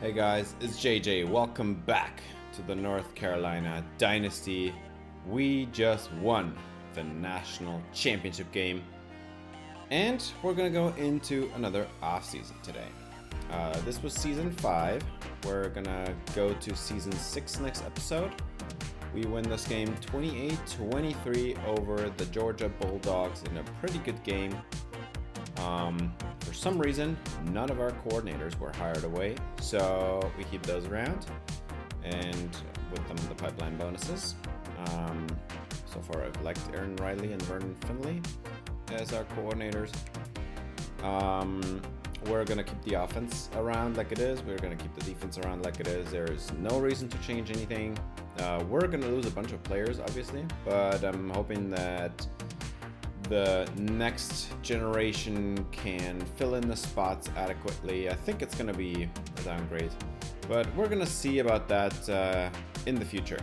Hey guys, it's JJ. Welcome back to the North Carolina Dynasty. We just won the national championship game, and we're gonna go into another off-season today. This was season 5. We're gonna go to season 6 next episode. We win this game 28-23 over the Georgia Bulldogs in a pretty good game. For some reason, none of our coordinators were hired away, so we keep those around, and with them the pipeline bonuses. So far I've liked Aaron Riley and Vernon Finley as our coordinators. We're going to keep the offense around like it is. We're going to keep the defense around like it is. There's no reason to change anything. We're going to lose a bunch of players, obviously, but I'm hoping that the next generation can fill in the spots adequately. I think it's going to be a downgrade, but we're going to see about that in the future.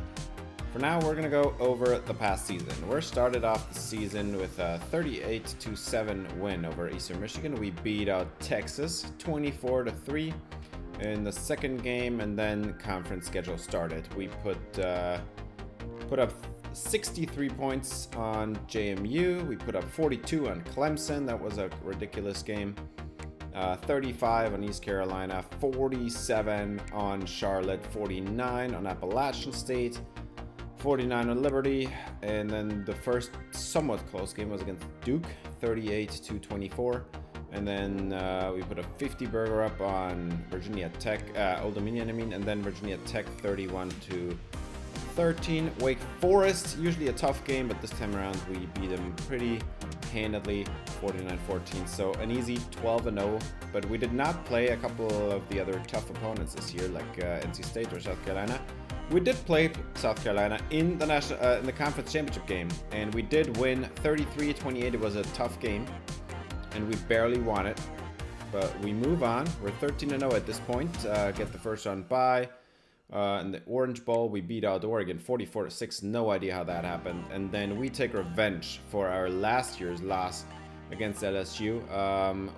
For now, we're going to go over the past season. We're started off the season with a 38-7 win over Eastern Michigan. We beat out Texas 24-3 in the second game, and then conference schedule started. We put up 63 points on JMU. We put up 42 on Clemson. That was a ridiculous game. 35 on East Carolina, 47 on Charlotte, 49 on Appalachian State, 49 on Liberty, and then the first somewhat close game was against Duke, 38-24. And then we put a 50 burger up on Virginia Tech, Old Dominion, and then Virginia Tech 31-13. Wake Forest, usually a tough game, but this time around we beat them pretty handedly, 49-14. So an easy 12-0, but we did not play a couple of the other tough opponents this year, like NC State or South Carolina. We did play South Carolina in the in the conference championship game, and we did win 33-28. It was a tough game, and we barely won it, but we move on. We're 13-0 at this point. Get the first round bye. In the Orange Bowl, we beat out Oregon 44-6. No idea how that happened. And then we take revenge for our last year's loss against LSU.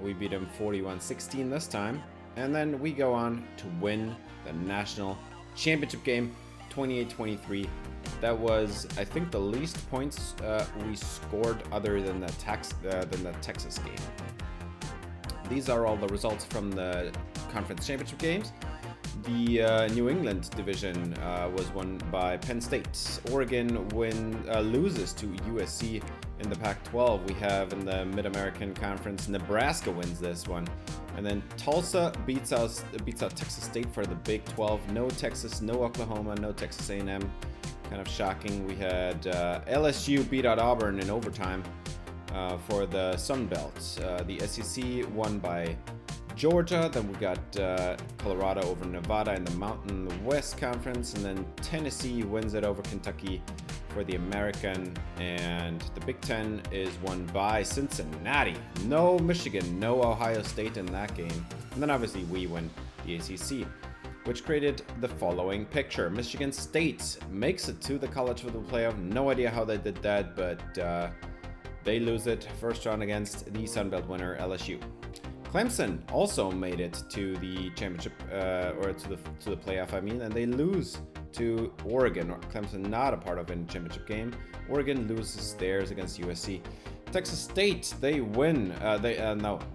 We beat them 41-16 this time. And then we go on to win the national championship game 28-23. That was, I think, the least points we scored other than the Texas game. These are all the results from the conference championship games. The New England division was won by Penn State. Oregon loses to USC in the Pac-12. We have in the Mid-American Conference, Nebraska wins this one. And then Tulsa beats out Texas State for the Big 12. No Texas, no Oklahoma, no Texas A&M. Kind of shocking. We had LSU beat out Auburn in overtime for the Sun Belt. The SEC won by Georgia. Then we got Colorado over Nevada in the Mountain West Conference, and then Tennessee wins it over Kentucky for the American, and the Big Ten is won by Cincinnati. No Michigan, no Ohio State in that game. And then obviously we win the ACC, which created the following picture. Michigan State makes it to the college football playoff. No idea how they did that, but they lose it first round against the Sun Belt winner LSU. Clemson also made it to the championship, or to the playoff, and they lose to Oregon. Clemson not a part of a championship game. Oregon loses theirs against USC. Texas State, they win. They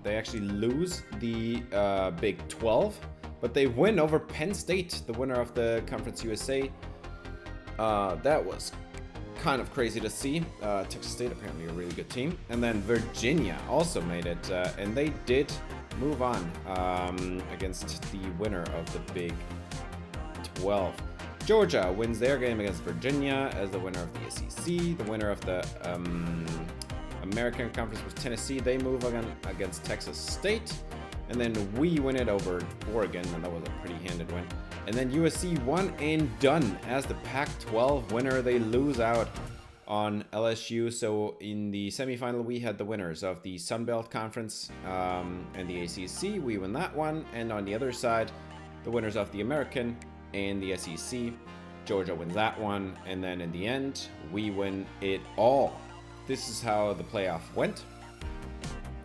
actually lose the Big 12, but they win over Penn State, the winner of the Conference USA. That was kind of crazy to see. Texas State apparently a really good team. And then Virginia also made it, and they did move on against the winner of the Big 12. Georgia wins their game against Virginia as the winner of the SEC. The winner of the American Conference was Tennessee. They move against Texas State. And then we win it over Oregon, and that was a pretty handed win. And then USC one and done as the Pac-12 winner. They lose out on LSU. So in the semifinal, we had the winners of the Sun Belt Conference and the ACC. We win that one. And on the other side, the winners of the American and the SEC. Georgia wins that one. And then in the end, we win it all. This is how the playoff went.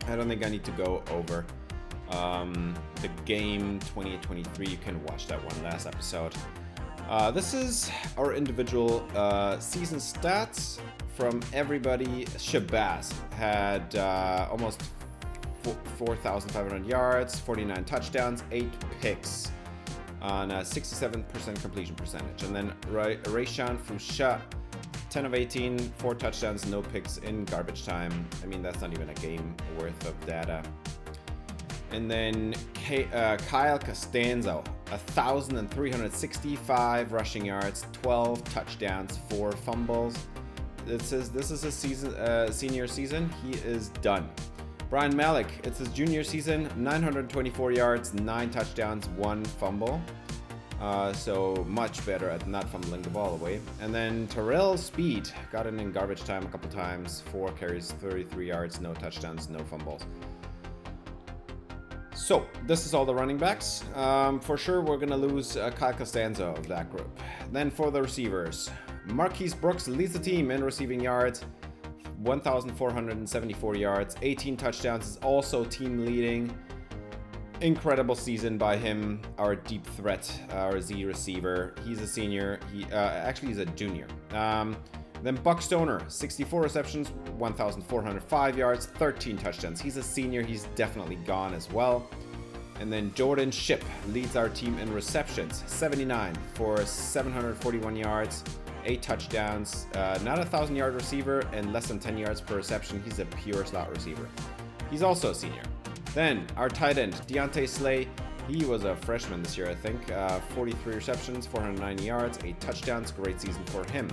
I don't think I need to go over the game 2023. You can watch that one last episode. This is our individual season stats from everybody. Shabazz had almost 4,500 yards, 49 touchdowns, 8 picks on a 67% completion percentage. And then Rayshawn Foucha, 10 of 18, 4 touchdowns, no picks in garbage time. I mean, that's not even a game worth of data. And then Kyle Costanzo, 1,365 rushing yards, 12 touchdowns, 4 fumbles. This is a senior season. He is done. Brian Malik, it's his junior season, 924 yards, 9 touchdowns, 1 fumble. So much better at not fumbling the ball away. And then Terrell Speed got in garbage time a couple times, 4 carries, 33 yards, no touchdowns, no fumbles. So this is all the running backs. For sure, we're gonna lose Kyle Costanzo of that group. Then for the receivers, Marquise Brooks leads the team in receiving yards, 1,474 yards, 18 touchdowns, is also team leading. Incredible season by him, our deep threat, our Z receiver. He's a senior. Actually, he's a junior. Then Buck Stoner, 64 receptions, 1,405 yards, 13 touchdowns. He's a senior. He's definitely gone as well. And then Jordan Shipp leads our team in receptions, 79 for 741 yards, 8 touchdowns. Not a 1,000-yard receiver and less than 10 yards per reception. He's a pure slot receiver. He's also a senior. Then our tight end, Deontay Slay. He was a freshman this year, I think. 43 receptions, 490 yards, 8 touchdowns. Great season for him.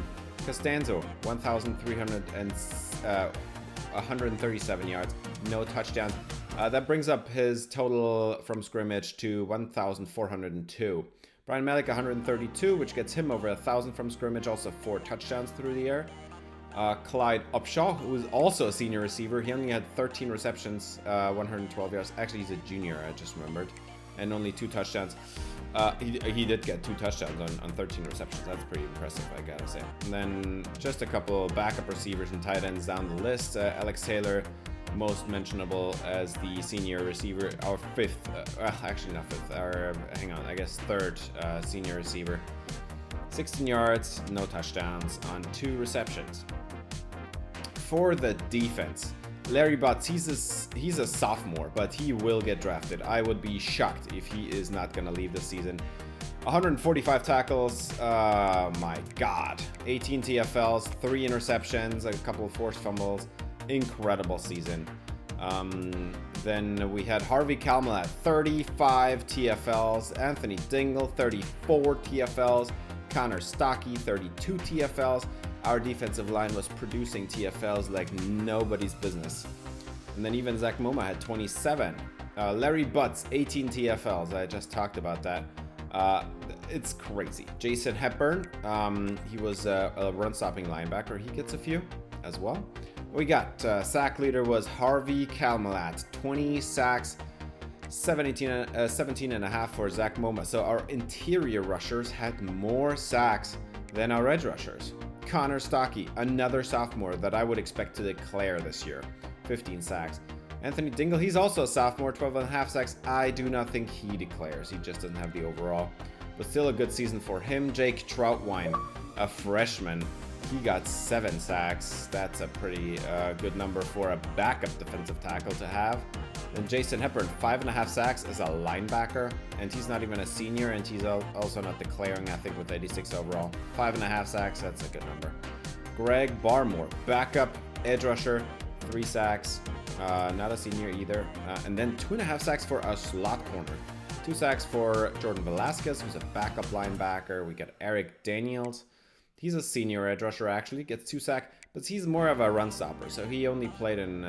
Costanzo, 137 yards, no touchdowns. That brings up his total from scrimmage to 1,402. Brian Malik, 132, which gets him over 1,000 from scrimmage, also 4 touchdowns through the air. Clyde Upshaw, who is also a senior receiver. He only had 13 receptions, 112 yards. Actually, he's a junior, I just remembered. And only 2 touchdowns. He did get 2 touchdowns on 13 receptions. That's pretty impressive, I gotta say. And then just a couple backup receivers and tight ends down the list. Alex Taylor, most mentionable as the senior receiver. Our 5th, actually not 5th, I guess 3rd senior receiver. 16 yards, no touchdowns on 2 receptions. For the defense, Larry Butts, he's a sophomore, but he will get drafted. I would be shocked if he is not going to leave this season. 145 tackles, my God. 18 TFLs, 3 interceptions, a couple of forced fumbles. Incredible season. Then we had Harvey Kalmalat, 35 TFLs. Anthony Dingle, 34 TFLs. Connor Stockey, 32 TFLs. Our defensive line was producing TFLs like nobody's business. And then even Zach Moma had 27. Larry Butts, 18 TFLs. I just talked about that. It's crazy. Jason Hepburn, he was a run-stopping linebacker. He gets a few as well. We got sack leader was Harvey Kalmalat, 20 sacks, 17 and a half for Zach Moma. So our interior rushers had more sacks than our edge rushers. Connor Stockey, another sophomore that I would expect to declare this year, 15 sacks. Anthony Dingle, he's also a sophomore, 12 and a half sacks. I do not think he declares. He just doesn't have the overall. But still a good season for him. Jake Troutwine, a freshman. He got 7 sacks. That's a pretty good number for a backup defensive tackle to have. Then Jason Hepburn, 5.5 sacks as a linebacker, and he's not even a senior, and he's also not declaring, I think, with 86 overall. 5.5 sacks, that's a good number. Greg Barmore, backup edge rusher, 3 sacks, not a senior either. And then 2.5 sacks for a slot corner. 2 sacks for Jordan Velasquez, who's a backup linebacker. We got Eric Daniels. He's a senior edge rusher, actually, gets 2 sacks, but he's more of a run stopper, so he only played in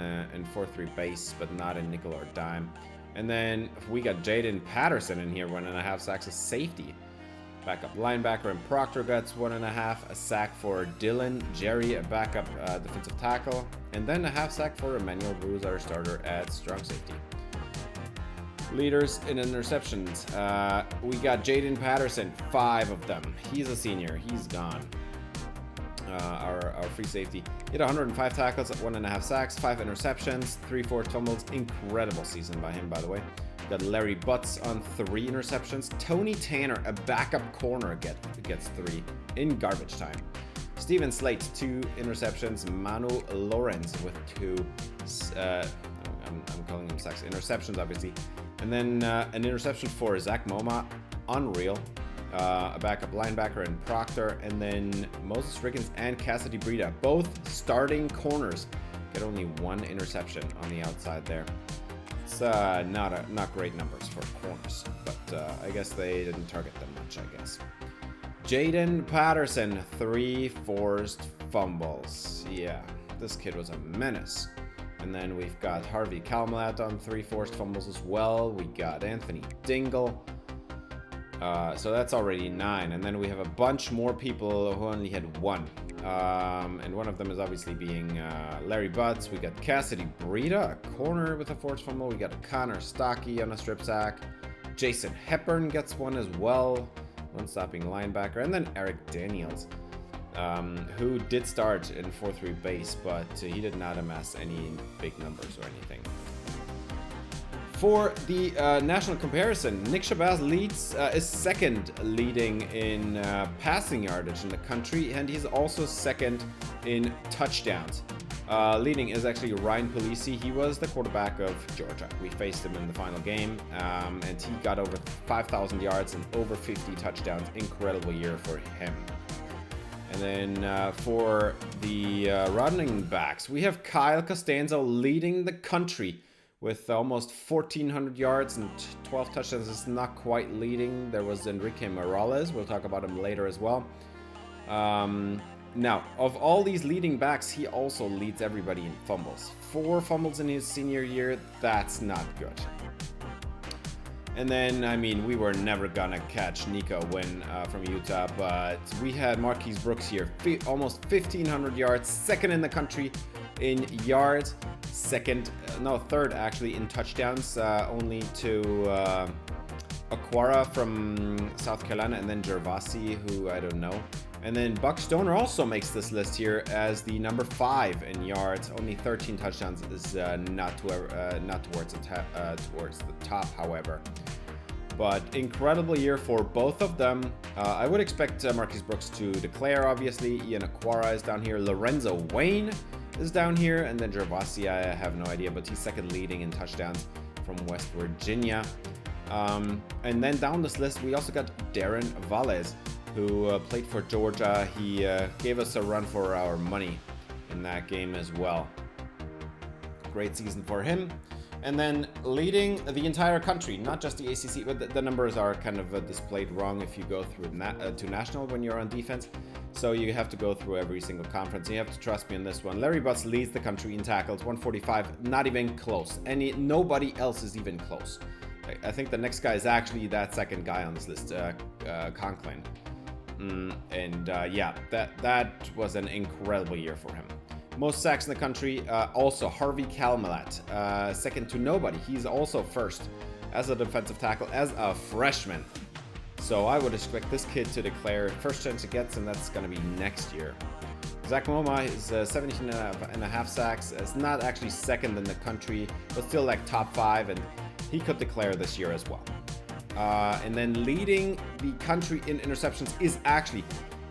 4-3 base, but not in nickel or dime. And then we got Jaden Patterson in here, 1.5 sacks, a safety. Backup linebacker, and Proctor gets 1.5, a sack for Dylan Jerry, a backup defensive tackle, and then a half sack for Emmanuel Bruce, our starter at strong safety. Leaders in interceptions, we got Jaden Patterson, 5 of them. He's a senior, he's gone. Our free safety. He had 105 tackles, 1.5 sacks, 5 interceptions, 3 forced fumbles. Incredible season by him, by the way. Got Larry Butts on 3 interceptions. Tony Tanner, a backup corner, gets 3 in garbage time. Steven Slate, 2 interceptions. Manu Lorenz with 2. I'm calling them sacks. Interceptions, obviously. And then an interception for Zach Moma. Unreal. A backup linebacker in Proctor. And then Moses Riggins and Cassidy Breida, both starting corners, get only 1 interception on the outside there. It's not great numbers for corners, but I guess they didn't target them much, I guess. Jaden Patterson, 3 forced fumbles. Yeah, this kid was a menace. And then we've got Harvey Kalmalat on 3 forced fumbles as well. We got Anthony Dingle. So that's already 9. And then we have a bunch more people who only had 1. And one of them is obviously being Larry Butts. We got Cassidy Breida, a corner with a forced fumble. We got Connor Stockey on a strip sack. Jason Hepburn gets 1 as well. One stopping linebacker. And then Eric Daniels, who did start in 4-3 base, but he did not amass any big numbers or anything. For the national comparison, Nick Shabazz is second leading in passing yardage in the country, and he's also second in touchdowns. Leading is actually Ryan Polisi. He was the quarterback of Georgia. We faced him in the final game, and he got over 5,000 yards and over 50 touchdowns. Incredible year for him. And then for the running backs, we have Kyle Costanzo leading the country with almost 1,400 yards and 12 touchdowns. Is not quite leading. There was Enrique Morales. We'll talk about him later as well. Now, of all these leading backs, he also leads everybody in fumbles. 4 fumbles in his senior year. That's not good. And then, I mean, we were never gonna catch Nico Wynn from Utah, but we had Marquise Brooks here. Almost 1,500 yards, second in the country in yards. Third actually in touchdowns, only to Aquara from South Carolina, and then Gervasi, who I don't know. And then Buck Stoner also makes this list here as the number 5 in yards. Only 13 touchdowns is not towards the top, however. But incredible year for both of them. I would expect Marquise Brooks to declare, obviously. Ian Aquara is down here. Lorenzo Wayne is down here. And then Gervasi, I have no idea, but he's second leading in touchdowns from West Virginia. And then down this list, we also got Darren Valles, who played for Georgia. He gave us a run for our money in that game as well. Great season for him. And then leading the entire country, not just the ACC, but the numbers are kind of displayed wrong if you go through to national when you're on defense. So you have to go through every single conference. You have to trust me on this one. Larry Butts leads the country in tackles, 145, not even close. Nobody else is even close. I think the next guy is actually that second guy on this list, Conklin. Yeah, that was an incredible year for him. Most sacks in the country, also Harvey Kalmalat, second to nobody. He's also first as a defensive tackle as a freshman. So I would expect this kid to declare first chance he gets, and that's going to be next year. Zach Moma is 17 and a half sacks. It's not actually second in the country, but still like top 5, and he could declare this year as well. And then leading the country in interceptions is actually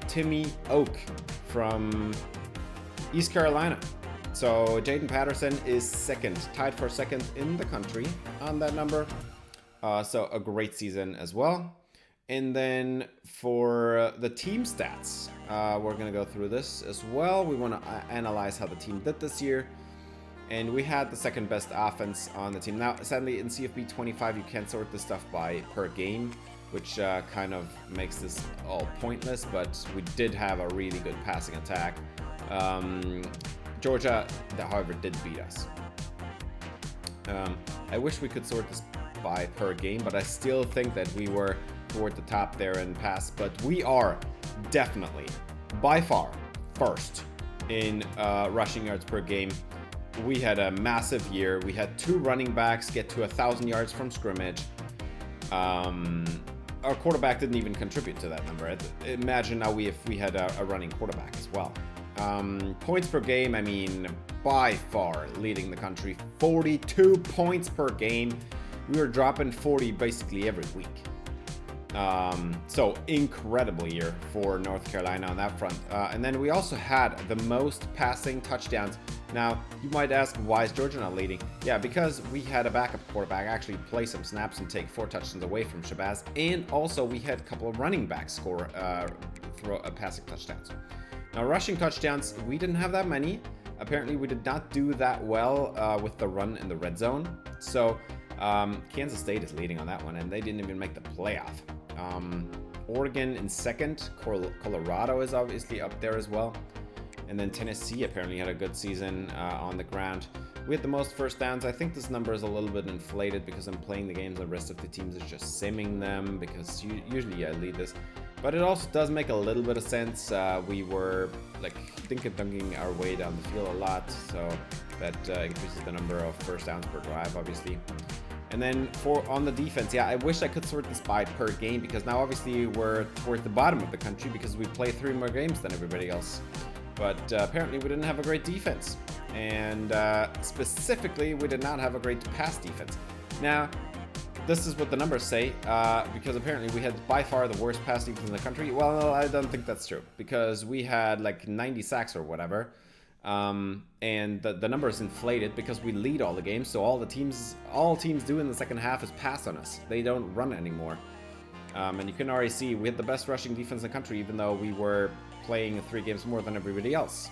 Timmy Oak from East Carolina. So Jaden Patterson is second, tied for second in the country on that number. So a great season as well. And then for the team stats, we're going to go through this as well. We want to analyze how the team did this year. And we had the second best offense on the team. Now, sadly, in CFB25, you can't sort this stuff by per game, which kind of makes this all pointless. But we did have a really good passing attack. Georgia, however, did beat us. I wish we could sort this by per game, but I still think that we were toward the top there in pass. But we are definitely, by far, first in rushing yards per game. We had a massive year. We had 2 running backs get to 1,000 yards from scrimmage. Our quarterback didn't even contribute to that number. Imagine now if we had a running quarterback as well. Points per game, I mean, by far leading the country. 42 points per game. we were dropping 40 basically every week. So incredible year for North Carolina on that front. And then we also had the most passing touchdowns. Now, you might ask, why is Georgia not leading? Yeah, because we had a backup quarterback actually play some snaps and take 4 touchdowns away from Shabazz. And also we had a couple of running backs score passing touchdowns. Now, rushing touchdowns, we didn't have that many. Apparently, we did not do that well with the run in the red zone. So, Kansas State is leading on that one, and they didn't even make the playoff. Oregon in second. Colorado is obviously up there as well. And then Tennessee apparently had a good season on the ground. We had the most first downs. I think this number is a little bit inflated because I'm playing the games. The rest of the teams is just simming them because usually I lead this. But it also does make a little bit of sense. We were like dink-a-dunking our way down the field a lot. So that increases the number of first downs per drive, obviously. And then on the defense, yeah, I wish I could sort this by per game because now obviously we're towards the bottom of the country because we play 3 more games than everybody else. But apparently we didn't have a great defense. And specifically, we did not have a great pass defense. Now, this is what the numbers say, because apparently we had by far the worst pass defense in the country. Well, I don't think that's true because we had like 90 sacks or whatever. And the number is inflated because we lead all the games. So all teams do in the second half is pass on us. They don't run anymore. And you can already see we had the best rushing defense in the country, even though we were playing 3 games more than everybody else.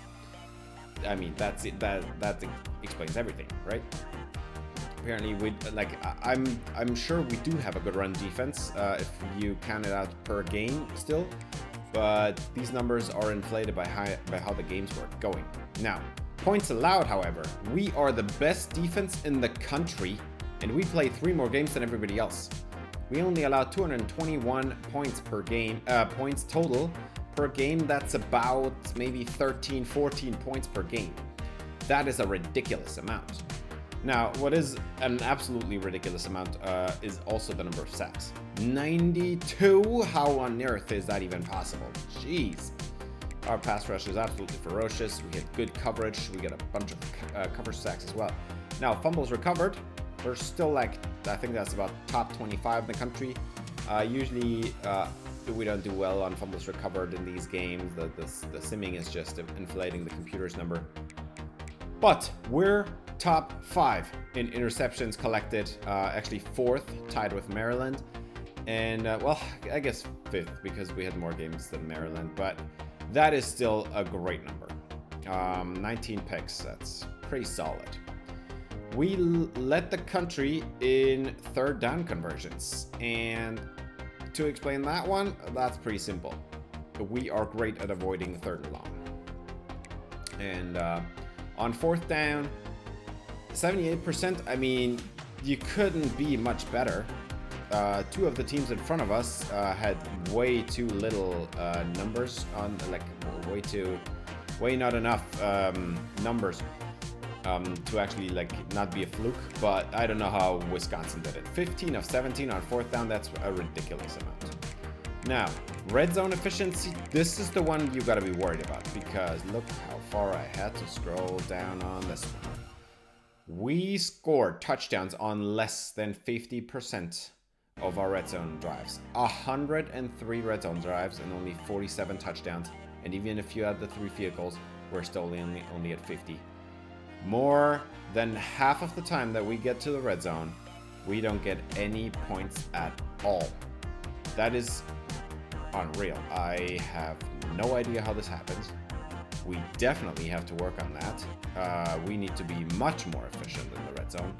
I mean, that's it. That explains everything, right? Apparently, I'm sure we do have a good run defense if you count it out per game still. But these numbers are inflated by how the games were going. Now, points allowed, however, we are the best defense in the country, and we play 3 more games than everybody else. We only allow 221 points per game, points total per game. That's about maybe 13, 14 points per game. That is a ridiculous amount. Now, what is an absolutely ridiculous amount is also the number of sacks. 92? How on earth is that even possible? Jeez. Our pass rush is absolutely ferocious. We get good coverage. We get a bunch of coverage sacks as well. Now, fumbles recovered. We're still like, I think that's about top 25 in the country. Usually, we don't do well on fumbles recovered in these games. The simming is just inflating the computer's number. But we're top 5 in interceptions collected, actually 4th, tied with Maryland. And, well, I guess 5th because we had more games than Maryland. But that is still a great number. 19 picks, that's pretty solid. We led the country in 3rd down conversions. And to explain that one, that's pretty simple. We are great at avoiding 3rd and long. And on 4th down, 78%, I mean, you couldn't be much better. 2 of the teams in front of us had way too little numbers on, like, way not enough numbers to actually, like, not be a fluke. But I don't know how Wisconsin did it. 15 of 17 on 4th down, that's a ridiculous amount. Now, red zone efficiency, this is the one you gotta be worried about because look how far I had to scroll down on this one. We scored touchdowns on less than 50% of our red zone drives. 103 red zone drives and only 47 touchdowns. And even if you add the 3 field goals, we're still only at 50. More than half of the time that we get to the red zone, we don't get any points at all. That is unreal. I have no idea how this happens. We definitely have to work on that. We need to be much more efficient in the red zone.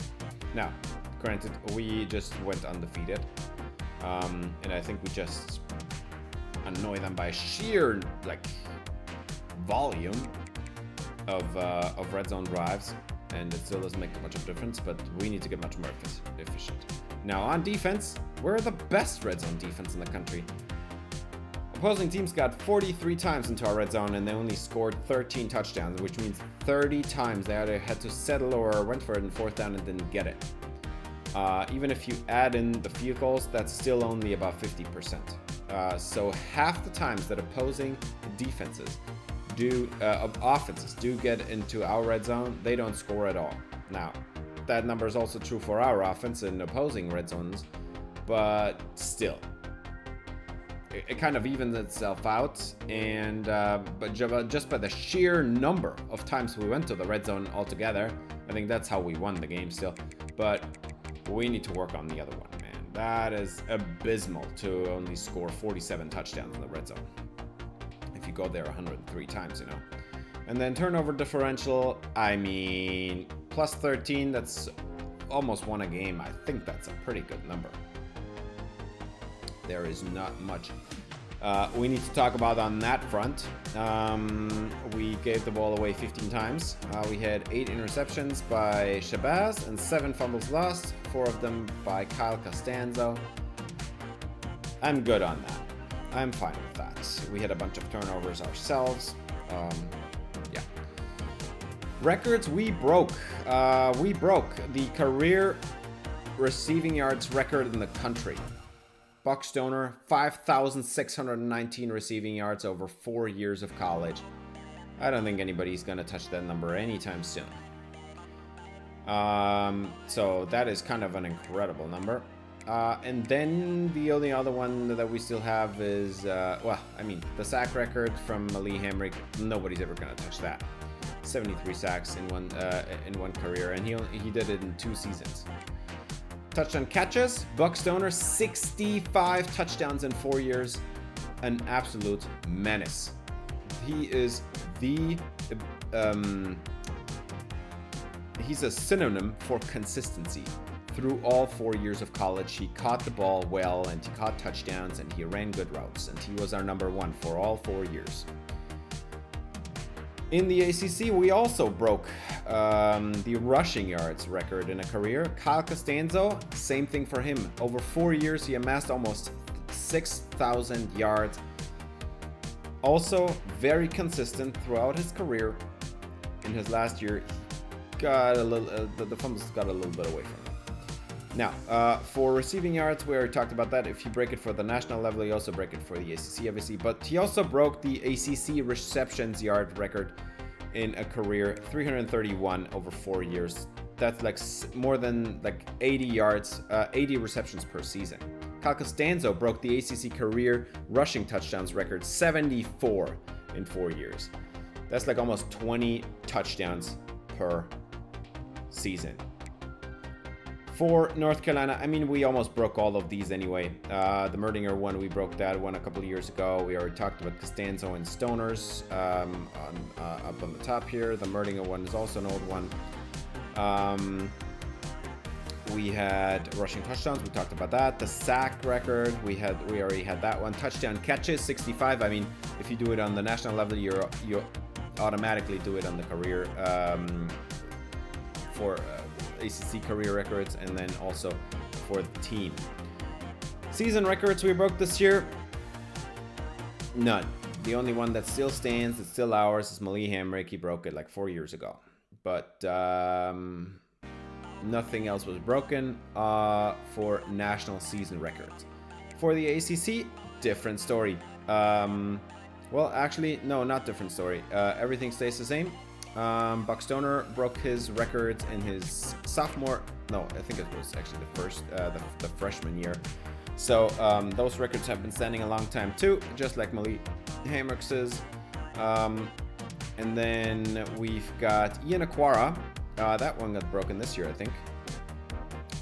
Now, granted, we just went undefeated. And I think we just annoy them by sheer, like, volume of red zone drives. And it still doesn't make much of a difference, but we need to get much more efficient. Now, on defense, we're the best red zone defense in the country. Opposing teams got 43 times into our red zone and they only scored 13 touchdowns, which means 30 times they either had to settle or went for it in 4th down and didn't get it. Even if you add in the field goals, that's still only about 50%. So half the times that opposing defenses offenses do get into our red zone, they don't score at all. Now, that number is also true for our offense in opposing red zones, but still, it kind of evens itself out. And but just by the sheer number of times we went to the red zone altogether, I think that's how we won the game still. But we need to work on the other one, man. That is abysmal to only score 47 touchdowns in the red zone if you go there 103 times, you know. And then turnover differential, I mean, plus 13, that's almost won a game. I think that's a pretty good number. There is not much we need to talk about on that front. We gave the ball away 15 times. We had 8 interceptions by Shabazz and 7 fumbles lost, 4 of them by Kyle Costanzo. I'm good on that. I'm fine with that. We had a bunch of turnovers ourselves. Yeah. Records we broke. We broke the career receiving yards record in the country. Buck Stoner, 5,619 receiving yards over 4 years of college. I don't think anybody's going to touch that number anytime soon. So that is kind of an incredible number. And then the only other one that we still have is, well, I mean, the sack record from Malik Hamrick. Nobody's ever going to touch that. 73 sacks in one career, and he did it in 2 seasons. Touchdown catches, Buck Stoner, 65 touchdowns in 4 years. An absolute menace. He is he's a synonym for consistency. Through all 4 years of college, he caught the ball well, and he caught touchdowns, and he ran good routes, and he was our number 1 for all 4 years. In the ACC, we also broke the rushing yards record in a career. Kyle Costanzo, same thing for him. Over 4 years, he amassed almost 6,000 yards. Also, very consistent throughout his career. In his last year, got a little, the fumbles got a little bit away from him. Now, for receiving yards, we already talked about that. If you break it for the national level, you also break it for the ACC, obviously. But he also broke the ACC receptions yard record in a career, 331 over 4 years. That's like more than like 80 yards, 80 receptions per season. Kyle Costanzo broke the ACC career rushing touchdowns record, 74 in 4 years. That's like almost 20 touchdowns per season. For North Carolina, I mean, we almost broke all of these anyway. The Merdinger one, we broke that one a couple of years ago. We already talked about Costanzo and Stoners up on the top here. The Merdinger one is also an old one. We had rushing touchdowns. We talked about that. The sack record, we already had that one. Touchdown catches, 65. I mean, if you do it on the national level, you automatically do it on the career for ACC career records, and then also for the team. Season records we broke this year, none. The only one that still stands, it's still ours, is Malik Hamrick. He broke it like 4 years ago. But nothing else was broken for national season records. For the ACC, different story. Well, actually, no, not different story. Everything stays the same. Buck Stoner broke his records in his sophomore. No, I think it was actually the freshman year. So those records have been standing a long time too, just like Malik Hamrick's. And then we've got Ian Aquara. That one got broken this year, I think.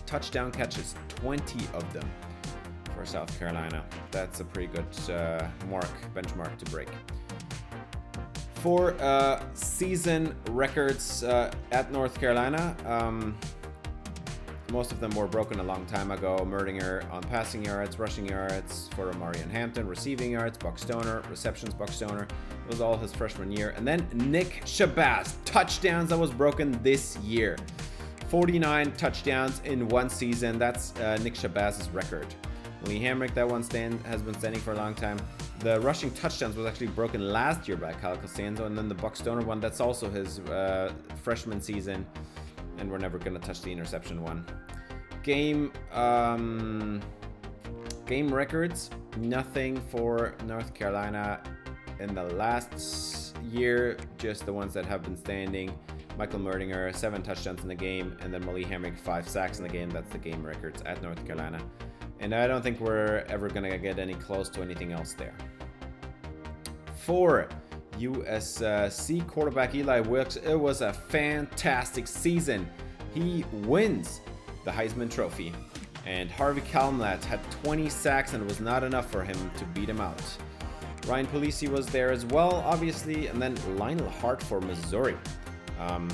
Touchdown catches, 20 of them for South Carolina. That's a pretty good benchmark to break. For season records at North Carolina, most of them were broken a long time ago. Merdinger on passing yards, rushing yards for Marion Hampton, receiving yards, Buck Stoner, receptions, Buck Stoner. It was all his freshman year. And then Nick Shabazz, touchdowns that was broken this year. 49 touchdowns in one season. That's Nick Shabazz's record. Lee Hamrick, that one has been standing for a long time. The rushing touchdowns was actually broken last year by Kyle Costanzo, and then the Buck Stoner one, that's also his freshman season, and we're never going to touch the interception one. Game records, nothing for North Carolina in the last year, just the ones that have been standing. Michael Merdinger, 7 touchdowns in the game, and then Malik Hamrick, 5 sacks in the game. That's the game records at North Carolina. And I don't think we're ever going to get any close to anything else there. For USC quarterback Eli Wilkes, it was a fantastic season. He wins the Heisman Trophy. And Harvey Kalmlat had 20 sacks, and it was not enough for him to beat him out. Ryan Puglisi was there as well, obviously, and then Lionel Hart for Missouri. On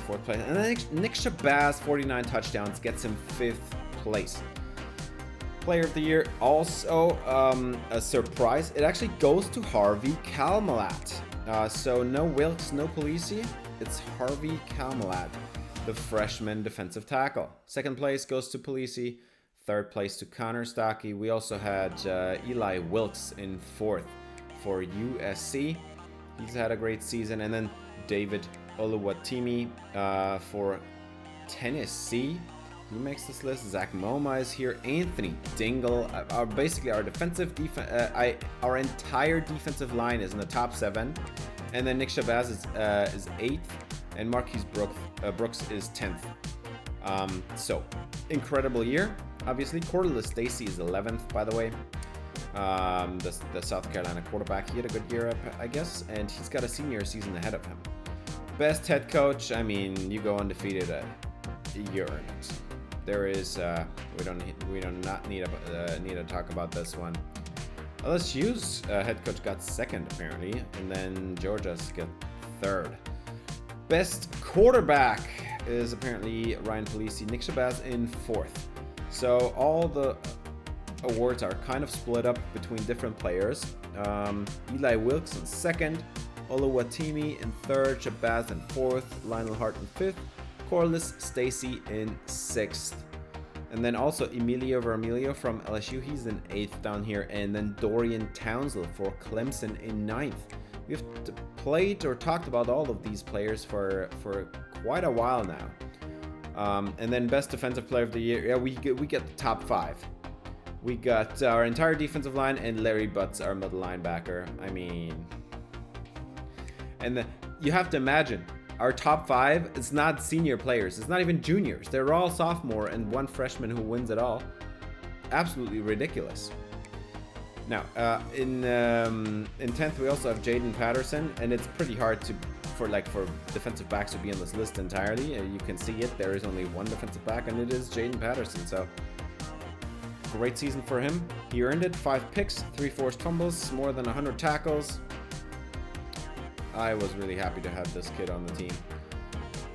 4th place. And then Nick Shabazz, 49 touchdowns, gets him 5th place. Player of the Year, also a surprise. It actually goes to Harvey Kalmlat. So no Wilkes, no Puglisi. It's Harvey Kalmlat, the freshman defensive tackle. 2nd place goes to Puglisi. 3rd place to Connor Stockey. We also had Eli Wilkes in 4th for USC. He's had a great season. And then David Oluwatimi for Tennessee. Who makes this list? Zach Moma is here. Anthony Dingle. Basically, our our entire defensive line is in the top 7. And then Nick Shabazz is 8th. And Marquise Brooks is 10th. So, incredible year. Obviously, Corliss Stacy is 11th, by the way. The South Carolina quarterback. He had a good year, I guess. And he's got a senior season ahead of him. Best head coach. I mean, you go undefeated. You earn it. There is we do not need to talk about this one. LSU's head coach got 2nd apparently, and then Georgia's got 3rd. Best quarterback is apparently Ryan Puglisi. Nick Shabazz in 4th. So all the awards are kind of split up between different players. Eli Wilkes in 2nd, Oluwatimi in 3rd, Shabazz in 4th, Lionel Hart in 5th. Corliss Stacy in 6th. And then also Emilio Vermilio from LSU, he's in 8th down here. And then Dorian Townsend for Clemson in 9th. We've played or talked about all of these players for quite a while now. And then best defensive player of the year, yeah, we get the top 5. We got our entire defensive line and Larry Butts, our middle linebacker. I mean, and you have to imagine, our top 5, it's not senior players. It's not even juniors. They're all sophomore and 1 freshman who wins it all. Absolutely ridiculous. Now, in 10th, we also have Jaden Patterson, and it's pretty hard for defensive backs to be on this list entirely. You can see it. There is only 1 defensive back, and it is Jaden Patterson. So, great season for him. He earned it. 5 picks, 3 forced fumbles, more than 100 tackles. I was really happy to have this kid on the team.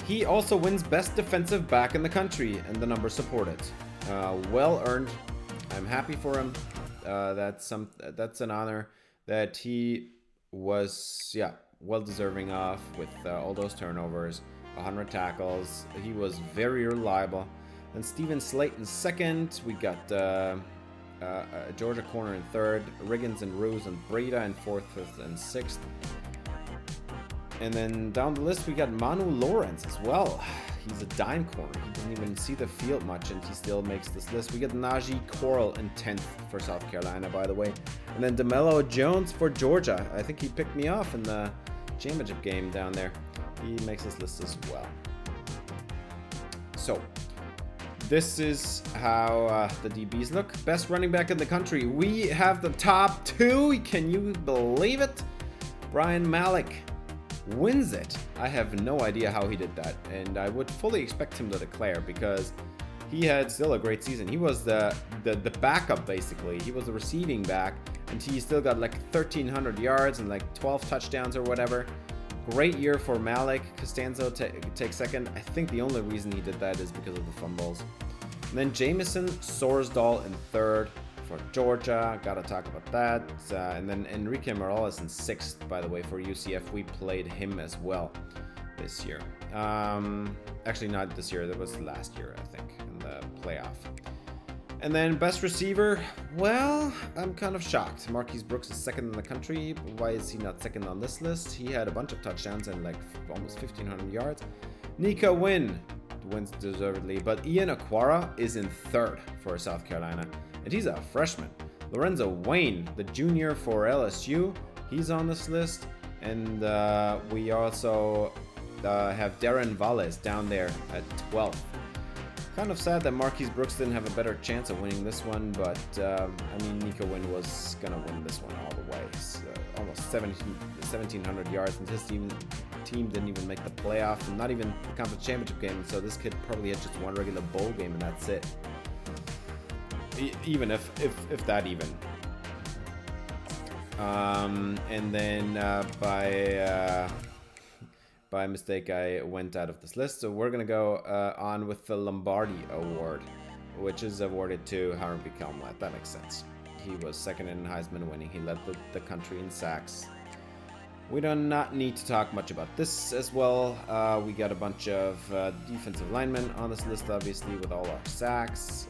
He also wins Best Defensive Back in the country, and the numbers support it. Well earned. I'm happy for him. That's an honor that he was, well deserving of with all those turnovers, 100 tackles. He was very reliable. And Steven Slate in 2nd. We got Georgia corner in 3rd. Riggins and Ruse and Breda in 4th, 5th, and 6th. And then down the list, we got Manu Lawrence as well. He's a dime corner. He doesn't even see the field much, and he still makes this list. We got Najee Coral in 10th for South Carolina, by the way. And then DeMello Jones for Georgia. I think he picked me off in the championship game down there. He makes this list as well. So, this is how the DBs look. Best running back in the country. We have the top 2. Can you believe it? Brian Malik wins it. I have no idea how he did that, and I would fully expect him to declare because he had still a great season. He was the backup, basically. He was the receiving back, and he still got like 1,300 yards and like 12 touchdowns or whatever. Great year for Malik. Costanzo takes 2nd. I think the only reason he did that is because of the fumbles. And then Jamison Sorsdahl in 3rd for Georgia. Gotta talk about that. And then Enrique Morales in 6th, by the way, for UCF. We played him as well this year. Actually, not this year. That was last year, I think, in the playoff. And then best receiver, well, I'm kind of shocked. Marquise Brooks is 2nd in the country. Why is he not 2nd on this list? He had a bunch of touchdowns and like almost 1,500 yards. Nico wins deservedly, but Ian Aquara is in 3rd for South Carolina, and he's a freshman. Lorenzo Wayne, the junior for LSU, he's on this list. And we also have Darren Valles down there at 12th. Kind of sad that Marquise Brooks didn't have a better chance of winning this one, but I mean, Nico Wynn was gonna win this one all the way. So, almost 1,700 yards, and his team didn't even make the playoff, and not even the conference championship game. So this kid probably had just one regular bowl game, and that's it. Even if that even. And then by mistake, I went out of this list. So we're gonna go on with the Lombardi Award, which is awarded to Harvey Kelmlat. That makes sense. He was second in Heisman winning. He led the country in sacks. We do not need to talk much about this as well. We got a bunch of defensive linemen on this list, obviously, with all our sacks.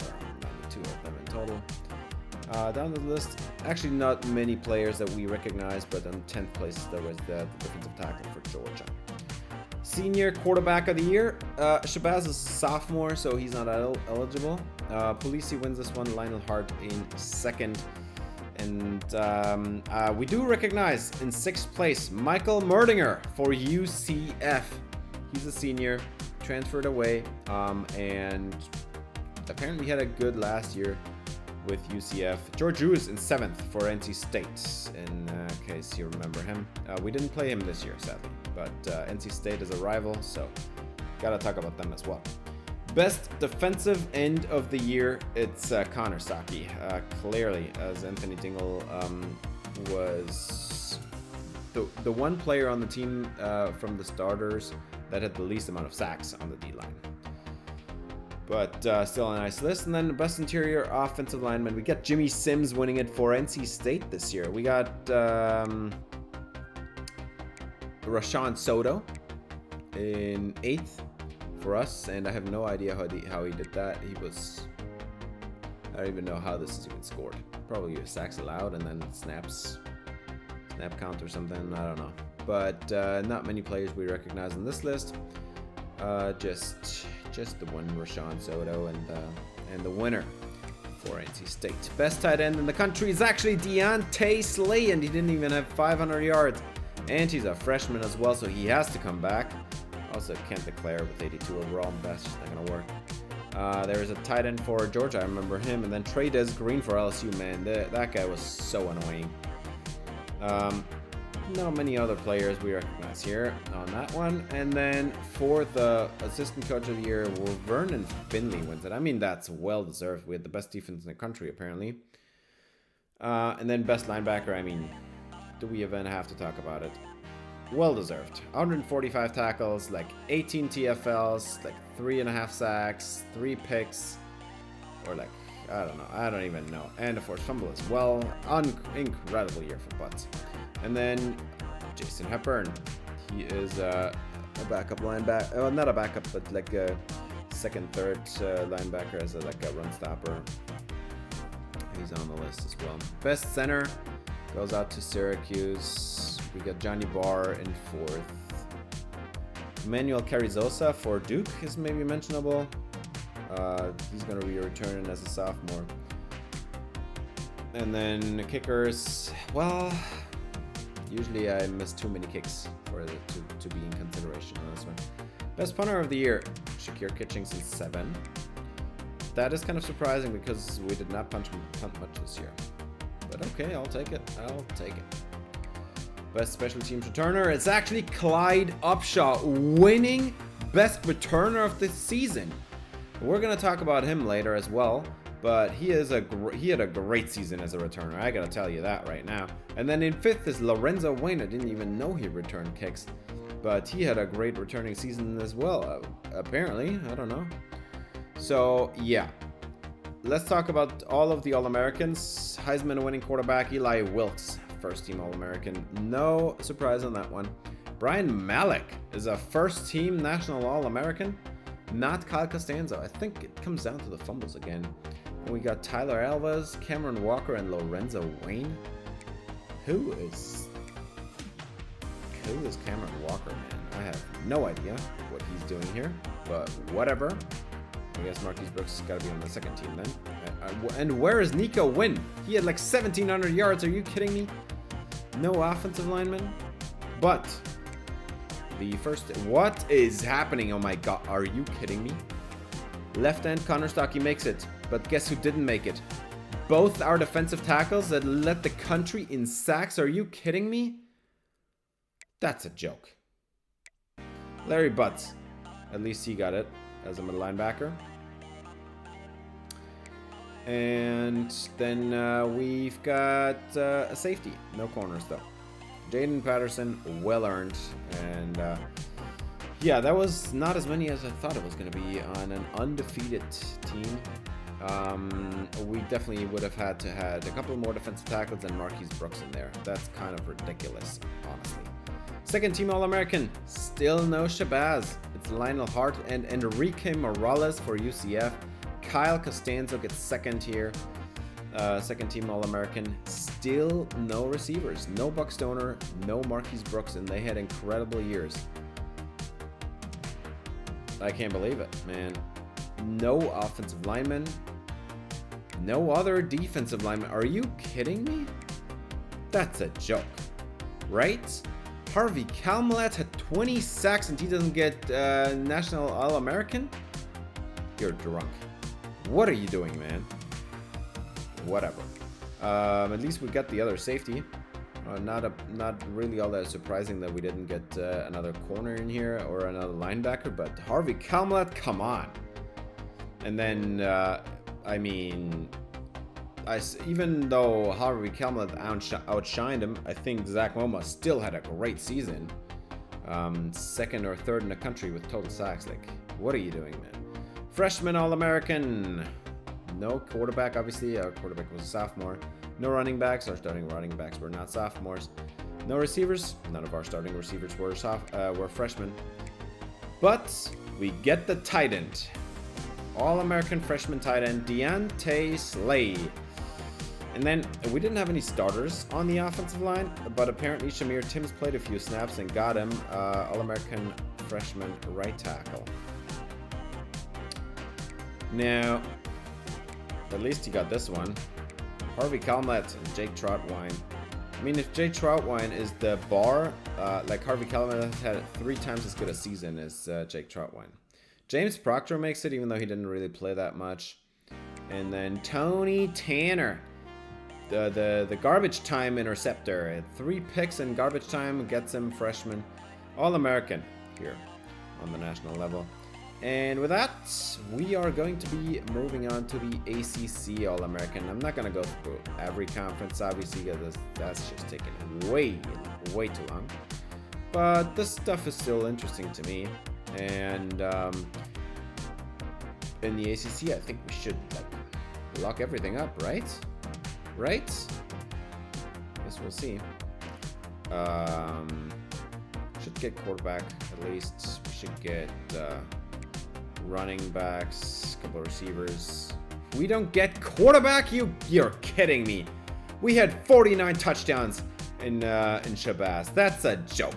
92 of them in total. Down the list, actually not many players that we recognize, but on 10th place there was the defensive tackle for Georgia. Senior quarterback of the year, Shabazz is sophomore, so he's not eligible. Polisi wins this one, Lionel Hart in second. And we do recognize in 6th place Michael Merdinger for UCF. He's a senior, transferred away, and apparently had a good last year with UCF. George Drew is in 7th for NC State, in case you remember him. We didn't play him this year, sadly, but NC State is a rival, so gotta talk about them as well. Best defensive end of the year, it's Connor Saki. Clearly, as Anthony Dingle was the one player on the team from the starters that had the least amount of sacks on the D-line. But still a nice list. And then the best interior offensive lineman, we got Jimmy Sims winning it for NC State this year. We got Rashawn Soto in 8th for us, and I have no idea how he did that. I don't even know how this is even scored. Probably sacks allowed and then snap count or something. I don't know. But not many players we recognize on this list. Just the one Rashawn Soto and the winner for NC State. Best tight end in the country is actually Deontay Slay, and he didn't even have 500 yards. And he's a freshman as well, so he has to come back. Also can't declare with 82 overall, but that's just not gonna work. There's a tight end for Georgia, I remember him, and then Trey Des Green for LSU, man. That guy was so annoying. Not many other players we recognize here on that one. And then for the assistant coach of the year, well, Vernon Finley wins it. I mean, that's well deserved. We had the best defense in the country, apparently. And then best linebacker, I mean, do we even have to talk about it? Well deserved. 145 tackles, like 18 TFLs, like 3.5 sacks, 3 picks, or like, I don't know. I don't even know. And a forced fumble as well. Incredible year for Butts. And then Jason Hepburn. He is a backup linebacker. Well, not a backup, but like a second, third linebacker as like a run stopper. He's on the list as well. Best center goes out to Syracuse. We got Johnny Barr in 4th. Emmanuel Carrizosa for Duke is maybe mentionable. He's going to be returning as a sophomore. And then kickers, well, usually I miss too many kicks for it to be in consideration on this one. Best punter of the year, Shakir Kitchings in 7. That is kind of surprising because we did not punt much this year. But okay, I'll take it. Best special teams returner, it's actually Clyde Upshaw winning best returner of the season. We're going to talk about him later as well. But he had a great season as a returner. I gotta tell you that right now. And then in 5th is Lorenzo Wayne. I didn't even know he returned kicks, but he had a great returning season as well. Apparently, I don't know. So yeah, let's talk about all of the All-Americans. Heisman winning quarterback Eli Wilkes, first-team All-American. No surprise on that one. Brian Malik is a first-team National All-American. Not Kyle Costanzo. I think it comes down to the fumbles again. And we got Tyler Alves, Cameron Walker, and Lorenzo Wayne. Who is Cameron Walker, man? I have no idea what he's doing here, but whatever. I guess Marquise Brooks has got to be on the second team then. And where is Nico Wynn? He had like 1,700 yards. Are you kidding me? No offensive lineman. But The first... What is happening? Oh my god, are you kidding me? Left end, Connor Stockey makes it. But guess who didn't make it? Both our defensive tackles that led the country in sacks. Are you kidding me? That's a joke. Larry Butts. At least he got it as a middle linebacker. And then we've got a safety. No corners, though. Jaden Patterson, well earned. And yeah, that was not as many as I thought it was going to be on an undefeated team. We definitely would have had to had a couple more defensive tackles and Marquise Brooks in there. That's kind of ridiculous, honestly. Second team All-American, still no Shabazz. It's Lionel Hart and Enrique Morales for UCF. Kyle Costanzo gets second here. Second team All-American. Still no receivers. No Buck Stoner, no Marquise Brooks, and they had incredible years. I can't believe it, man. No offensive linemen. No other defensive linemen. Are you kidding me? That's a joke, right? Harvey Kalmalat had 20 sacks and he doesn't get National All-American? You're drunk. What are you doing, man? Whatever. At least we got the other safety. Not really all that surprising that we didn't get another corner in here or another linebacker, but Harvey Kalmalat, come on. And then, I mean, even though Harvey Kalmalat outshined him, I think Zach Moma still had a great season. Second or third in the country with total sacks. Like, what are you doing, man? Freshman All-American. No quarterback, obviously. Our quarterback was a sophomore. No running backs. Our starting running backs were not sophomores. No receivers. None of our starting receivers were freshmen. But we get the tight end. All-American freshman tight end, Deontay Slay. And then we didn't have any starters on the offensive line, but apparently Shamir Timms played a few snaps and got him All-American freshman right tackle. Now, at least he got this one. Harvey Kalmalat and Jake Troutwine. I mean, if Jake Troutwine is the bar, like Harvey Kalmalat had 3 times as good a season as Jake Troutwine. James Proctor makes it, even though he didn't really play that much. And then Tony Tanner, the garbage time interceptor. 3 picks in garbage time gets him freshman All-American here on the national level. And with that, we are going to be moving on to the ACC All-American. I'm not going to go through every conference, obviously, because that's just taking way too long. But this stuff is still interesting to me. And in the ACC, I think we should lock everything up, right? Right? Guess we'll see. Should get quarterback at least. We should get running backs, a couple of receivers. We don't get quarterback? You're kidding me. We had 49 touchdowns in Shabazz. That's a joke.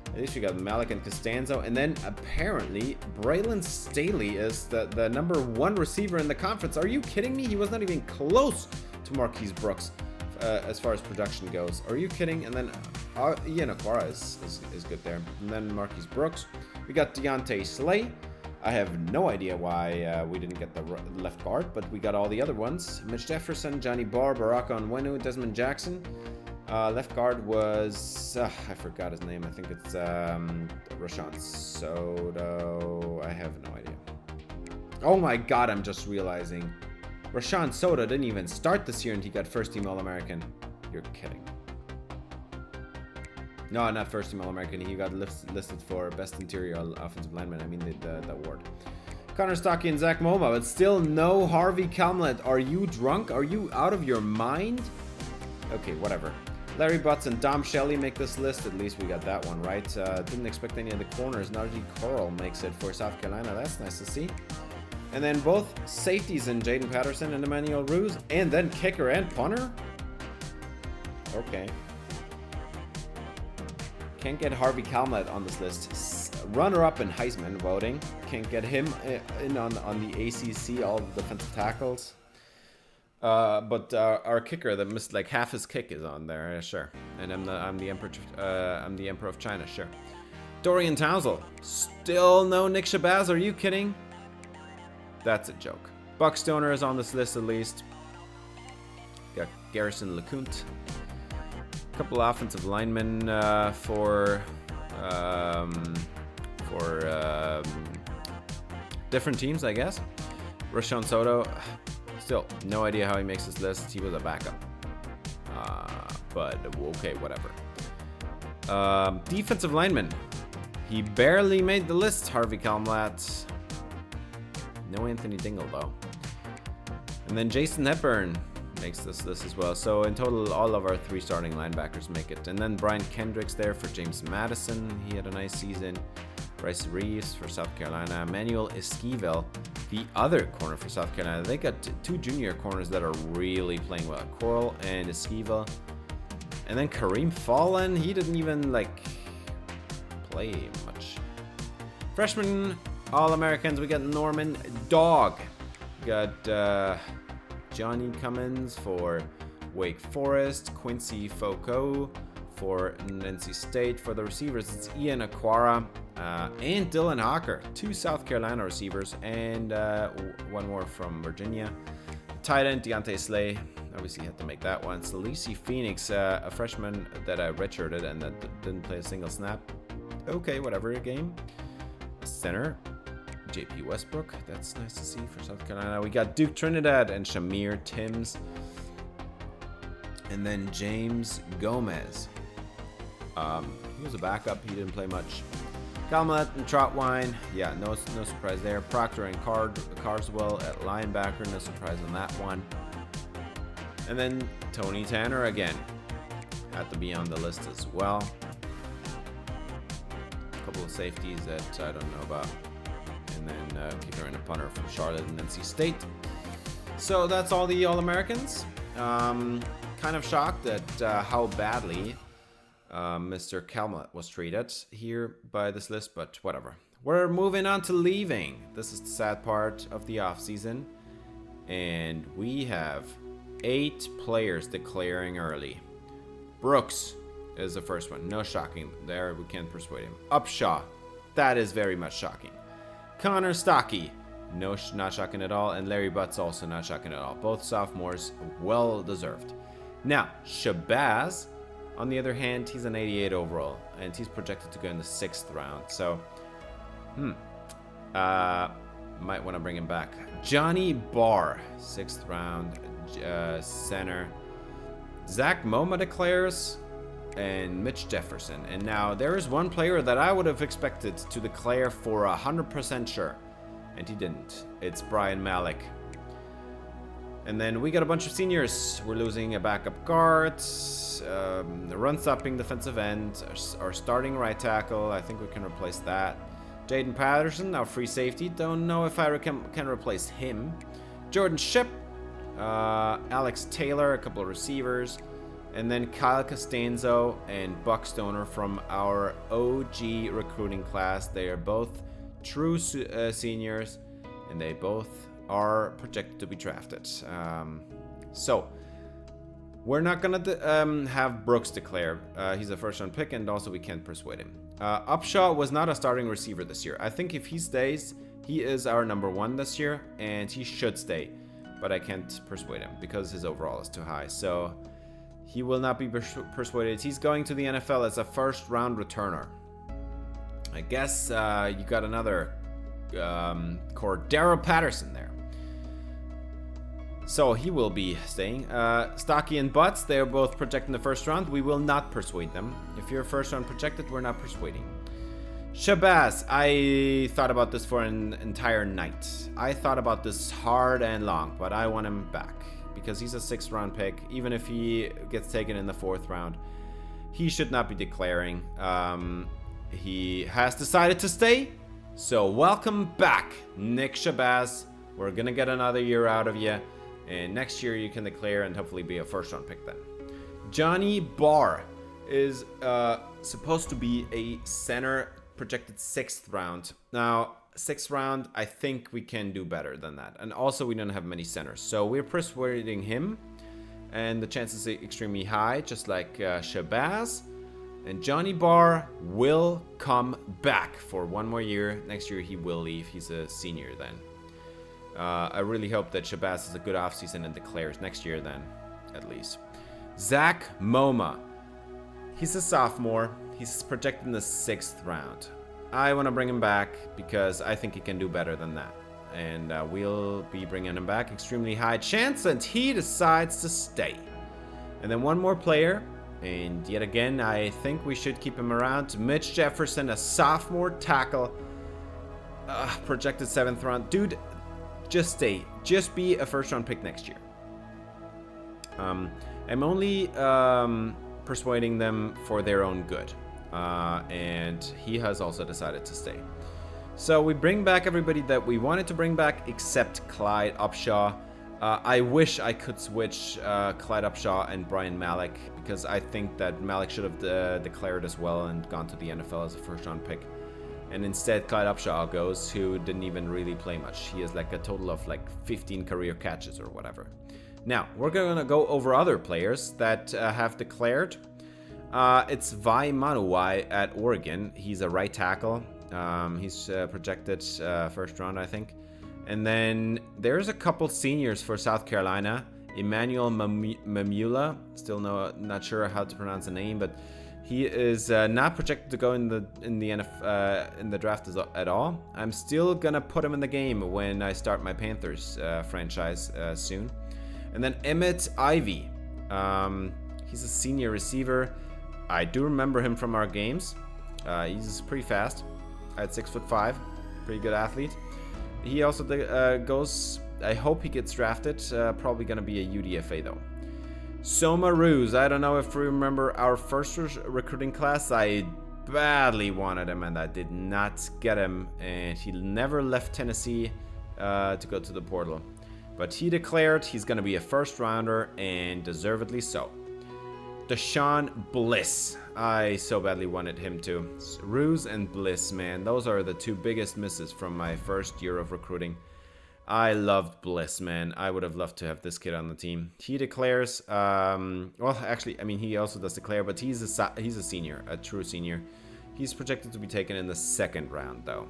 At least we got Malik and Costanzo, and then apparently Braylon Staley is the number 1 receiver in the conference. Are you kidding me? He was not even close to Marquise Brooks as far as production goes. Are you kidding? And then Ian Aquara is good there. And then Marquise Brooks. We got Deontay Slay. I have no idea why we didn't get the left guard, but we got all the other ones. Mitch Jefferson, Johnny Barr, Baraka Onwenu, Desmond Jackson. Left guard was, I forgot his name. I think it's Rashawn Soto. I have no idea. Oh my god, I'm just realizing. Rashawn Soto didn't even start this year and he got first team All-American. You're kidding. No, not first team All-American. He got listed for best interior offensive lineman. I mean the award. Connor Stockey and Zach Moma, but still no Harvey Kalmalat. Are you drunk? Are you out of your mind? Okay, whatever. Larry Butts and Dom Shelley make this list. At least we got that one right. Didn't expect any of the corners. Najee Coral makes it for South Carolina. That's nice to see. And then both safeties in Jaden Patterson and Emmanuel Ruse. And then kicker and punter? Okay. Can't get Harvey Kalmalat on this list. Runner-up in Heisman voting. Can't get him in on the ACC, all the defensive tackles. But our kicker that missed like half his kick is on there, sure. And I'm the emperor of China, sure. Dorian Townsend. Still no Nick Shabazz, are you kidding? That's a joke. Buck Stoner is on this list at least. Got Garrison LeCounte. A couple offensive linemen for different teams, I guess. Rashawn Soto, still no idea how he makes this list. He was a backup. But okay, whatever. Defensive lineman. He barely made the list, Harvey Kalmlat. No Anthony Dingle, though. And then Jason Hepburn makes this list as well. So in total, all of our 3 starting linebackers make it. And then Brian Kendricks there for James Madison. He had a nice season. Bryce Reeves for South Carolina. Manuel Esquivel, the other corner for South Carolina. They got 2 junior corners that are really playing well. Coral and Esquivel. And then Kareem Fallen, he didn't even play much. Freshman All-Americans, we got Norman Dog. We got Johnny Cummins for Wake Forest. Quincy Foucault for NC State. For the receivers, it's Ian Aquara and Dylan Hawker. 2 South Carolina receivers and 1 more from Virginia. Tight end Deontay Slay. Obviously had to make that one. Salisi Phoenix, a freshman that I redshirted and that didn't play a single snap. Okay, whatever, a game. Center, JP Westbrook. That's nice to see for South Carolina. We got Duke Trinidad and Shamir Timms. And then James Gomez. He was a backup. He didn't play much. Kalmlat and Trotwine. Yeah, no surprise there. Proctor and Carswell at linebacker. No surprise on that one. And then Tony Tanner again. Had to be on the list as well. A couple of safeties that I don't know about. And then kicker and a punter from Charlotte and NC State. So that's all the All-Americans. Kind of shocked at how badly Mr. Kalmlat was treated here by this list, but whatever. We're moving on to leaving. This is the sad part of the offseason. And we have 8 players declaring early. Brooks is the first one. No shocking there. We can't persuade him. Upshaw. That is very much shocking. Connor Stockey. No, not shocking at all. And Larry Butts also not shocking at all. Both sophomores, well deserved. Now, Shabazz, on the other hand, he's an 88 overall. And he's projected to go in the 6th round. So, might want to bring him back. Johnny Barr, 6th round center. Zach Moma declares, and Mitch Jefferson. And now there is one player that I would have expected to declare for 100% sure, and he didn't. It's Brian Malik. And then we got a bunch of seniors. We're losing a backup guard, the run-stopping defensive end, our starting right tackle. I think we can replace that. Jaden Patterson, our free safety. Don't know if I can replace him. Jordan Shipp, Alex Taylor, a couple of receivers. And then Kyle Costanzo and Buck Stoner from our OG recruiting class. They are both true seniors, and they both are projected to be drafted. So we're not gonna have Brooks declare. He's a first-round pick, and also we can't persuade him. Upshaw was not a starting receiver this year. I think if he stays, he is our number 1 this year, and he should stay. But I can't persuade him because his overall is too high. So he will not be persuaded. He's going to the NFL as a first-round returner. I guess you got another Cordero Patterson there. So he will be staying. Stockey and Butts, they are both projected in the first round. We will not persuade them. If you're first round projected, we're not persuading. Shabazz, I thought about this for an entire night. I thought about this hard and long, but I want him back because he's a 6th round pick. Even if he gets taken in the 4th round, he should not be declaring. He has decided to stay. So welcome back, Nick Shabazz. We're gonna get another year out of you. And next year you can declare and hopefully be a first-round pick then. Johnny Barr is supposed to be a center, projected 6th round. Now, 6th round, I think we can do better than that. And also, we don't have many centers. So we're persuading him. And the chances are extremely high, just like Shabazz. And Johnny Barr will come back for one more year. Next year he will leave. He's a senior then. I really hope that Shabazz has a good offseason and declares next year then, at least. Zach Moma. He's a sophomore. He's projected in the 6th round. I want to bring him back because I think he can do better than that. And we'll be bringing him back. Extremely high chance, and he decides to stay. And then one more player. And yet again, I think we should keep him around. Mitch Jefferson, a sophomore tackle. Projected 7th round. Dude, just stay. Just be a 1st-round pick next year. I'm only persuading them for their own good. And he has also decided to stay. So we bring back everybody that we wanted to bring back except Clyde Upshaw. I wish I could switch Clyde Upshaw and Brian Malik, because I think that Malik should have declared as well and gone to the NFL as a 1st-round pick. And instead Clyde Upshaw goes, who didn't even really play much. He has like a total of like 15 career catches or whatever. Now, we're going to go over other players that have declared. It's Vai Manuwai at Oregon. He's a right tackle. He's projected 1st round, I think. And then there's a couple seniors for South Carolina. Emmanuel Mamula, still not sure how to pronounce the name, but he is not projected to go in the draft at all. I'm still gonna put him in the game when I start my Panthers franchise soon. And then Emmett Ivy, he's a senior receiver. I do remember him from our games. He's pretty fast at 6'5", pretty good athlete. He also goes, I hope he gets drafted, probably going to be a UDFA though. Soma Ruse, I don't know if you remember our first recruiting class. I badly wanted him and I did not get him, and he never left Tennessee to go to the portal. But he declared he's going to be a 1st rounder, and deservedly so. Deshaun Bliss. I so badly wanted him to. Ruse and Bliss, man. Those are the 2 biggest misses from my 1st year of recruiting. I loved Bliss, man. I would have loved to have this kid on the team. He declares, well, actually, I mean, he also does declare, but he's a senior, a true senior. He's projected to be taken in the 2nd round, though.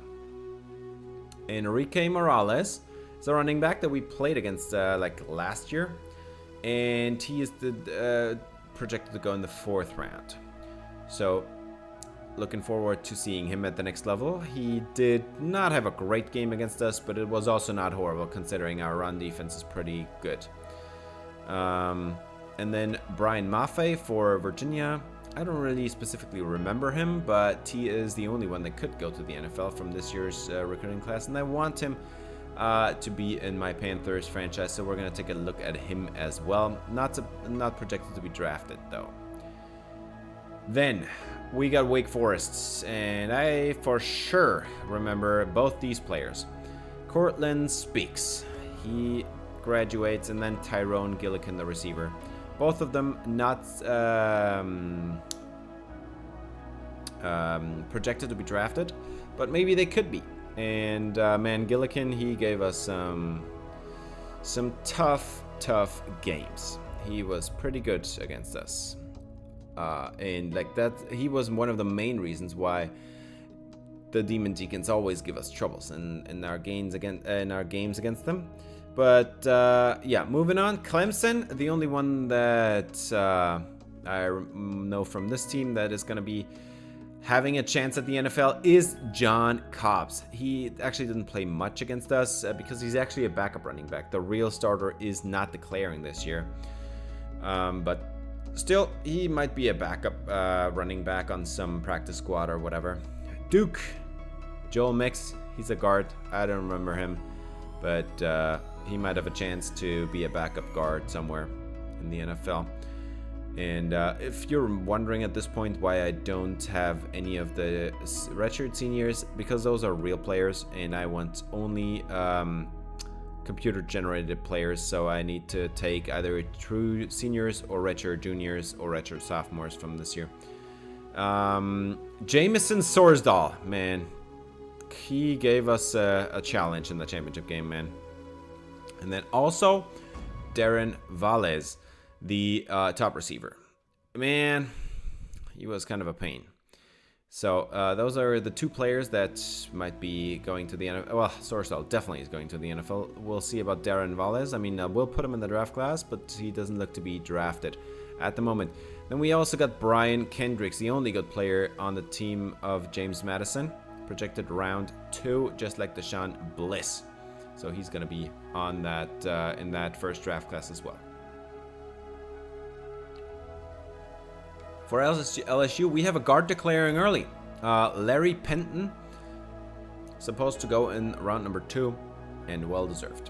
Enrique Morales is a running back that we played against, like, last year. And he is projected to go in the 4th round. So, looking forward to seeing him at the next level. He did not have a great game against us, but it was also not horrible considering our run defense is pretty good. And then Brian Maffei for Virginia. I don't really specifically remember him, but he is the only one that could go to the NFL from this year's recruiting class, and I want him to be in my Panthers franchise, so we're going to take a look at him as well. Not projected to be drafted, though. Then we got Wake Forest, and I for sure remember both these players. Cortland Speaks, he graduates, and then Tyrone Gillikin, the receiver. Both of them not projected to be drafted, but maybe they could be. And man, Gillikin, he gave us some tough games. He was pretty good against us. And like that, he was one of the main reasons why the Demon Deacons always give us troubles in our games against them. But yeah, moving on. Clemson, the only one that I know from this team that is going to be having a chance at the NFL is John Cobbs. He actually didn't play much against us because he's actually a backup running back. The real starter is not declaring this year. But still, he might be a backup running back on some practice squad or whatever. Duke, Joel Mix, he's a guard. I don't remember him, but he might have a chance to be a backup guard somewhere in the NFL. And if you're wondering at this point why I don't have any of the redshirt seniors, because those are real players, and I want only computer-generated players, so I need to take either true seniors or redshirt juniors or redshirt sophomores from this year. Jamison Sorsdahl, man, he gave us a challenge in the championship game, man. And then also Darren Valles, the top receiver. Man, He was kind of a pain. So those are the 2 players that might be going to the NFL. Well, Sorsal definitely is going to the NFL. We'll see about Darren Valles. I mean, we'll put him in the draft class, but he doesn't look to be drafted at the moment. Then we also got Brian Kendricks, the only good player on the team of James Madison, projected round 2, just like Deshaun Bliss. So he's going to be on that in that first draft class as well. For LSU, we have a guard declaring early. Larry Penton, supposed to go in round number 2, and well deserved.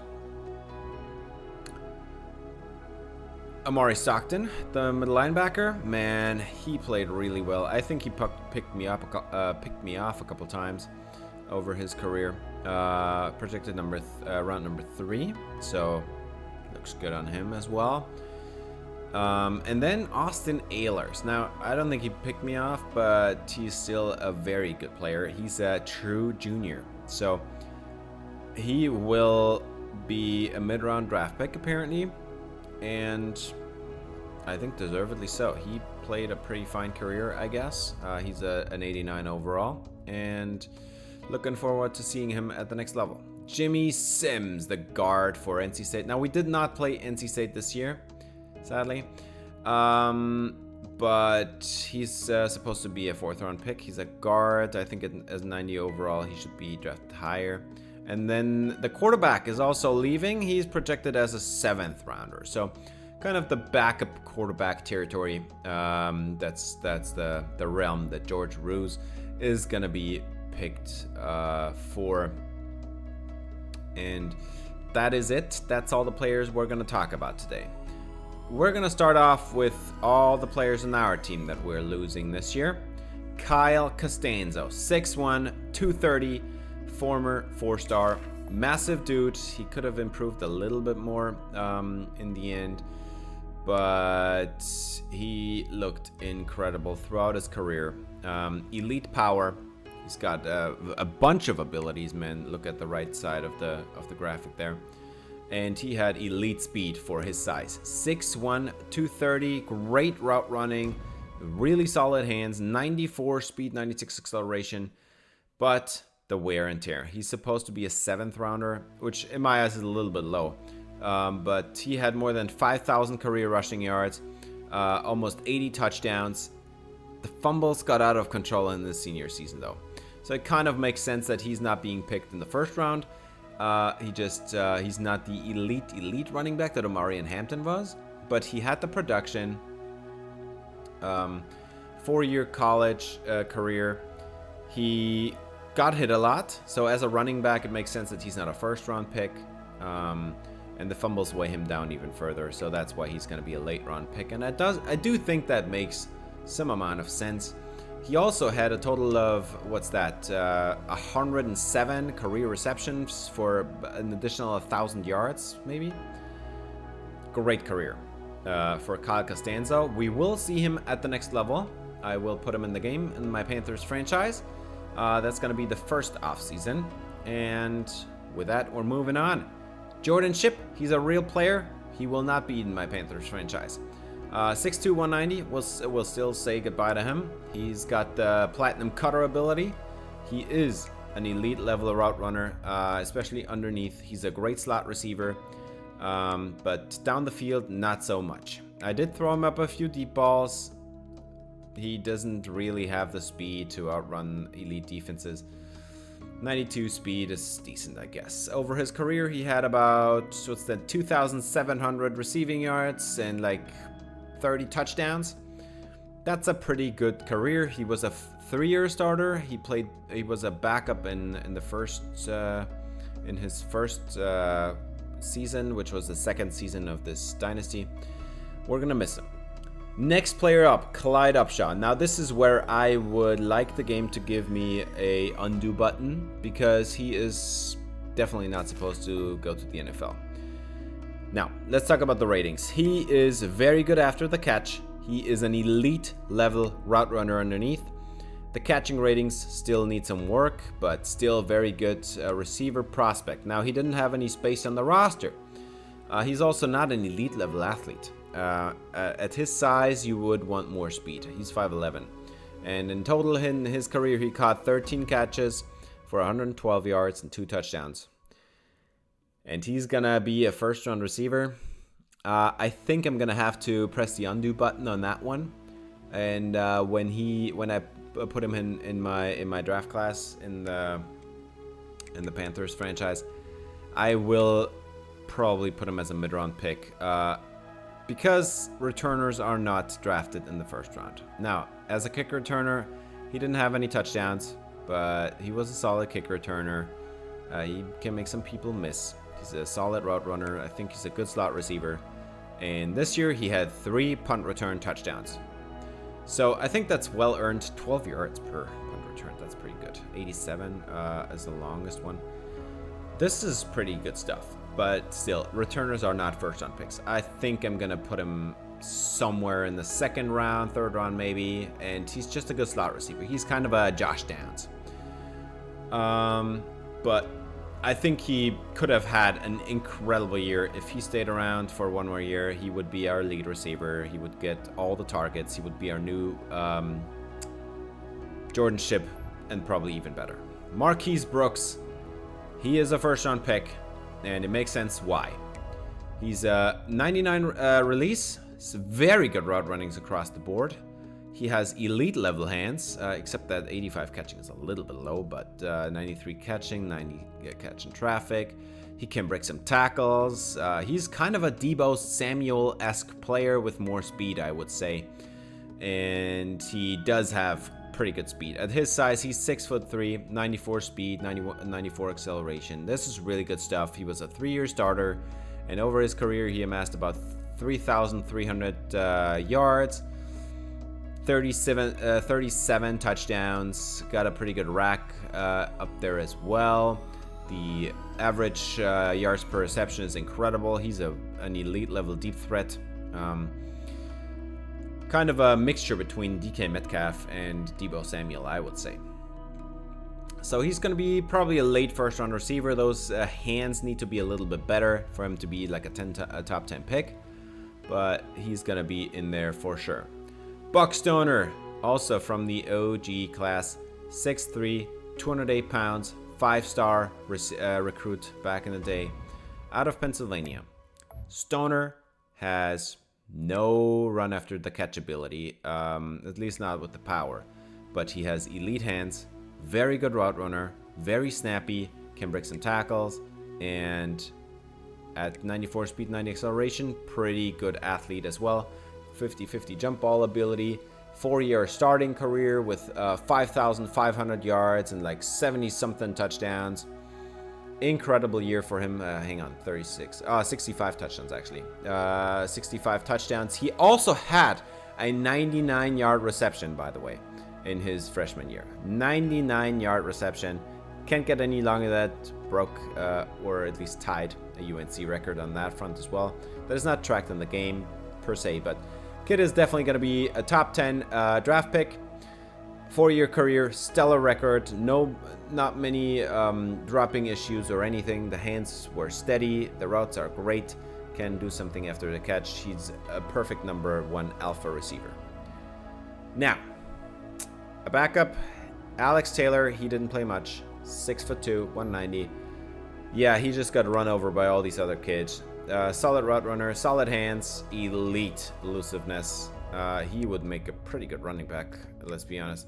Amari Stockton, the middle linebacker, man, he played really well. I think he picked me off a couple times over his career. Projected round number 3, so looks good on him as well. And then Austin Ehlers. Now, I don't think he picked me off, but he's still a very good player. He's a true junior, so he will be a mid-round draft pick apparently, and I think deservedly so. He played a pretty fine career, I guess. He's an 89 overall, and looking forward to seeing him at the next level. Jimmy Sims, the guard for NC State. Now, we did not play NC State this year, sadly, but he's supposed to be a 4th round pick. He's a guard. I think as 90 overall, he should be drafted higher. And then the quarterback is also leaving. He's projected as a 7th rounder, so kind of the backup quarterback territory. That's the realm that George Ruse is gonna be picked for. And that is it. That's all the players we're gonna talk about today. We're gonna start off with all the players in our team that we're losing this year. Kyle Costanzo, 6'1", 230, former 4-star, massive dude. He could have improved a little bit more in the end, but he looked incredible throughout his career. Elite power. He's got a bunch of abilities, man. Look at the right side of the graphic there. And he had elite speed for his size. 6'1", 230, great route running, really solid hands, 94 speed, 96 acceleration, but the wear and tear. He's supposed to be a 7th rounder, which in my eyes is a little bit low. But he had more than 5,000 career rushing yards, almost 80 touchdowns. The fumbles got out of control in this senior season, though. So it kind of makes sense that he's not being picked in the 1st round. He's not the elite running back that Omari and Hampton was, but he had the production. 4-year college career. He got hit a lot, so as a running back, it makes sense that he's not a 1st round pick. And the fumbles weigh him down even further, so that's why he's going to be a late round pick. And I do think that makes some amount of sense. He also had a total of, 107 career receptions for an additional 1,000 yards, maybe. Great career for Kyle Costanzo. We will see him at the next level. I will put him in the game in my Panthers franchise. That's going to be the first offseason. And with that, we're moving on. Jordan Shipp, he's a real player. He will not be in my Panthers franchise. 6'2", 190, we'll still say goodbye to him. He's got the platinum cutter ability. He is an elite level route runner, especially underneath. He's a great slot receiver, but down the field, not so much. I did throw him up a few deep balls. He doesn't really have the speed to outrun elite defenses. 92 speed is decent, I guess. Over his career, he had about 2,700 receiving yards and like 30 touchdowns. That's a pretty good career. He was a 3-year starter. He was a backup in his first season, which was the 2nd season of this dynasty. We're gonna miss him. Next player up, Clyde Upshaw. Now this is where I would like the game to give me a undo button, because he is definitely not supposed to go to the NFL. Now, let's talk about the ratings. He is very good after the catch. He is an elite level route runner underneath. The catching ratings still need some work, but still very good receiver prospect. Now, he didn't have any space on the roster. He's also not an elite level athlete. At his size, you would want more speed. He's 5'11". And in total, in his career, he caught 13 catches for 112 yards and 2 touchdowns. And he's going to be a first-round receiver. I think I'm going to have to press the undo button on that one. And when I put him in my draft class in the Panthers franchise, I will probably put him as a mid-round pick. Because returners are not drafted in the first round. Now, as a kick returner, he didn't have any touchdowns, but he was a solid kick returner. He can make some people miss. He's a solid route runner. I think he's a good slot receiver. And this year, he had 3 punt return touchdowns. So I think that's well earned. 12 yards per punt return. That's pretty good. 87 is the longest one. This is pretty good stuff. But still, returners are not first-round picks. I think I'm going to put him somewhere in the second round, third round maybe. And he's just a good slot receiver. He's kind of a Josh Downs. But I think he could have had an incredible year. If he stayed around for one more year, he would be our lead receiver. He would get all the targets. He would be our new Jordan Shipp, and probably even better. Marquise Brooks, he is a first-round pick. And it makes sense why. He's a 99 release. It's very good route runnings across the board. He has elite level hands, except that 85 catching is a little bit low, but 93 catching, 90 catch in traffic. He can break some tackles. He's kind of a Deebo Samuel-esque player with more speed, I would say. And he does have pretty good speed. At his size, he's 6'3", 94 speed, 94 acceleration. This is really good stuff. He was a 3-year starter, and over his career, he amassed about 3,300 yards, 37 touchdowns. Got a pretty good rack up there as well. The average yards per reception is incredible. He's an elite level deep threat. Kind of a mixture between DK Metcalf and Deebo Samuel, I would say. So he's going to be probably a late first-round receiver. Those hands need to be a little bit better for him to be like a top 10 pick. But he's going to be in there for sure. Buck Stoner, also from the OG class. 6'3", 208 pounds, 5-star recruit back in the day. Out of Pennsylvania. Stoner has no run after the catch ability, at least not with the power. But he has elite hands, very good route runner, very snappy, can break some tackles, and at 94 speed, 90 acceleration, pretty good athlete as well. 50-50 jump ball ability, 4-year starting career with 5,500 yards and like 70-something touchdowns. Incredible year for him. 65 touchdowns actually. 65 touchdowns. He also had a 99-yard reception, by the way, in his freshman year. 99-yard reception. Can't get any longer than that. Broke or at least tied a UNC record on that front as well. That is not tracked in the game per se, but kid is definitely going to be a top 10 draft pick. 4-year career, stellar record, not many dropping issues or anything. The hands were steady, the routes are great, can do something after the catch. He's a perfect number 1 alpha receiver. Now, a backup, Alex Taylor, he didn't play much, 6'2", 190. Yeah, he just got run over by all these other kids. Solid route runner, solid hands, elite elusiveness. He would make a pretty good running back, let's be honest.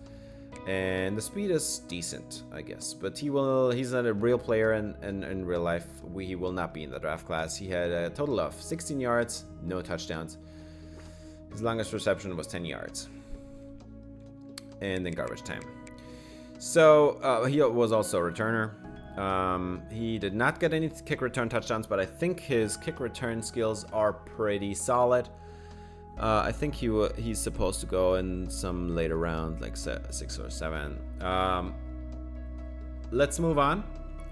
And the speed is decent, I guess. But he's not a real player in real life. He will not be in the draft class. He had a total of 16 yards, no touchdowns. His longest reception was 10 yards. And then garbage time. So he was also a returner. He did not get any kick return touchdowns, but I think his kick return skills are pretty solid. I think he's supposed to go in some later round, like 6 or 7. Let's move on.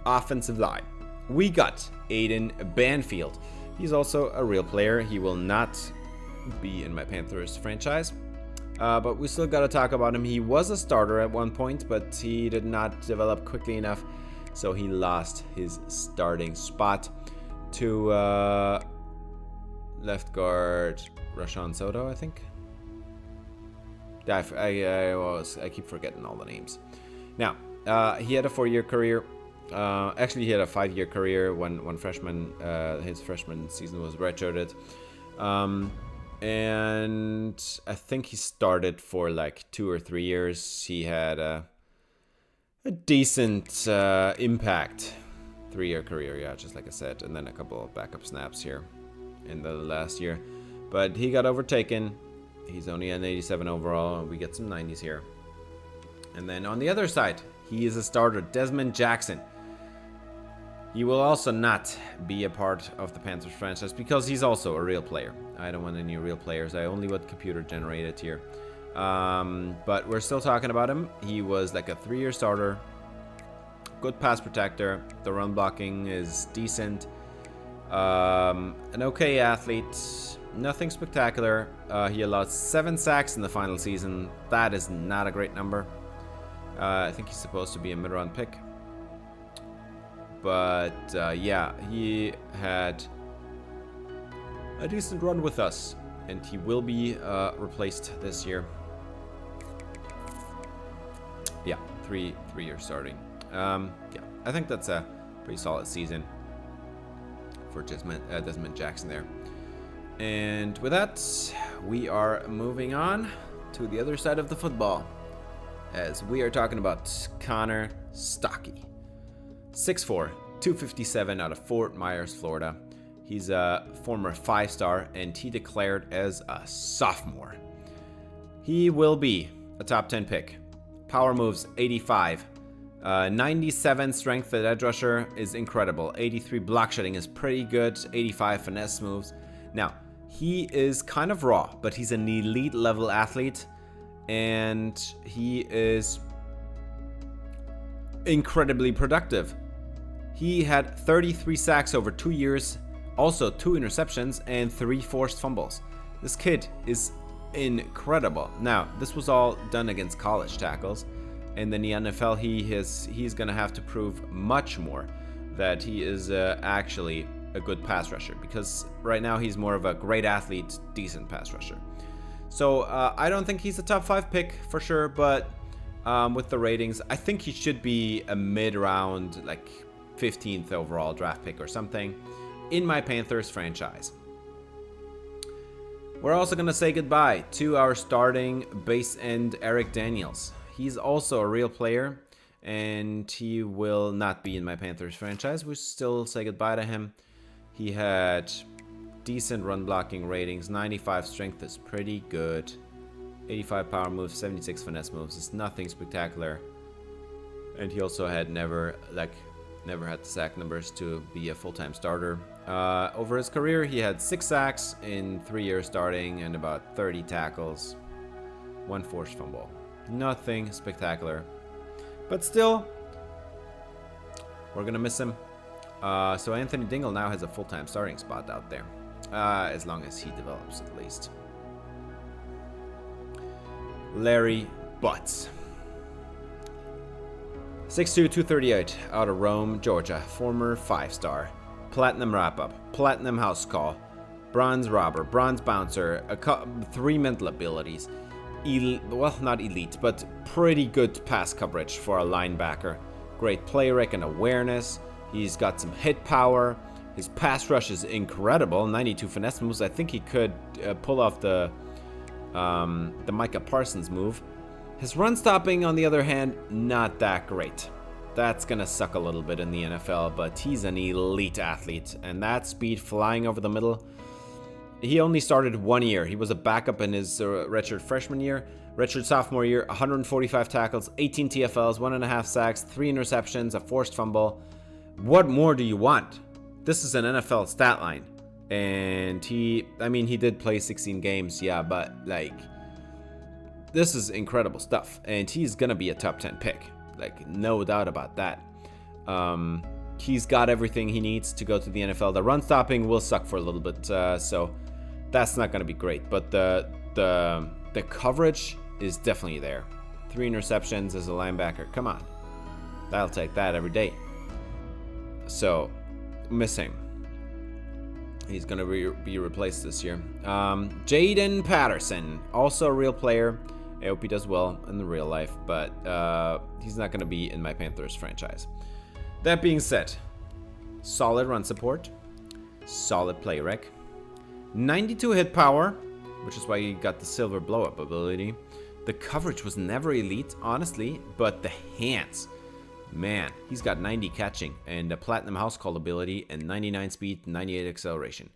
Offensive line. We got Aiden Banfield. He's also a real player. He will not be in my Panthers franchise. But we still got to talk about him. He was a starter at one point, but he did not develop quickly enough. So he lost his starting spot to left guard Rashawn Soto, I think. I keep forgetting all the names. Now, he had a 4-year career. Actually, he had a 5-year career when his freshman season was redshirted. And I think he started for like 2 or 3 years. He had a decent impact 3-year career, yeah, just like I said, and then a couple of backup snaps here in the last year. But he got overtaken. He's only an 87 overall, and we get some 90s here. And then on the other side, he is a starter, Desmond Jackson. He will also not be a part of the Panthers franchise because he's also a real player. I don't want any real players. I only want computer generated here. But we're still talking about him. He was like a 3-year starter. Good pass protector. The run blocking is decent. An okay athlete. Nothing spectacular. He allowed 7 sacks in the final season. That is not a great number. I think he's supposed to be a mid-round pick. But yeah, he had a decent run with us, and he will be replaced this year. Yeah, 3 years starting. Yeah, I think that's a pretty solid season for Desmond Jackson there. And with that, we are moving on to the other side of the football, as we are talking about Connor Stockey. 6'4", 257 out of Fort Myers, Florida. He's a former 5-star, and he declared as a sophomore. He will be a top 10 pick. Power moves, 85. 97 strength at edge rusher is incredible. 83 block shedding is pretty good. 85 finesse moves. Now, he is kind of raw, but he's an elite level athlete, and he is incredibly productive. He had 33 sacks over 2 years, also 2 interceptions and 3 forced fumbles. This kid is incredible. Now, this was all done against college tackles, and in the NFL, he's gonna have to prove much more that he is actually a good pass rusher, because right now he's more of a great athlete, decent pass rusher. So I don't think he's a top 5 pick for sure, but with the ratings, I think he should be a mid-round, like 15th overall draft pick or something in my Panthers franchise. We're also going to say goodbye to our starting base end, Eric Daniels. He's also a real player, and he will not be in my Panthers franchise. We still say goodbye to him. He had decent run blocking ratings. 95 strength is pretty good. 85 power moves, 76 finesse moves. It's nothing spectacular. And he also had never had the sack numbers to be a full-time starter. Over his career, he had 6 sacks in 3 years starting and about 30 tackles. 1 forced fumble. Nothing spectacular. But still, we're going to miss him. So Anthony Dingle now has a full-time starting spot out there. As long as he develops, at least. Larry Butts. 6'2", 238 out of Rome, Georgia. Former 5-star. Platinum wrap-up. Platinum house call. Bronze robber. Bronze bouncer. 3 mental abilities. Well, not elite, but pretty good pass coverage for a linebacker. Great play rec and awareness. He's got some hit power. His pass rush is incredible. 92 finesse moves. I think he could pull off the Micah Parsons move. His run stopping, on the other hand, not that great. That's going to suck a little bit in the NFL, but he's an elite athlete. And that speed flying over the middle. He only started 1 year. He was a backup in his redshirt freshman year. Redshirt sophomore year, 145 tackles, 18 TFLs, 1.5 sacks, 3 interceptions, a forced fumble. What more do you want? This is an NFL stat line. And he did play 16 games, yeah, but like, this is incredible stuff. And he's going to be a top 10 pick. Like, no doubt about that. He's got everything he needs to go to the NFL. The run stopping will suck for a little bit, so that's not going to be great. But the coverage is definitely there. 3 interceptions as a linebacker. Come on. I'll take that every day. So, miss him. He's going to be replaced this year. Jaden Patterson, also a real player. I hope he does well in the real life, but he's not going to be in my Panthers franchise. That being said, solid run support, solid play rec, 92 hit power, which is why he got the silver blow-up ability. The coverage was never elite, honestly, but the hands, man, he's got 90 catching and a platinum house call ability and 99 speed, 98 acceleration.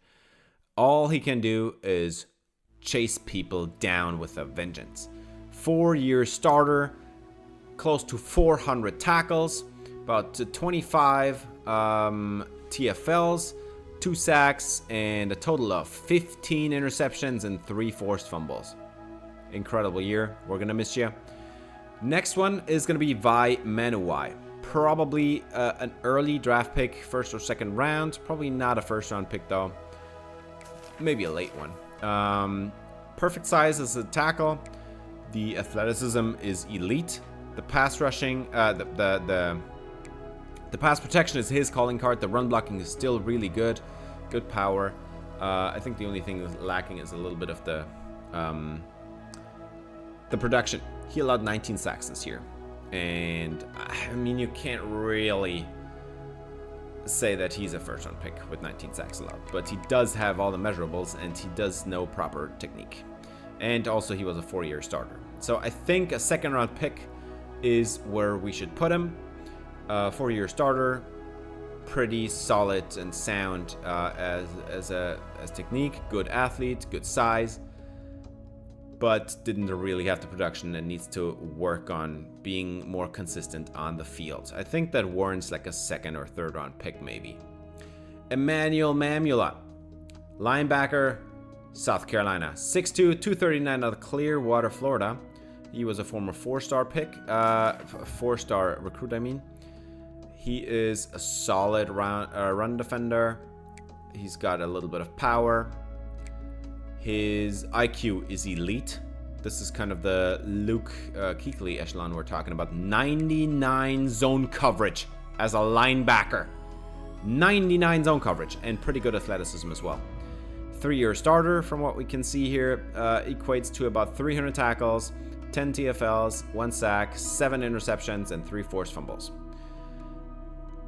All he can do is chase people down with a vengeance. 4-year starter, close to 400 tackles, about 25 TFLs, 2 sacks, and a total of 15 interceptions and 3 forced fumbles. Incredible year. We're going to miss you. Next one is going to be Vi Manuwai. Probably an early draft pick, first or second round. Probably not a first round pick though. Maybe a late one. Perfect size as a tackle. The athleticism is elite. The pass rushing, the pass protection is his calling card. The run blocking is still really good. Good power. I think the only thing that's lacking is a little bit of the production. He allowed 19 sacks this year. And I mean, you can't really say that he's a first round pick with 19 sacks allowed, but he does have all the measurables and he does know proper technique. And also he was a 4-year starter. So I think a second round pick is where we should put him. 4-year starter, pretty solid and sound as technique, good athlete, good size, but didn't really have the production and needs to work on being more consistent on the field. I think that warrants like a second or third round pick maybe. Emmanuel Mamula, linebacker, South Carolina, 6'2", 239 out of Clearwater, Florida. He was a former 4-star pick, 4-star recruit, I mean. He is a solid run defender. He's got a little bit of power. His IQ is elite. This is kind of the Luke Kuechly echelon we're talking about. 99 zone coverage as a linebacker. 99 zone coverage and pretty good athleticism as well. 3-year starter from what we can see here, equates to about 300 tackles, 10 TFLs, 1 sack, 7 interceptions, and 3 forced fumbles.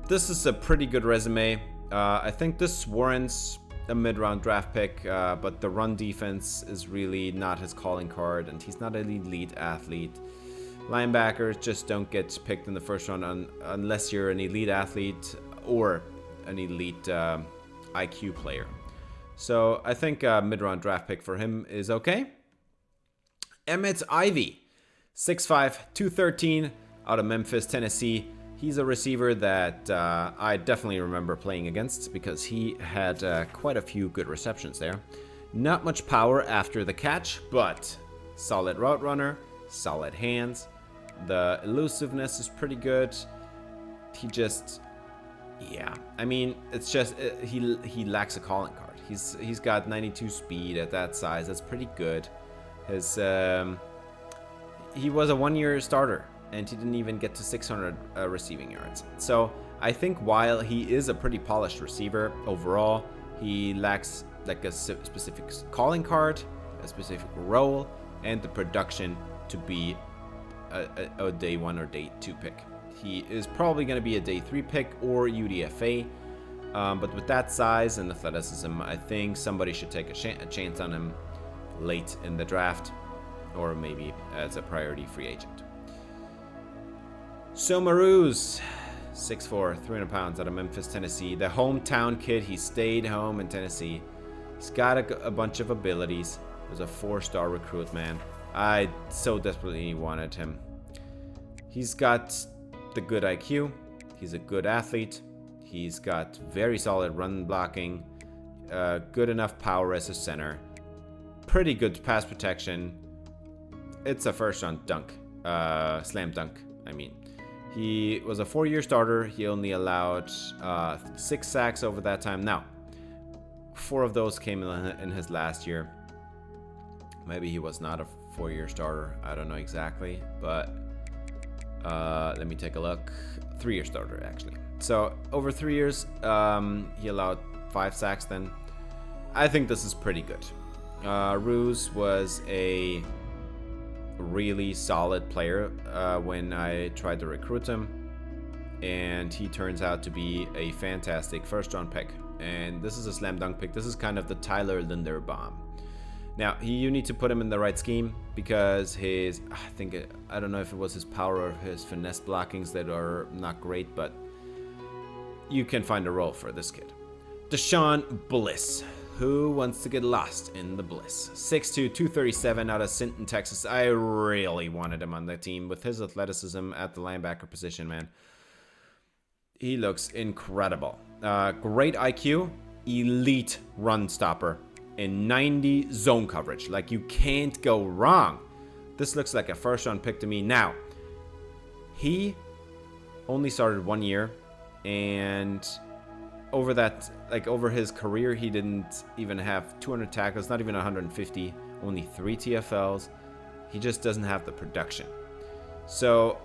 This is a pretty good resume. I think this warrants a mid-round draft pick, but the run defense is really not his calling card, and he's not an elite athlete. Linebackers just don't get picked in the first round unless you're an elite athlete or an elite IQ player. So I think a mid-round draft pick for him is okay. Emmett Ivy, 6'5", 213 out of Memphis, Tennessee. He's a receiver that I definitely remember playing against because he had quite a few good receptions there. Not much power after the catch, but solid route runner, solid hands. The elusiveness is pretty good. He just, yeah, I mean, it's just he lacks a calling card. He's got 92 speed at that size. That's pretty good. His he was a 1-year starter, and he didn't even get to 600 receiving yards. So I think while he is a pretty polished receiver overall, he lacks like a specific calling card, a specific role, and the production to be a day 1 or day 2 pick. He is probably going to be a day 3 pick or UDFA, but with that size and athleticism, I think somebody should take a chance on him late in the draft, or maybe as a priority free agent. Somaruz, 6'4", 300 pounds out of Memphis, Tennessee. The hometown kid. He stayed home in Tennessee. He's got a bunch of abilities. He was a 4-star recruit, man. I so desperately wanted him. He's got the good IQ. He's a good athlete. He's got very solid run blocking. Good enough power as a center. Pretty good pass protection. It's a first-round dunk. Slam dunk, I mean. He was a 4-year starter. He only allowed 6 sacks over that time. Now, 4 of those came in his last year. Maybe he was not a 4-year starter. I don't know exactly, but let me take a look. 3-year starter, actually. So over 3 years, he allowed 5 sacks then. I think this is pretty good. Ruse was a really solid player when I tried to recruit him, and he turns out to be a fantastic first-round pick. And this is a slam dunk pick. This is kind of the Tyler Linderbaum. Now, you need to put him in the right scheme because his, I don't know if it was his power or his finesse blockings that are not great, but you can find a role for this kid. Deshaun Bliss. Who wants to get lost in the bliss? 6'2", 237 out of Sinton, Texas. I really wanted him on the team with his athleticism at the linebacker position, man. He looks incredible. Great IQ, elite run stopper, and 90 zone coverage. Like, you can't go wrong. This looks like a first-round pick to me. Now, he only started 1 year, and over his career, he didn't even have 200 tackles, not even 150, only 3 TFLs. He just doesn't have the production. So,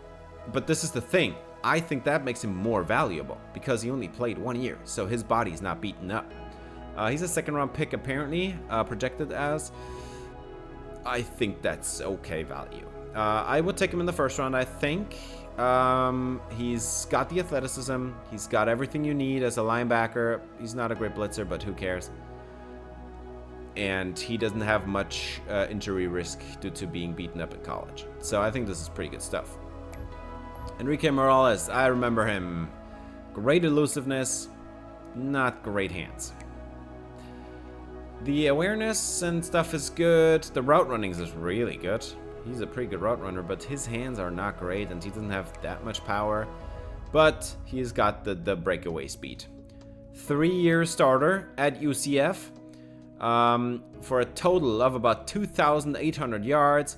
but this is the thing. I think that makes him more valuable because he only played 1 year, so his body's not beaten up. He's a second-round pick, apparently, projected as. I think that's okay value. I would take him in the first round, I think. He's got the athleticism. He's got everything you need as a linebacker. He's not a great blitzer, but who cares? And he doesn't have much injury risk due to being beaten up in college. So I think this is pretty good stuff. Enrique Morales, I remember him. Great elusiveness, not great hands. The awareness and stuff is good. The route runnings is really good. He's a pretty good route runner, but his hands are not great, and he doesn't have that much power. But he's got the breakaway speed. 3-year starter at UCF for a total of about 2,800 yards,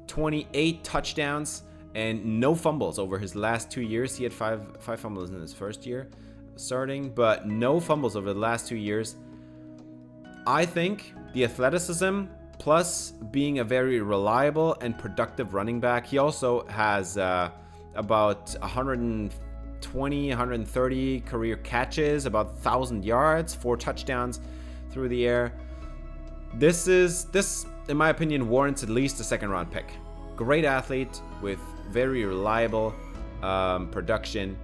28 touchdowns, and no fumbles over his last 2 years. He had five fumbles in his first year starting, but no fumbles over the last 2 years. I think the athleticism plus being a very reliable and productive running back. He also has about 120, 130 career catches, about 1,000 yards, 4 touchdowns through the air. This, in my opinion, warrants at least a second-round pick. Great athlete with very reliable production,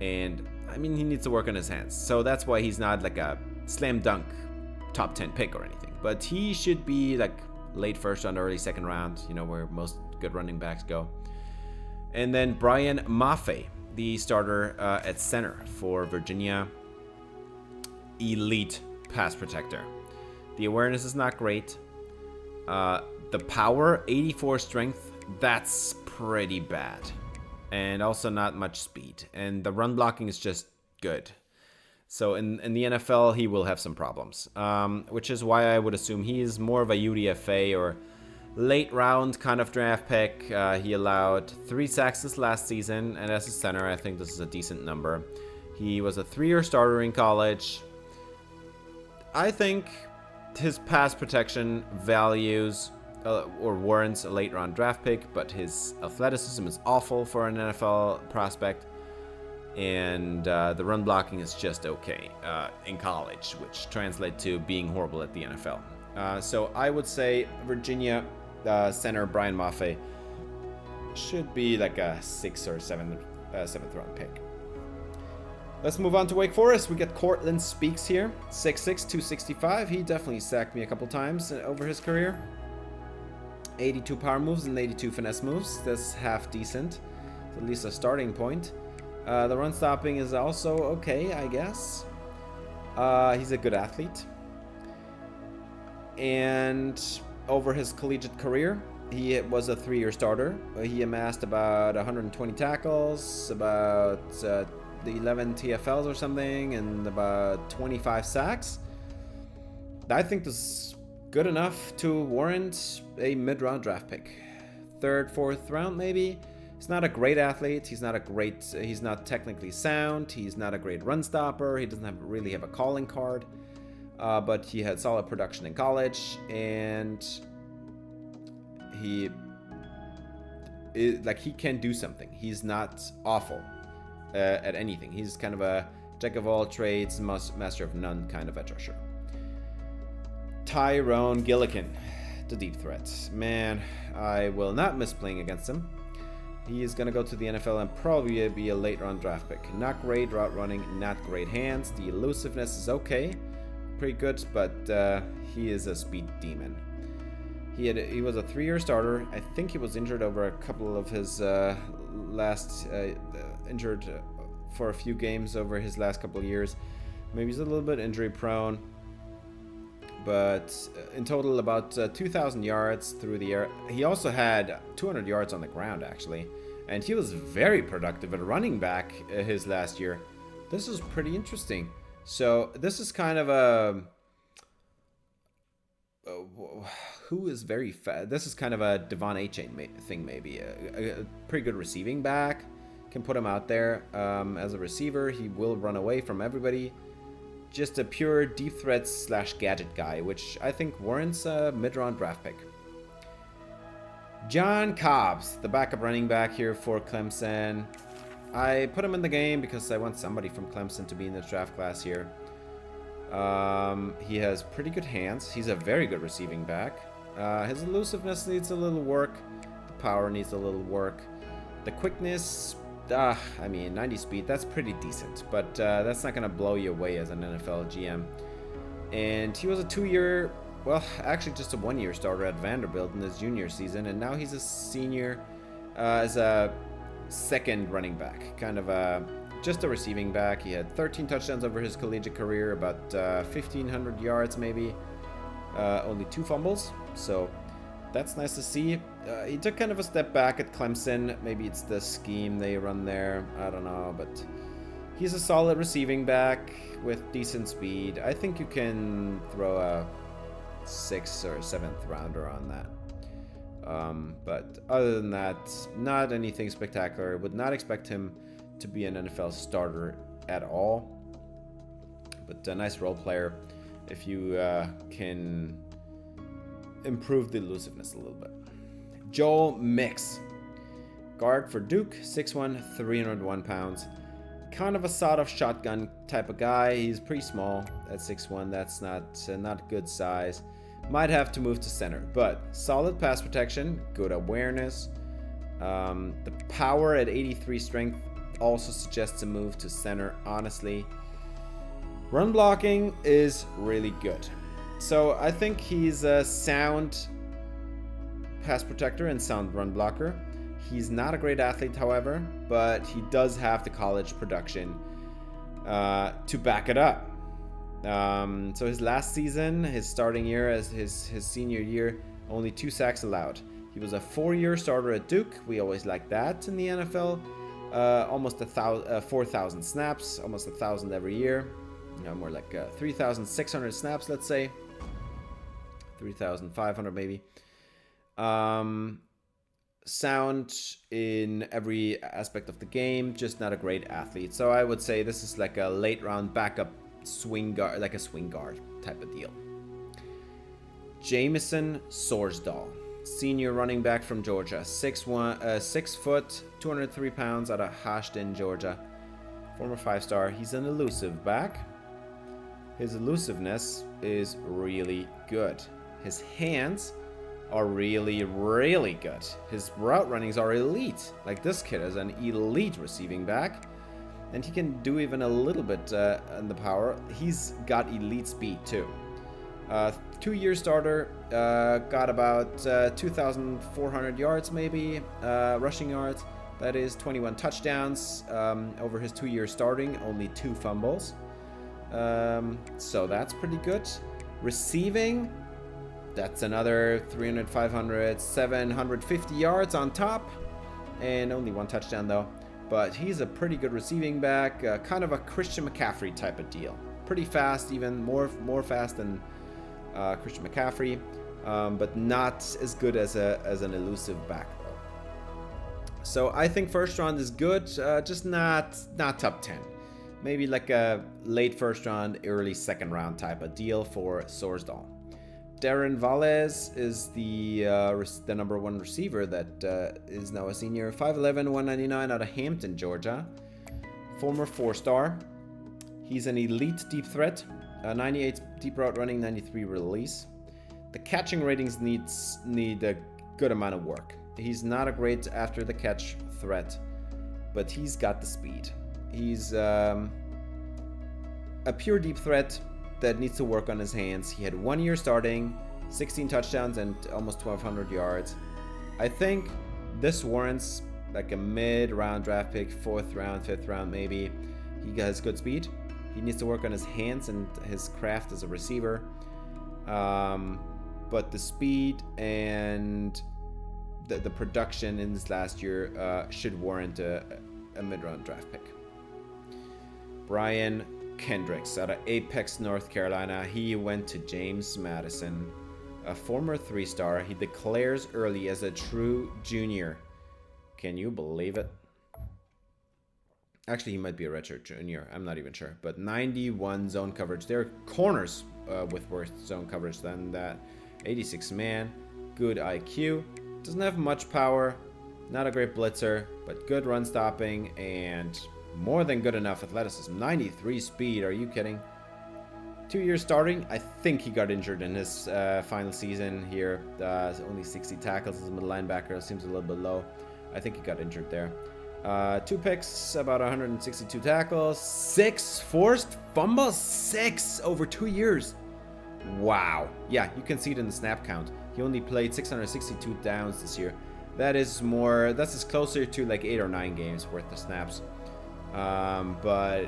and I mean, he needs to work on his hands. So that's why he's not like a slam dunk top 10 pick or anything. But he should be like late first round, early second round, you know, where most good running backs go. And then Brian Maffei, the starter at center for Virginia. Elite pass protector. The awareness is not great. The power, 84 strength, that's pretty bad. And also not much speed. And the run blocking is just good. So in the NFL, he will have some problems, which is why I would assume he is more of a UDFA or late round kind of draft pick. He allowed 3 sacks this last season, and as a center, I think this is a decent number. He was a 3-year starter in college. I think his pass protection values or warrants a late round draft pick, but his athleticism is awful for an NFL prospect. And the run blocking is just okay in college, which translates to being horrible at the NFL. So I would say Virginia center Brian Maffei should be like a 6th or 7th round pick. Let's move on to Wake Forest. We got Cortland Speaks here, 6'6", 265. He definitely sacked me a couple times over his career. 82 power moves and 82 finesse moves. That's half decent. It's at least a starting point. The run stopping is also okay, I guess. He's a good athlete. And over his collegiate career, he was a 3-year starter. He amassed about 120 tackles, about 11 TFLs or something, and about 25 sacks. I think this is good enough to warrant a mid-round draft pick. 3rd, 4th round maybe. He's not a great athlete. He's not technically sound. He's not a great run stopper. He doesn't really have a calling card. But he had solid production in college, and he can do something. He's not awful at anything. He's kind of a jack of all trades, master of none kind of edge rusher. Tyrone Gillikin, the deep threat. Man, I will not miss playing against him. He is going to go to the NFL and probably be a late round draft pick. Not great route running, not great hands. The elusiveness is okay, pretty good, but he is a speed demon. He was a 3-year starter. I think he was injured over a couple of his injured for a few games over his last couple of years. Maybe he's a little bit injury prone. But in total, about 2,000 yards through the air. He also had 200 yards on the ground, actually. And he was very productive at running back his last year. This is pretty interesting. So this is kind of a... who is very fast? This is kind of a Devon A-Chain thing, maybe. A pretty good receiving back. Can put him out there as a receiver. He will run away from everybody. Just a pure deep threat / gadget guy, which I think warrants a mid-round draft pick. John Cobbs, the backup running back here for Clemson. I put him in the game because I want somebody from Clemson to be in the draft class here. He has pretty good hands. He's a very good receiving back. His elusiveness needs a little work. The power needs a little work. The quickness... I mean, 90 speed, that's pretty decent, but that's not going to blow you away as an NFL GM. And he was a 2-year, well, actually just a 1-year starter at Vanderbilt in his junior season, and now he's a senior as a second running back, kind of just a receiving back. He had 13 touchdowns over his collegiate career, about 1,500 yards maybe, only 2 fumbles, so that's nice to see. He took kind of a step back at Clemson. Maybe it's the scheme they run there. I don't know, but he's a solid receiving back with decent speed. I think you can throw a 6th or 7th rounder on that. But other than that, not anything spectacular. Would not expect him to be an NFL starter at all. But a nice role player if you can improve the elusiveness a little bit. Joel Misc, guard for Duke, 6'1", 301 pounds. Kind of a sawed-off shotgun type of guy. He's pretty small at 6'1". That's not good size. Might have to move to center, but solid pass protection, good awareness. The power at 83 strength also suggests a move to center, honestly. Run blocking is really good. So I think he's a sound pass protector and sound run blocker. He's not a great athlete, however, but he does have the college production to back it up. So his last season, his starting year as his senior year, only 2 sacks allowed. He was a 4-year starter at Duke. We always like that in the NFL. Almost 4,000 snaps, almost 1,000 every year. You know, more like 3,600 snaps, let's say. 3,500 maybe. Sound in every aspect of the game, just not a great athlete. So I would say this is like a late round backup swing guard, like a swing guard type of deal. Jamison Sorsdahl, senior running back from Georgia, 6 foot, 203 pounds out of Ashton, Georgia. Former 5-star. He's an elusive back. His elusiveness is really good. His hands are really, really good. His route runnings are elite. Like, this kid is an elite receiving back. And he can do even a little bit in the power. He's got elite speed too. 2-year starter, got about 2,400 yards maybe, rushing yards. That is 21 touchdowns over his 2-year starting, only 2 fumbles. So that's pretty good. Receiving, that's another 300, 500, 750 yards on top. And only 1 touchdown though. But he's a pretty good receiving back, kind of a Christian McCaffrey type of deal. Pretty fast, even more fast than Christian McCaffrey, but not as good as an elusive back though. So I think first round is good, just not top 10. Maybe like a late first round, early second round type of deal for Sorsdahl. Darren Valles is the number 1 receiver that is now a senior. 5'11", 199 out of Hampton, Georgia. Former 4-star. He's an elite deep threat. 98 deep route running, 93 release. The catching ratings need a good amount of work. He's not a great after the catch threat, but he's got the speed. He's a pure deep threat that needs to work on his hands. He had 1 year starting, 16 touchdowns and almost 1,200 yards. I think this warrants like a mid-round draft pick, 4th round, 5th round maybe. He has good speed. He needs to work on his hands and his craft as a receiver. But the speed and the production in this last year should warrant a mid-round draft pick. Brian Kendricks out of Apex, North Carolina. He went to James Madison, a former 3-star. He declares early as a true junior. Can you believe it? Actually, he might be a redshirt junior. I'm not even sure. But 91 zone coverage. There are corners with worse zone coverage than that. 86 man. Good IQ. Doesn't have much power. Not a great blitzer, but good run stopping and more than good enough athleticism. 93 speed. Are you kidding? 2 years starting. I think he got injured in his final season here. Only 60 tackles as a middle linebacker. Seems a little bit low. I think he got injured there. 2 picks, about 162 tackles, 6 forced fumbles, 6 over 2 years. Wow. Yeah, you can see it in the snap count. He only played 662 downs this year. That's as closer to like 8 or 9 games worth of snaps. But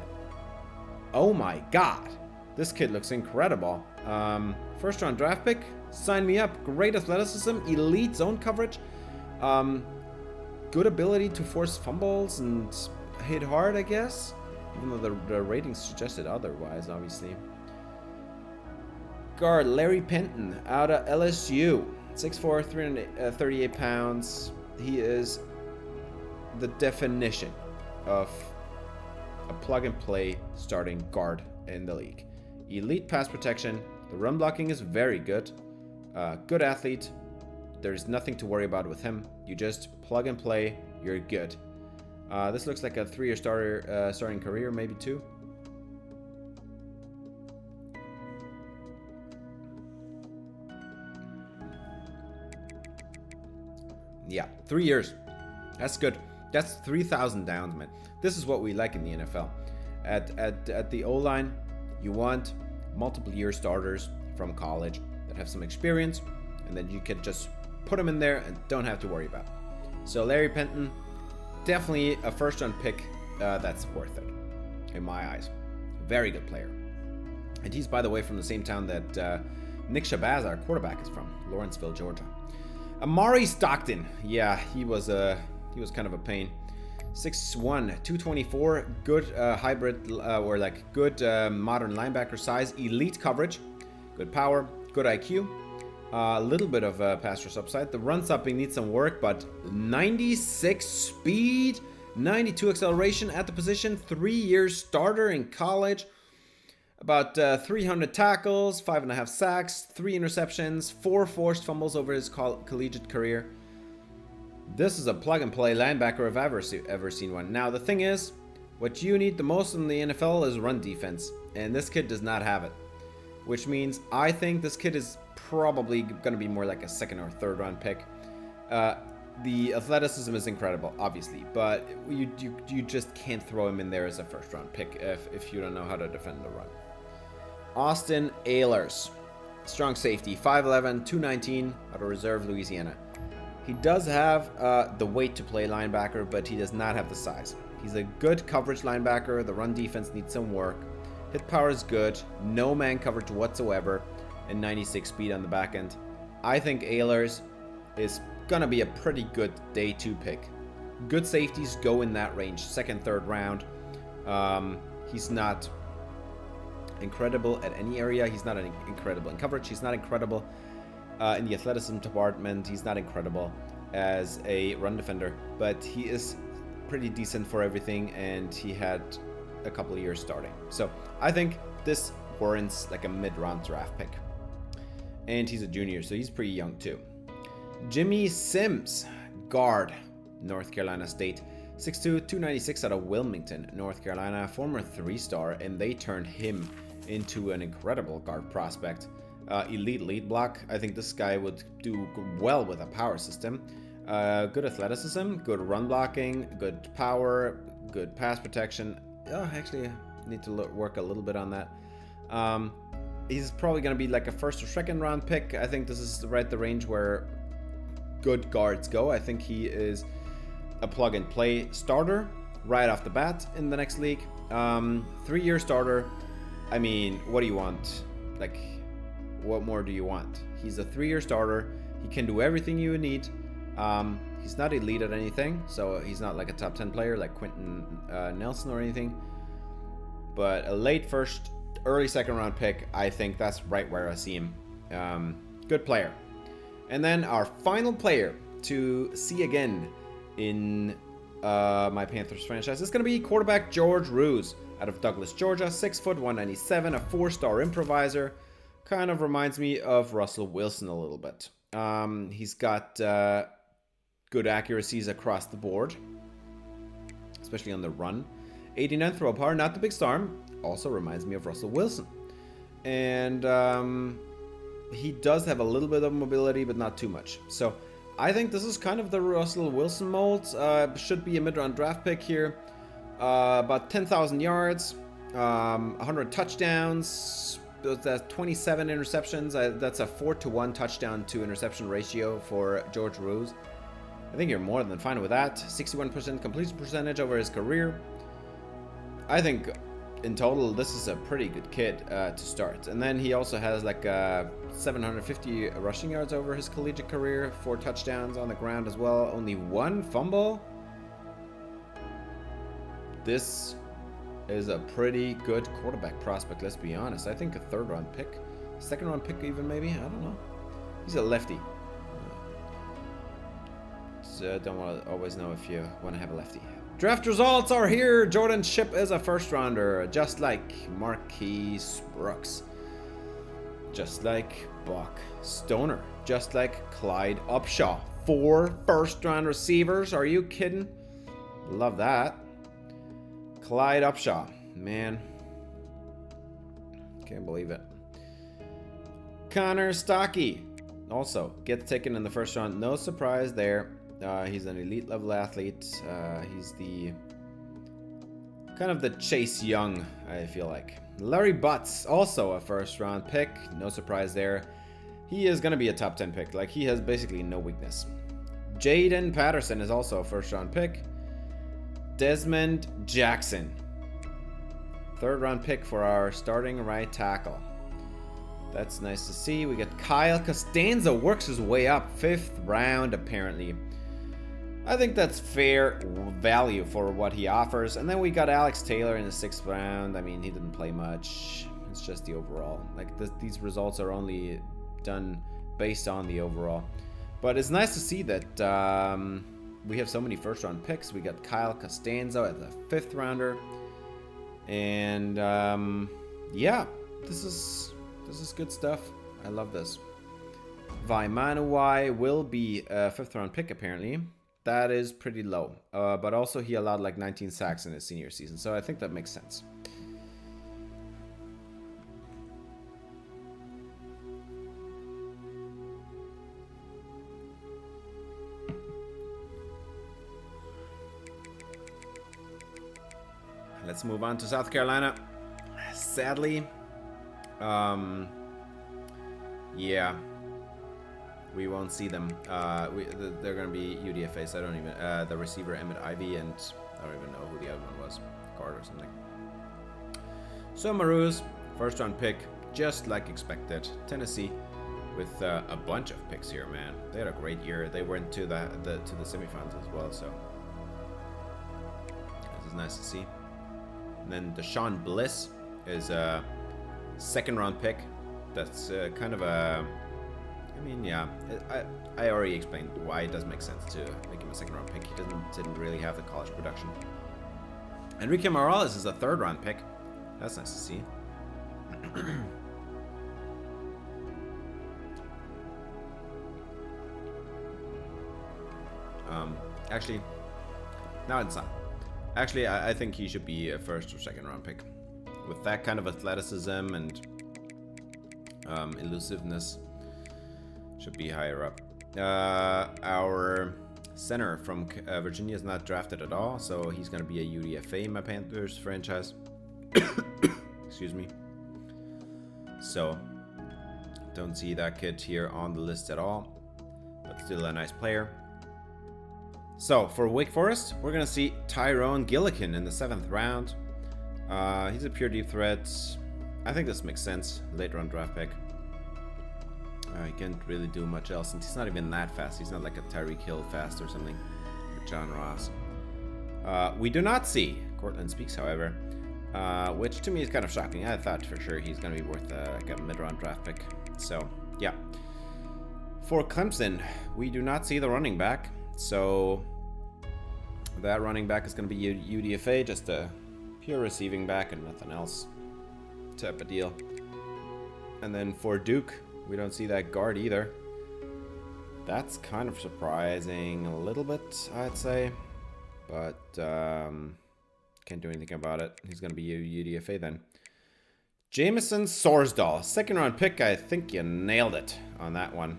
oh my God, this kid looks incredible. 1st round draft pick, sign me up. Great athleticism, elite zone coverage. Good ability to force fumbles and hit hard, I guess. Even though the ratings suggested otherwise, obviously. Guard Larry Penton out of LSU. 6'4", 338 pounds. He is the definition of a plug-and-play starting guard in the league. Elite pass protection. The run blocking is very good. Good athlete. There's nothing to worry about with him. You just plug and play, you're good. This looks like a 3-year starting career, maybe 2. Yeah, 3 years. That's good. That's 3,000 downs, man. This is what we like in the NFL. At the O-line, you want multiple year starters from college that have some experience, and then you can just put them in there and don't have to worry about. So Larry Penton, definitely a 1st round pick that's worth it, in my eyes. Very good player. And he's, by the way, from the same town that Nick Shabazz, our quarterback, is from, Lawrenceville, Georgia. Amari Stockton, yeah, he was kind of a pain. 6'1", 224, good hybrid or like good modern linebacker size, elite coverage, good power, good IQ. A little bit of pass rush upside. The run stopping needs some work, but 96 speed, 92 acceleration at the position, 3-year starter in college, about 300 tackles, 5.5 sacks, 3 interceptions, 4 forced fumbles over his collegiate career. This is a plug-and-play linebacker if I've ever seen one. Now, the thing is, what you need the most in the NFL is run defense, and this kid does not have it, which means I think this kid is probably going to be more like a 2nd or 3rd round pick. The athleticism is incredible, obviously, but you just can't throw him in there as a 1st round pick if you don't know how to defend the run. Austin Ehlers, strong safety, 5'11", 219, out of Reserve, Louisiana. He does have the weight to play linebacker, but he does not have the size. He's a good coverage linebacker. The run defense needs some work. Hit power is good, no man coverage whatsoever, and 96 speed on the back end. I think Ehlers is gonna be a pretty good day 2 pick. Good safeties go in that range, 2nd, 3rd round. He's not incredible at any area. He's not incredible in coverage. He's not incredible in the athleticism department. He's not incredible as a run defender, but he is pretty decent for everything, and he had a couple of years starting. So I think this warrants like a mid-round draft pick. And he's a junior, so he's pretty young too. Jimmy Sims, guard, North Carolina State. 6'2", 296 out of Wilmington, North Carolina. Former 3-star, and they turned him into an incredible guard prospect. elite lead block. I think this guy would do well with a power system. Good athleticism, good run blocking, good power, good pass protection. Oh, actually, I need to work a little bit on that. He's probably going to be like a first or second round pick. I think this is right the range where good guards go. I think he is a plug and play starter right off the bat in the next league. 3-year starter. I mean, what do you want? Like, what more do you want? He's a 3-year starter. He can do everything you need. He's not elite at anything, so he's not like a top 10 player like Quentin Nelson or anything. But a late first, early second round pick, I think that's right where I see him. Good player. And then our final player to see again in my Panthers franchise is going to be quarterback George Ruse out of Douglas, Georgia. 6 foot, 197, a 4-star improviser. Kind of reminds me of Russell Wilson a little bit. He's got good accuracies across the board, especially on the run. 89 throw power, not the biggest arm. Also reminds me of Russell Wilson. And he does have a little bit of mobility, but not too much. So I think this is kind of the Russell Wilson mold. Should be a mid-round draft pick here. About 10,000 yards, 100 touchdowns. That's 27 interceptions. That's a 4-to-1 touchdown to interception ratio for George Ruse. I think you're more than fine with that. 61% completion percentage over his career. I think in total this is a pretty good kid to start. And then he also has like 750 rushing yards over his collegiate career, 4 touchdowns on the ground as well, only 1 fumble. This is a pretty good quarterback prospect, let's be honest. I think a 3rd round pick, 2nd round pick even maybe, I don't know. He's a lefty. So don't always know if you want to have a lefty. Draft results are here. Jordan Shipp is a 1st rounder, just like Marquise Brooks, just like Buck Stoner, just like Clyde Upshaw. 4 1st round receivers. Are you kidding? Love that. Clyde Upshaw, man, can't believe it. Connor Stockey also gets taken in the 1st round. No surprise there. He's an elite level athlete. He's the kind of the Chase Young, I feel like. Larry Butts, also a 1st round pick. No surprise there. He is going to be a top 10 pick. Like, he has basically no weakness. Jaden Patterson is also a 1st round pick. Desmond Jackson, 3rd round pick for our starting right tackle. That's nice to see. We got Kyle Costanza, works his way up, 5th round apparently. I think that's fair value for what he offers. And then we got Alex Taylor in the 6th round. I mean, he didn't play much. It's just the overall. Like, these results are only done based on the overall. But it's nice to see that we have so many 1st round picks. We got Kyle Costanza at the 5th rounder. And yeah, this is good stuff. I love this. Vaimanuai will be a 5th round pick apparently. That is pretty low. But also he allowed like 19 sacks in his senior season. So I think that makes sense. Let's move on to South Carolina. Sadly, yeah, we won't see them. They're going to be UDFAs. I don't even, the receiver Emmett Ivy, and I don't even know who the other one was, guard or something. So Maroons, 1st round pick, just like expected. Tennessee with a bunch of picks here, man. They had a great year. They went to the semifinals as well, so this is nice to see. And then Deshaun Bliss is a 2nd round pick. That's kind of a, I mean, yeah, I already explained why it does make sense to make him a 2nd round pick. He didn't really have the college production. Enrique Morales is a 3rd round pick. That's nice to see. Actually, no, it's not. Actually, I think he should be a 1st or 2nd round pick. With that kind of athleticism and Elusiveness should be higher up. Our center from Virginia is not drafted at all, so he's going to be a UDFA in my Panthers franchise. Excuse me. So, don't see that kid here on the list at all, but still a nice player. So, for Wake Forest, we're going to see Tyrone Gillikin in the 7th round. He's a pure deep threat. I think this makes sense. Late round draft pick. He can't really do much else since he's not even that fast. He's not like a Tyreek Hill fast or something. Or John Ross. We do not see Cortland Speaks, however. Which to me is kind of shocking. I thought for sure he's going to be worth like a mid-round draft pick. So, yeah. For Clemson, we do not see the running back. So, that running back is going to be UDFA, just a pure receiving back and nothing else type of deal. And then for Duke, we don't see that guard either. That's kind of surprising a little bit, I'd say. But can't do anything about it. He's going to be UDFA then. Jamison Sorsdahl, 2nd round pick. I think you nailed it on that one.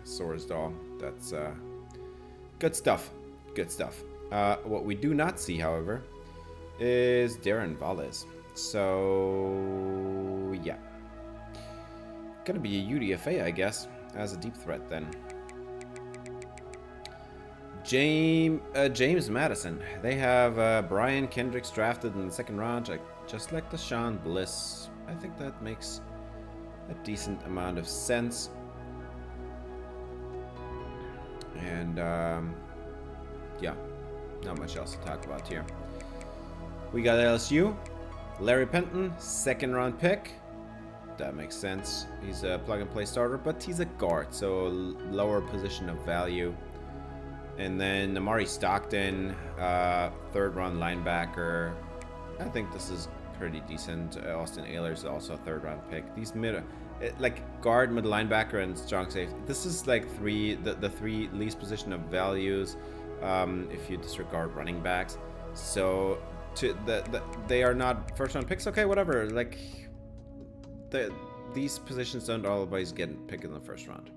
Sorsdahl, that's good stuff. Good stuff. What we do not see, however, is Darren Valles. So, yeah. Gonna be a UDFA, I guess, as a deep threat then. James Madison. They have Brian Kendricks drafted in the 2nd round, just like Deshaun Bliss. I think that makes a decent amount of sense. And, yeah, not much else to talk about here. We got LSU. Larry Penton, 2nd round pick. That makes sense. He's a plug-and-play starter, but he's a guard, so lower position of value. And then Amari Stockton, 3rd round linebacker. I think this is pretty decent. Austin Ehlers is also a 3rd round pick. These like guard, middle linebacker, and strong safety. This is like the 3 least position of values if you disregard running backs. So they are not 1st round picks. Okay, whatever. Like these positions don't always get picked in the 1st round.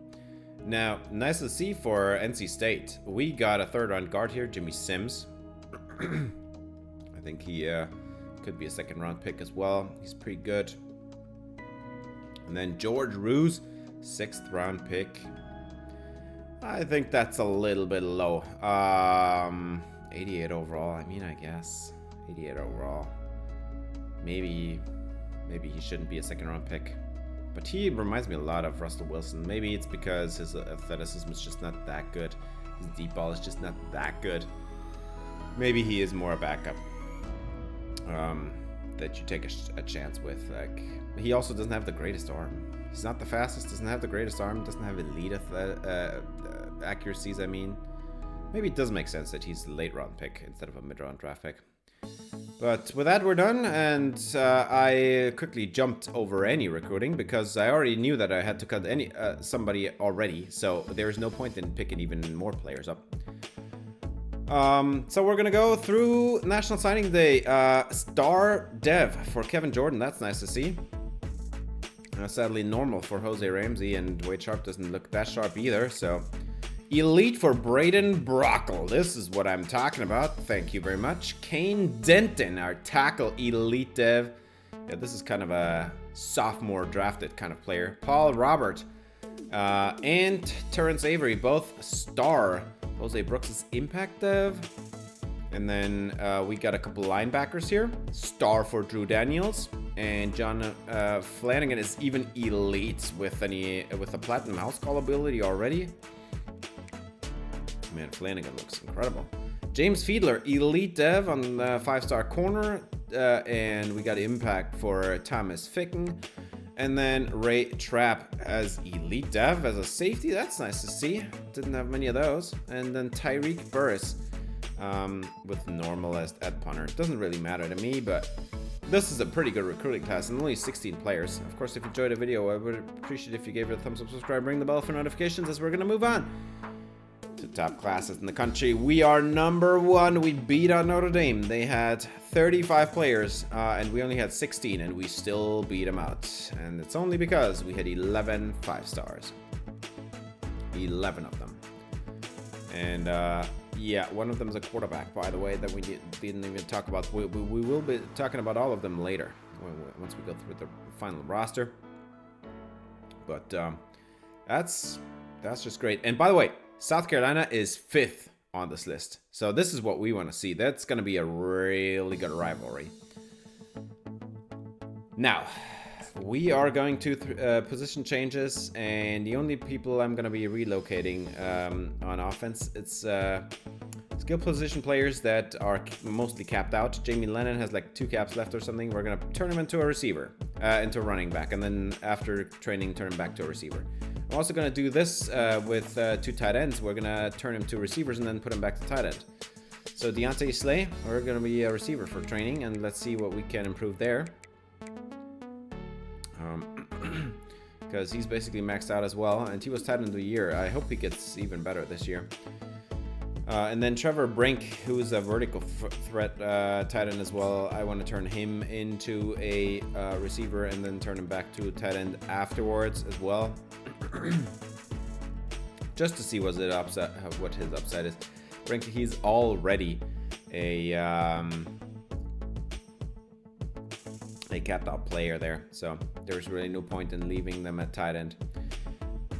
Now, nice to see for NC State. We got a 3rd round guard here, Jimmy Sims. I think he could be a 2nd round pick as well. He's pretty good. And then George Ruse, 6th round pick. I think that's a little bit low. 88 overall. I mean, I guess 88 overall. Maybe he shouldn't be a 2nd round pick. But he reminds me a lot of Russell Wilson. Maybe it's because his athleticism is just not that good. His deep ball is just not that good. Maybe he is more a backup that you take a chance with. Like, he also doesn't have the greatest arm. He's not the fastest, doesn't have the greatest arm, doesn't have elite accuracies, I mean. Maybe it does make sense that he's a late round pick instead of a mid-round draft pick. But with that, we're done, and I quickly jumped over any recruiting because I already knew that I had to cut somebody already, so there's no point in picking even more players up. So we're gonna go through National Signing Day. Star Dev for Kevin Jordan, that's nice to see. Sadly, normal for Jose Ramsey, and Wade Sharp doesn't look that sharp either, so... Elite for Braden Brockle. This is what I'm talking about. Thank you very much. Kane Denton, our tackle elite dev. Yeah, this is kind of a sophomore drafted kind of player. Paul Robert and Terrence Avery, both star. Jose Brooks' impact dev. And then we got a couple linebackers here. Star for Drew Daniels. And John Flanagan is even elite with a platinum house call ability already. Man, Flanagan looks incredible. James Fiedler, elite dev on the 5-star corner. And we got impact for Thomas Ficken. And then Ray Trapp as elite dev as a safety. That's nice to see. Didn't have many of those. And then Tyreek Burris with normal as at punter. Doesn't really matter to me, but this is a pretty good recruiting class and only 16 players. Of course, if you enjoyed the video, I would appreciate if you gave it a thumbs up, subscribe, ring the bell for notifications as we're going to move on to top classes in the country. We are number 1. We beat out Notre Dame. They had 35 players, and we only had 16, and we still beat them out. And it's only because we had 11 5-stars. 11 of them. And yeah, one of them is a quarterback, by the way, that we didn't even talk about. We will be talking about all of them later, once we go through the final roster. But that's just great. And by the way, South Carolina is 5th on this list. So this is what we want to see. That's going to be a really good rivalry. Now, we are going to position changes, and the only people I'm going to be relocating on offense, it's skill position players that are mostly capped out. Jamie Lennon has like 2 caps left or something. We're going to turn him into a receiver, into a running back, and then after training, turn him back to a receiver. I'm also going to do this with 2 tight ends. We're going to turn him to receivers and then put him back to tight end. So Deontay Slay, we're going to be a receiver for training, and let's see what we can improve there. Because he's basically maxed out as well, and he was tight end of the year. I hope he gets even better this year. And then Trevor Brink, who is a vertical threat tight end as well. I want to turn him into a receiver and then turn him back to a tight end afterwards as well. Just to see what his upside is. Brink, he's already a capped out player there, so there's really no point in leaving them at tight end.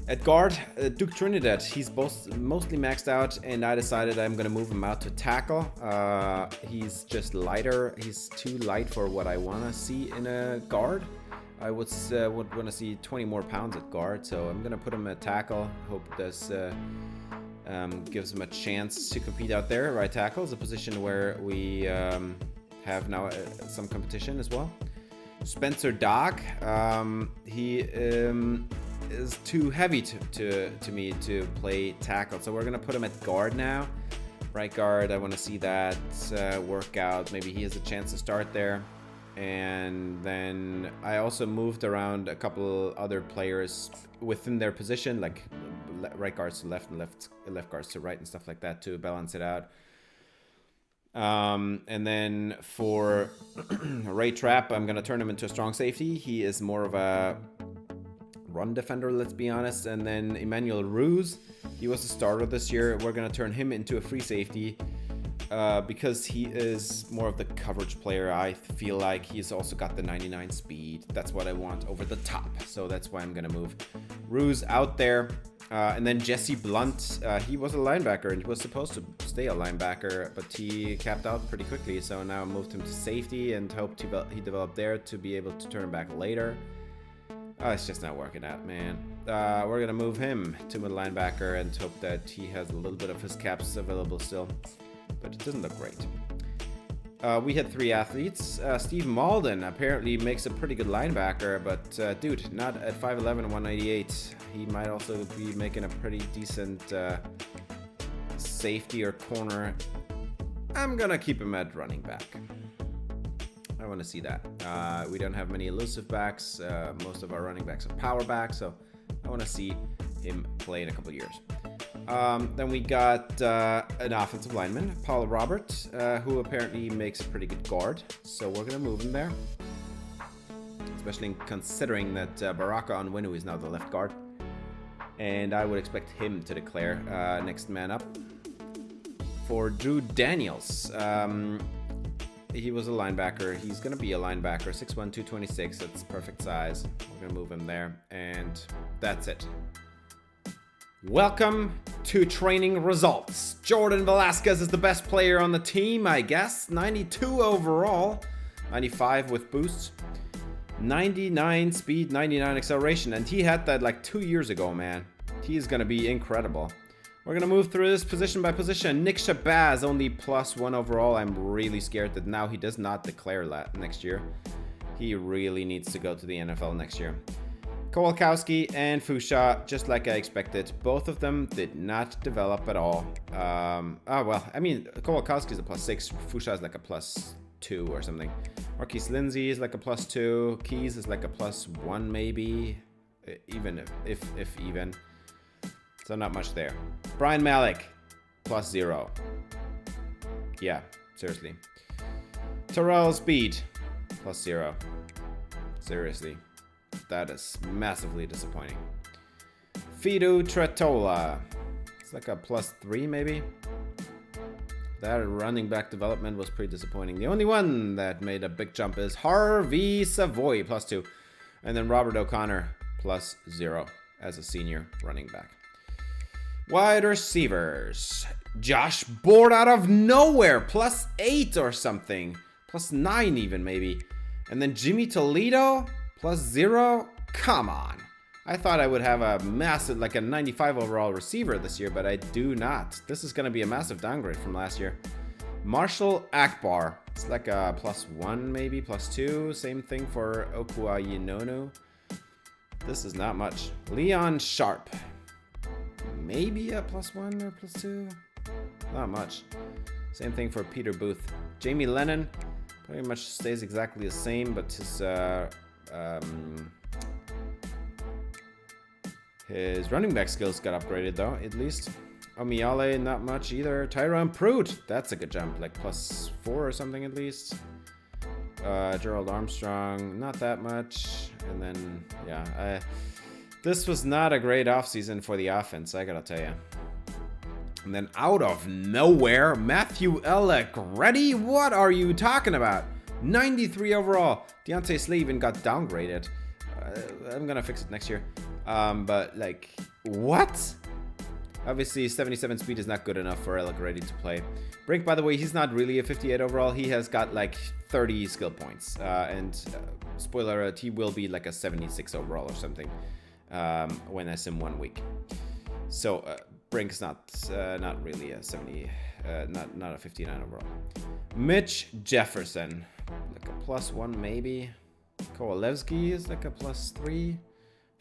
At guard, Duke Trinidad, he's mostly maxed out, and I decided I'm going to move him out to tackle. He's just lighter. He's too light for what I want to see in a guard. I would want to see 20 more pounds at guard, so I'm going to put him at tackle. Hope this gives him a chance to compete out there. Right tackle is a position where we have now some competition as well. Spencer Dock, he is too heavy to me to play tackle, so we're gonna put him at guard now. Right guard, I want to see that work out. Maybe he has a chance to start there. And then I also moved around a couple other players within their position, like right guards to left and left guards to right and stuff like that to balance it out. And then for Ray Trapp, I'm going to turn him into a strong safety. He is more of a run defender, let's be honest. And then Emmanuel Ruse, he was a starter this year. We're going to turn him into a free safety because he is more of the coverage player. I feel like he's also got the 99 speed. That's what I want over the top. So that's why I'm going to move Ruse out there. And then Jesse Blunt, he was a linebacker and he was supposed to stay a linebacker, but he capped out pretty quickly. So now I moved him to safety and hoped he developed there to be able to turn him back later. It's just not working out, man. We're going to move him to middle linebacker and hope that he has a little bit of his caps available still. But it doesn't look great. We had 3 athletes. Steve Malden apparently makes a pretty good linebacker, but dude, not at 5'11 and 198. He might also be making a pretty decent safety or corner. I'm gonna keep him at running back. I want to see that. We don't have many elusive backs. Most of our running backs are power backs, so I want to see him play in a couple of years. Then we got an offensive lineman, Paul Robert, who apparently makes a pretty good guard. So we're going to move him there. Especially considering that Baraka Onwenu is now the left guard. And I would expect him to declare next man up. For Drew Daniels, he was a linebacker. He's going to be a linebacker, 6'1", 226. That's perfect size. We're going to move him there. And that's it. Welcome to training results. Jordan Velasquez is the best player on the team, I guess. 92 overall, 95 with boosts, 99 speed, 99 acceleration. And he had that like 2 years ago, man. He's going to be incredible. We're going to move through this position by position. Nick Shabazz, only +1 overall. I'm really scared that now he does not declare that next year. He really needs to go to the NFL next year. Kowalkowski and Fusha, just like I expected. Both of them did not develop at all. Well, I mean, Kowalkowski is a +6. Fusha is like a +2 or something. Marquise Lindsay is like a +2. Keys is like a +1 maybe. Even if even. So not much there. Brian Malik, +0. Yeah, seriously. Terrell Speed, +0. Seriously. That is massively disappointing. Fido Tretola. It's like a +3 maybe. That running back development was pretty disappointing. The only one that made a big jump is Harvey Savoy, +2. And then Robert O'Connor, +0 as a senior running back. Wide receivers. Josh Board out of nowhere, +8 or something. +9 even maybe. And then Jimmy Toledo, +0. Come on. I thought I would have a massive, like a 95 overall receiver this year, but I do not. This is going to be a massive downgrade from last year. Marshall Akbar. It's like a +1 maybe, +2. Same thing for Okuayinonu. This is not much. Leon Sharp. Maybe a +1 or +2. Not much. Same thing for Peter Booth. Jamie Lennon pretty much stays exactly the same, but his running back skills got upgraded though, at least. Omiale, not much either. Tyrone Pruitt, that's a good jump, like +4 or something at least. Gerald Armstrong, not that much. And then, yeah, this was not a great offseason for the offense, I gotta tell you. And then out of nowhere, Matthew Allegretti, what are you talking about? 93 overall. Deontay Slay even got downgraded. I'm gonna fix it next year. But like, what? Obviously 77 speed is not good enough for Allegretti to play. Brink, by the way, he's not really a 58 overall. He has got like 30 skill points. Spoiler alert, he will be like a 76 overall or something when I sim 1 week. So Brink's not really a 70, not a 59 overall. Mitch Jefferson, like a +1 maybe. Kowalewski is like a +3.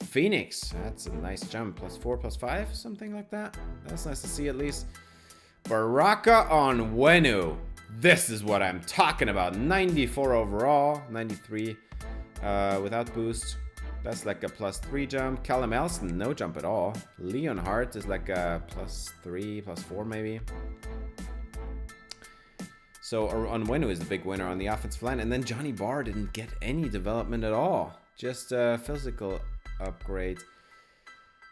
Phoenix, that's a nice jump, +4, +5, something like that. That's nice to see at least. Baraka Onwenu, this is what I'm talking about. 94 overall, 93 without boost. That's like a +3 jump. Callum Elson, no jump at all. Leon Hart is like a +3, +4 maybe. So Onwenu is the big winner on the offensive line. And then Johnny Barr didn't get any development at all. Just a physical upgrade.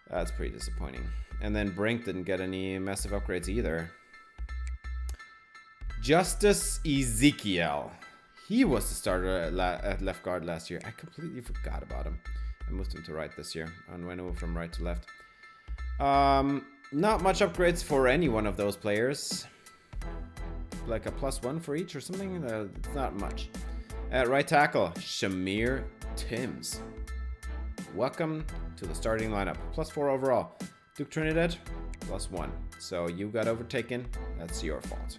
That's pretty disappointing. And then Brink didn't get any massive upgrades either. Justice Ezekiel. He was the starter at left guard last year. I completely forgot about him. I moved him to right this year. Onwenu from right to left. Not much upgrades for any one of those players. Like a +1 for each or something. Not much. At right tackle, Shamir Timms. Welcome to the starting lineup. +4 overall. Duke Trinidad, +1. So you got overtaken. That's your fault.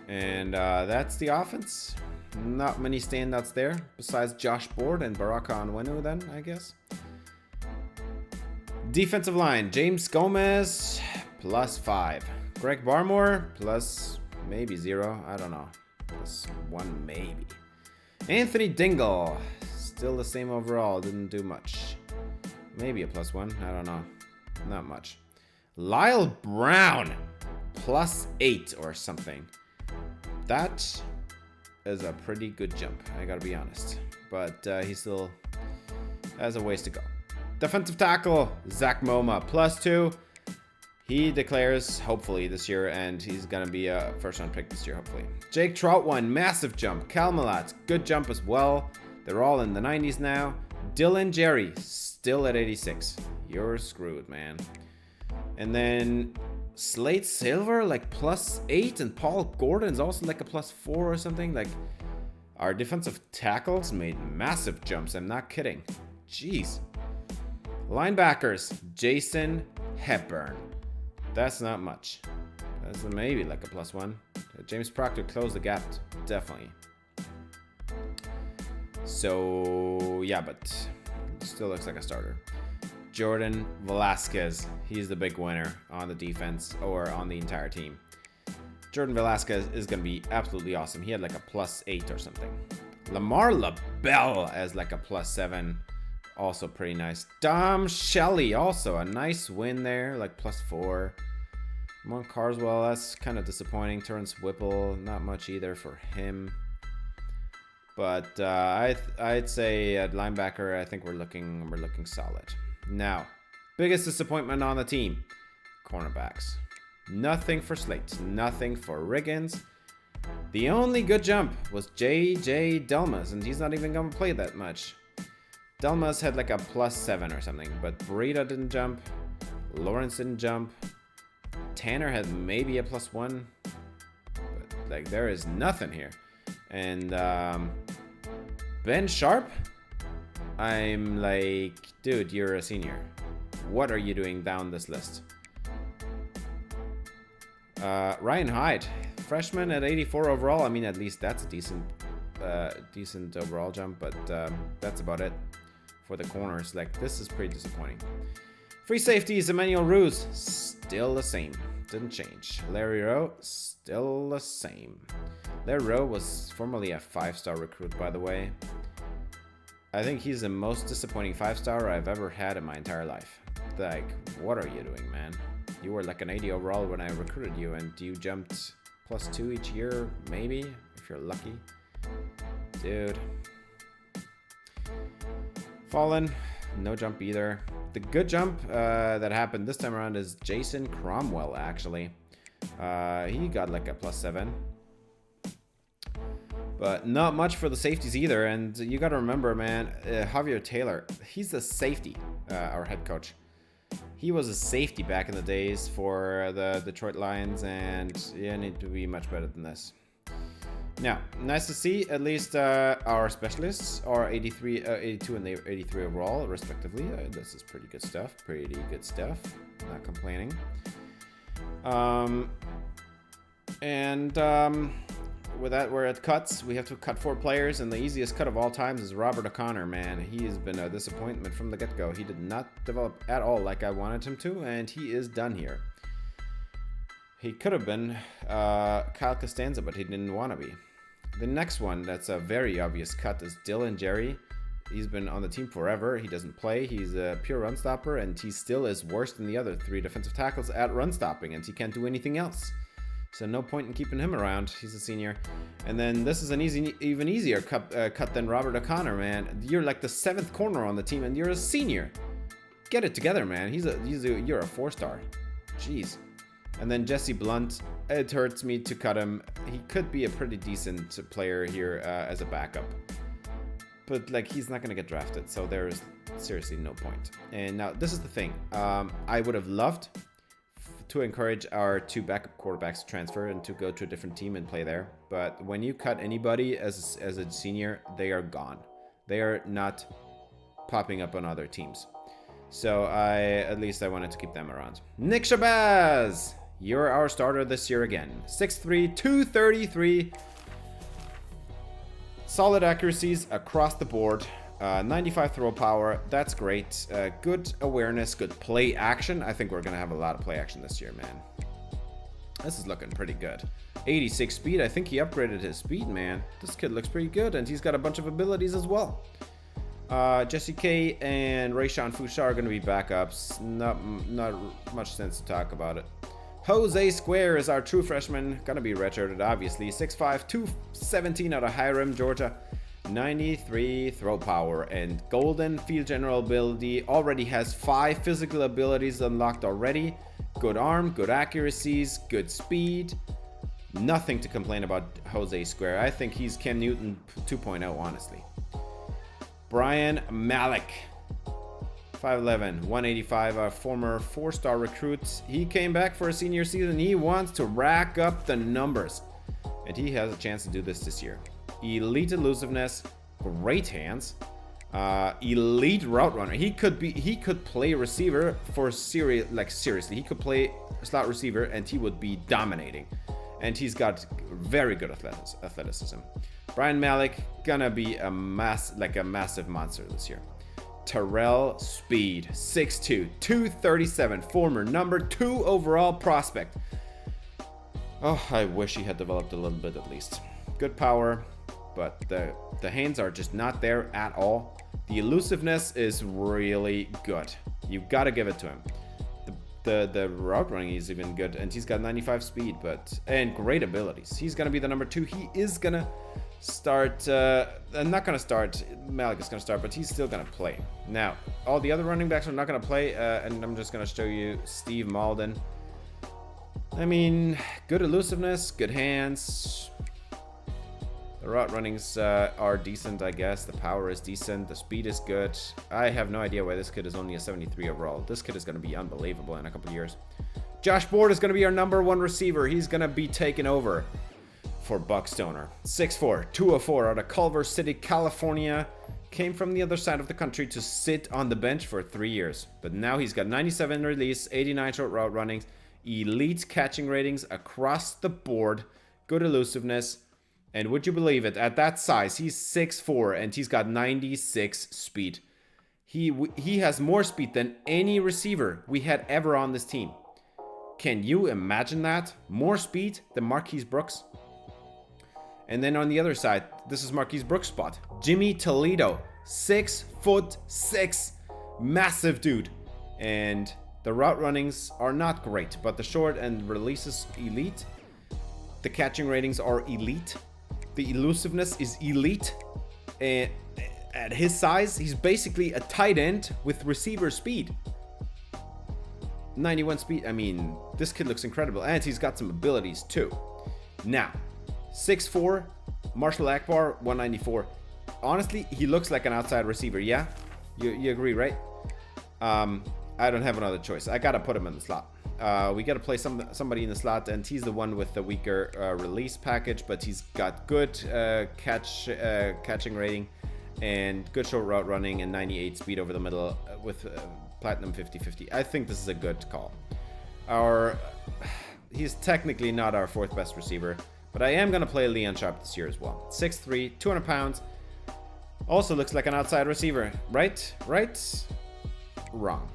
And that's the offense. Not many standouts there, besides Josh Board and Baraka Onwenu then, I guess. Defensive line, James Gomez, +5. Greg Barmore, maybe 0, I don't know. +1 maybe. Anthony Dingle, still the same overall, didn't do much. Maybe a +1, I don't know. Not much. Lyle Brown, +8 or something. That is a pretty good jump, I gotta be honest. But he still has a ways to go. Defensive tackle, Zach Moma, +2. He declares, hopefully, this year, and he's going to be a first-round pick this year, hopefully. Jake Troutwine, massive jump. Cal Malat, good jump as well. They're all in the 90s now. Dylan Jerry, still at 86. You're screwed, man. And then Slate Silver, like +8, and Paul Gordon's also like a +4 or something. Like, our defensive tackles made massive jumps. I'm not kidding. Jeez. Linebackers, Jason Hepburn. That's not much. That's maybe like a +1. James Proctor closed the gap, definitely. So, yeah, but still looks like a starter. Jordan Velasquez, he's the big winner on the defense or on the entire team. Jordan Velasquez is going to be absolutely awesome. He had like a +8 or something. Lamar LaBelle as like a +7 also pretty nice. Dom Shelley, also a nice win there, like +4. Monk Carswell, that's kind of disappointing. Terrence Whipple, not much either for him. But I'd say at linebacker, I think we're looking solid. Now, biggest disappointment on the team, cornerbacks. Nothing for Slate, nothing for Riggins. The only good jump was J.J. Delmas, and he's not even going to play that much. Delmas had like a +7 or something, but Burrito didn't jump. Lawrence didn't jump. Tanner had maybe a +1. But like there is nothing here. And Ben Sharp, I'm like, dude, you're a senior. What are you doing down this list? Ryan Hyde, freshman at 84 overall. I mean, at least that's a decent overall jump, but that's about it for the corners. Like, this is pretty disappointing. Free safeties, Emmanuel Ruse, still the same. Didn't change. Larry Rowe, still the same. Larry Rowe was formerly a 5-star recruit, by the way. I think he's the most disappointing 5-star I've ever had in my entire life. Like, what are you doing, man? You were like an 80 overall when I recruited you, and you jumped +2 each year, maybe, if you're lucky. Dude. Fallen, no jump either. The good jump that happened this time around is Jason Cromwell, actually. He got like a +7. But not much for the safeties either, and you gotta remember, man, Javier Taylor, he's a safety, our head coach. He was a safety back in the days for the Detroit Lions, and you need to be much better than this. Now, nice to see at least our specialists are 83, 82 and 83 overall, respectively. This is pretty good stuff. Pretty good stuff. Not complaining. With that, we're at cuts. We have to cut 4 players, and the easiest cut of all times is Robert O'Connor, man. He has been a disappointment from the get-go. He did not develop at all like I wanted him to, and he is done here. He could have been Kyle Costanza, but he didn't want to be. The next one that's a very obvious cut is Dylan Jerry. He's been on the team forever. He doesn't play. He's a pure run stopper, and he still is worse than the other 3 defensive tackles at run stopping, and he can't do anything else. So no point in keeping him around. He's a senior. And then this is an even easier cut than Robert O'Connor, man. You're like the 7th corner on the team, and you're a senior. Get it together, man. You're a 4-star. Jeez. And then Jesse Blunt. It hurts me to cut him. He could be a pretty decent player here as a backup. But like, he's not gonna get drafted, so there's seriously no point. And now this is the thing. I would have loved to encourage our 2 backup quarterbacks to transfer and to go to a different team and play there. But when you cut anybody as a senior, they are gone. They are not popping up on other teams. So at least I wanted to keep them around. Nick Shabazz, you're our starter this year again. 6'3", 233. Solid accuracies across the board. 95 throw power, that's great. Good awareness, good play action. I think we're gonna have a lot of play action this year, man. This is looking pretty good. 86 speed, I think he upgraded his speed, man. This kid looks pretty good, and he's got a bunch of abilities as well. Jesse K and Rayshawn Foucha are gonna be backups. Not much sense to talk about it. Jose Square is our true freshman, gonna be redshirted, obviously. 6'5", 217 out of Hiram, Georgia. 93 throw power and golden field general ability. Already has 5 physical abilities unlocked already. Good arm, good accuracies, good speed. Nothing to complain about Jose Square. I think he's Cam Newton 2.0, honestly. Brian Malik, 5'11", 185, a former 4-star recruit. He came back for a senior season. He wants to rack up the numbers, and he has a chance to do this year. Elite elusiveness, great hands, elite route runner. He could play receiver for seriously. He could play slot receiver and he would be dominating. And he's got very good athleticism. Brian Malik gonna be a massive monster this year. Terrell Speed, 6'2", 237, former number 2 overall prospect. Oh, I wish he had developed a little bit at least. Good power, but the hands are just not there at all. The elusiveness is really good. You gotta give it to him. The route running is even good, and he's got 95 speed, and great abilities. He's gonna be the number 2. He is gonna start. Not gonna start. Malik is gonna start, but he's still gonna play. Now, all the other running backs are not gonna play, and I'm just gonna show you Steve Malden. I mean, good elusiveness, good hands. The route runnings are decent, I guess. The power is decent. The speed is good. I have no idea why this kid is only a 73 overall. This kid is going to be unbelievable in a couple of years. Josh Board is going to be our number 1 receiver. He's going to be taken over for Buck Stoner. 6'4", 204 out of Culver City, California. Came from the other side of the country to sit on the bench for 3 years. But now he's got 97 release, 89 short route runnings, elite catching ratings across the board, good elusiveness. And would you believe it, at that size, he's 6'4", and he's got 96 speed. He has more speed than any receiver we had ever on this team. Can you imagine that? More speed than Marquise Brooks? And then on the other side, this is Marquise Brooks' spot. Jimmy Toledo, 6'6", massive dude. And the route runnings are not great, but the short and releases elite. The catching ratings are elite. The elusiveness is elite. And at his size, he's basically a tight end with receiver speed. 91 speed. I mean, this kid looks incredible. And he's got some abilities too. Now, 6'4", Marshall Akbar, 194. Honestly, he looks like an outside receiver. Yeah? You agree, right? I don't have another choice. I gotta put him in the slot. We gotta play somebody in the slot, and he's the one with the weaker release package, but he's got good catching rating and good short route running and 98 speed over the middle with platinum 50-50. I think this is a good call. He's technically not our 4th best receiver, but I am gonna play Leon Sharp this year as well. 6'3", 200 pounds. Also looks like an outside receiver, right? Right? Wrong.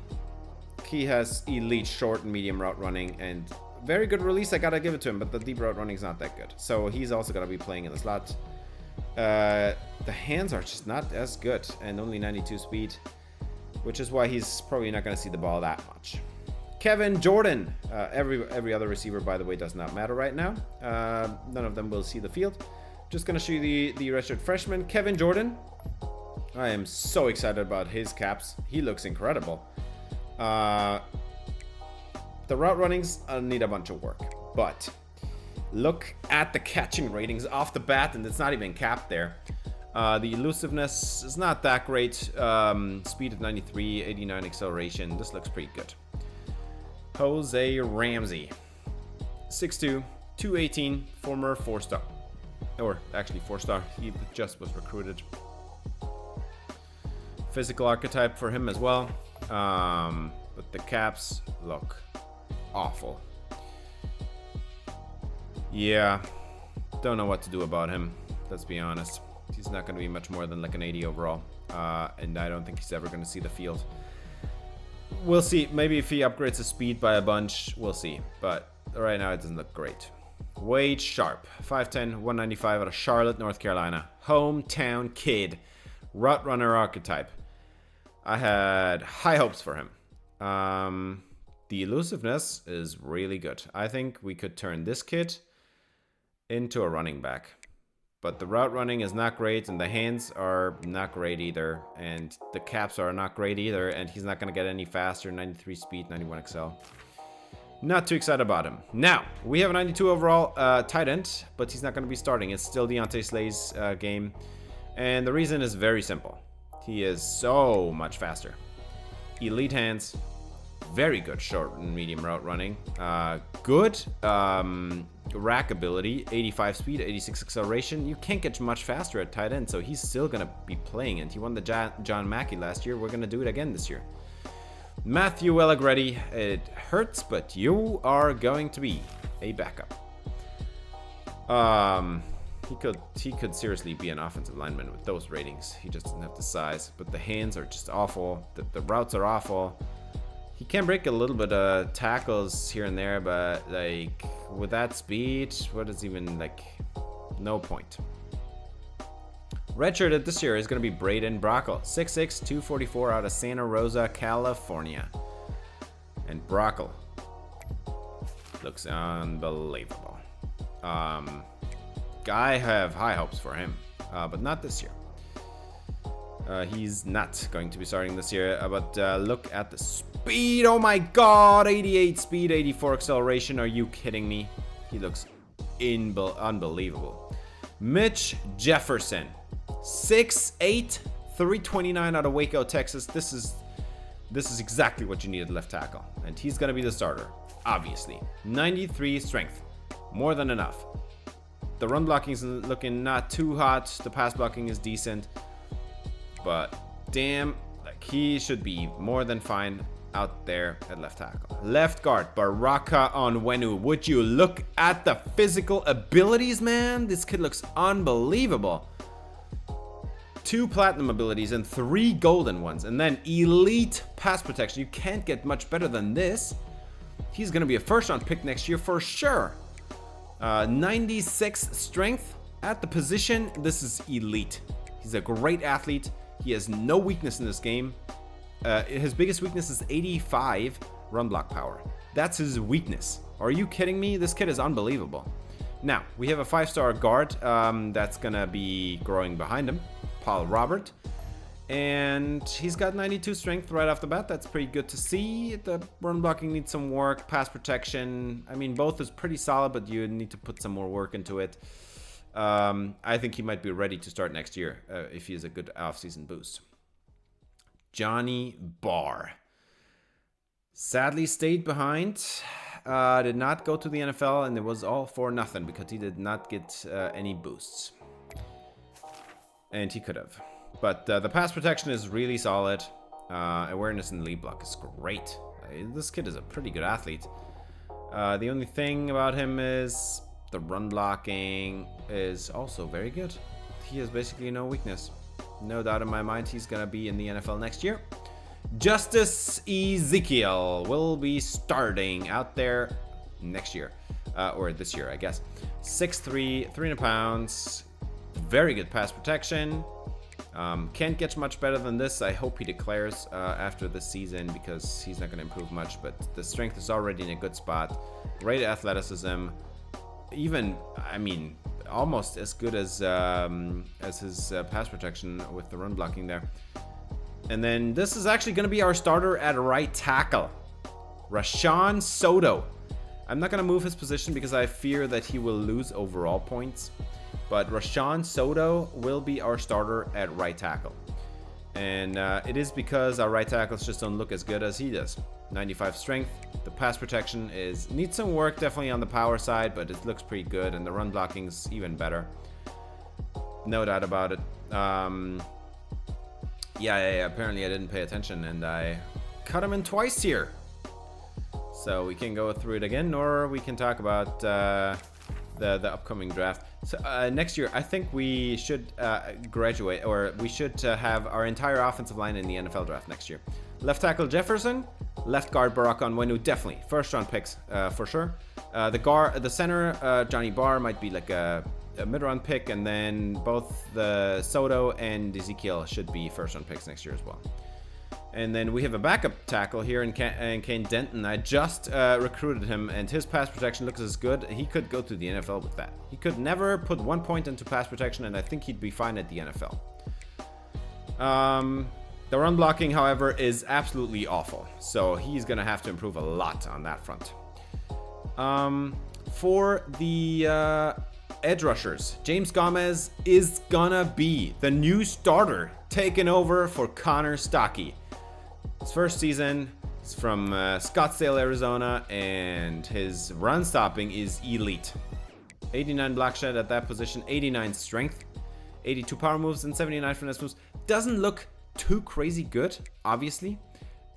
He has elite short and medium route running and very good release. I gotta give it to him, but the deep route running is not that good. So he's also gonna be playing in the slot. The hands are just not as good and only 92 speed, which is why he's probably not gonna see the ball that much. Kevin Jordan. Every other receiver, by the way, does not matter right now. None of them will see the field. Just gonna show you the redshirt freshman, Kevin Jordan. I am so excited about his caps. He looks incredible. The route runnings need a bunch of work, but look at the catching ratings off the bat, and it's not even capped there. The elusiveness is not that great. Speed of 93, 89 acceleration. This looks pretty good. Jose Ramsey, 6'2", 218, former 4-star. Or actually 4-star. He just was recruited. Physical archetype for him as well. But the caps look awful. Yeah, don't know what to do about him. Let's be honest. He's not going to be much more than like an 80 overall. And I don't think he's ever going to see the field. We'll see. Maybe if he upgrades his speed by a bunch, we'll see. But right now it doesn't look great. Wade Sharp, 5'10", 195 out of Charlotte, North Carolina. Hometown kid. Route runner archetype. I had high hopes for him. The elusiveness is really good. I think we could turn this kid into a running back. But the route running is not great, and the hands are not great either, and the caps are not great either, and he's not going to get any faster. 93 speed, 91 XL. Not too excited about him. Now, we have a 92 overall tight end, but he's not going to be starting. It's still Deontay Slay's game, and the reason is very simple. He is so much faster. Elite hands, very good short and medium route running, good rack ability, 85 speed, 86 acceleration. You can't get much faster at tight end, so he's still gonna be playing it. He won the John Mackey last year. We're gonna do it again this year. Matthew Allegretti, it hurts, but you are going to be a backup. He could seriously be an offensive lineman with those ratings. He just doesn't have the size, but the hands are just awful. The routes are awful. He can break a little bit of tackles here and there, but like with that speed, what is even like no point. Redshirted this year is going to be Braden Brockle. 6'6", 244 out of Santa Rosa, California. And Brockle looks unbelievable. I have high hopes for him, but not this year. He's not going to be starting this year, but look at the speed. Oh my god, 88 speed, 84 acceleration. Are you kidding me? He looks unbelievable. Mitch Jefferson, 6'8", 329 out of Waco, Texas. This is exactly what you need at left tackle, and he's going to be the starter, obviously. 93 strength, more than enough. The run blocking is looking not too hot. The pass blocking is decent. But damn, like he should be more than fine out there at left tackle. Left guard, Baraka Onwenu. Would you look at the physical abilities, man? This kid looks unbelievable. 2 platinum abilities and 3 golden ones. And then elite pass protection. You can't get much better than this. He's going to be a first-round pick next year for sure. 96 strength at the position. This is elite. He's a great athlete. He has no weakness in this game. His biggest weakness is 85 run block power. That's his weakness. Are you kidding me? This kid is unbelievable. Now, we have a 5-star guard that's going to be growing behind him, Paul Robert. And he's got 92 strength right off the bat. That's pretty good to see. The run blocking needs some work. Pass protection, I mean, both is pretty solid, but you need to put some more work into it. I think he might be ready to start next year if he has a good offseason boost. Johnny Barr. Sadly stayed behind. Did not go to the NFL, and it was all for nothing because he did not get any boosts. And he could have. But the pass protection is really solid. Awareness in the lead block is great. This kid is a pretty good athlete. The only thing about him is the run blocking is also very good. He has basically no weakness. No doubt in my mind he's going to be in the NFL next year. Justice Ezekiel will be starting out there next year. Or this year, I guess. 6'3", 300 pounds. Very good pass protection. Can't get much better than this. I hope he declares after this season because he's not going to improve much. But the strength is already in a good spot. Great athleticism. Even, I mean, almost as good as his pass protection with the run blocking there. And then this is actually going to be our starter at right tackle, Rashawn Soto. I'm not going to move his position because I fear that he will lose overall points. But Rashawn Soto will be our starter at right tackle. And it is because our right tackles just don't look as good as he does. 95 strength. The pass protection needs some work definitely on the power side, but it looks pretty good. And the run blocking is even better. No doubt about it. Yeah, apparently I didn't pay attention and I cut him in twice here. So we can go through it again, or we can talk about the upcoming draft. So next year, I think we should graduate, or we should have our entire offensive line in the NFL draft next year. Left tackle Jefferson, left guard Barack Onwenu, definitely first round picks for sure. The center Johnny Barr might be like a mid-round pick, and then both the Soto and Ezekiel should be first round picks next year as well. And then we have a backup tackle here in Kane Denton. I just recruited him, and his pass protection looks as good. He could go to the NFL with that. He could never put 1 point into pass protection, and I think he'd be fine at the NFL. The run blocking, however, is absolutely awful. So he's going to have to improve a lot on that front. For the edge rushers, James Gomez is gonna be the new starter, taking over for Connor Stockey. His first season is from Scottsdale, Arizona, and his run stopping is elite. 89 block shed at that position, 89 strength, 82 power moves, and 79 finesse moves. Doesn't look too crazy good, obviously,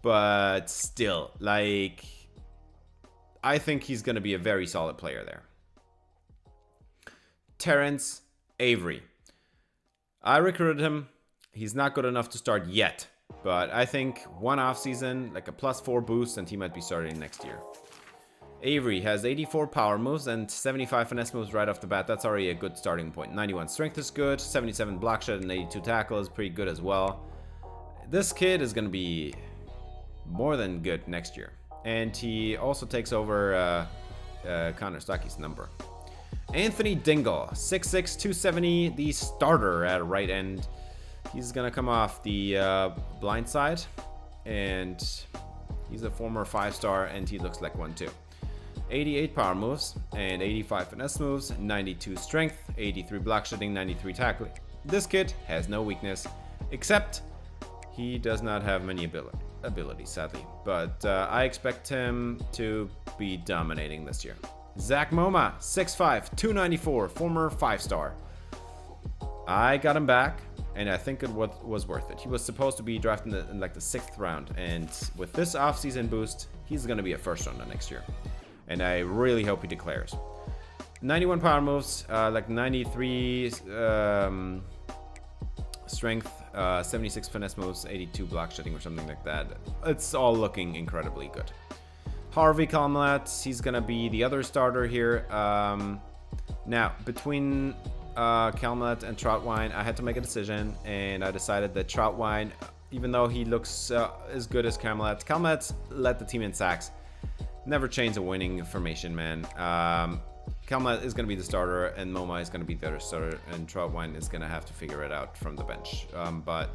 but still, like, I think he's going to be a very solid player there. Terrence Avery. I recruited him. He's not good enough to start yet, but I think one off season, like a +4 boost, and he might be starting next year. Avery has 84 power moves and 75 finesse moves right off the bat. That's already a good starting point. 91 strength is good, 77 block shot, and 82 tackle is pretty good as well. This kid is going to be more than good next year. And he also takes over Connor Stocky's number. Anthony Dingle, 6'6", 270, the starter at right end. He's going to come off the blind side. And he's a former 5-star, and he looks like one too. 88 power moves and 85 finesse moves, 92 strength, 83 block shooting, 93 tackling. This kid has no weakness, except he does not have many abilities, sadly. But I expect him to be dominating this year. Zach Moma, 6'5", 294, former 5-star. I got him back, and I think it was worth it. He was supposed to be drafted in like the 6th round, and with this offseason boost, he's going to be a first rounder next year. And I really hope he declares. 91 power moves, like 93 strength, 76 finesse moves, 82 block shooting or something like that. It's all looking incredibly good. Harvey Kalmalat, he's gonna be the other starter here. Now, between Kalmalat and Troutwine, I had to make a decision, and I decided that Troutwine, even though he looks as good as Kalmalat led the team in sacks. Never change a winning formation, man. Kalmalat is going to be the starter, and Moma is going to be the other starter, and Troutwine is going to have to figure it out from the bench. But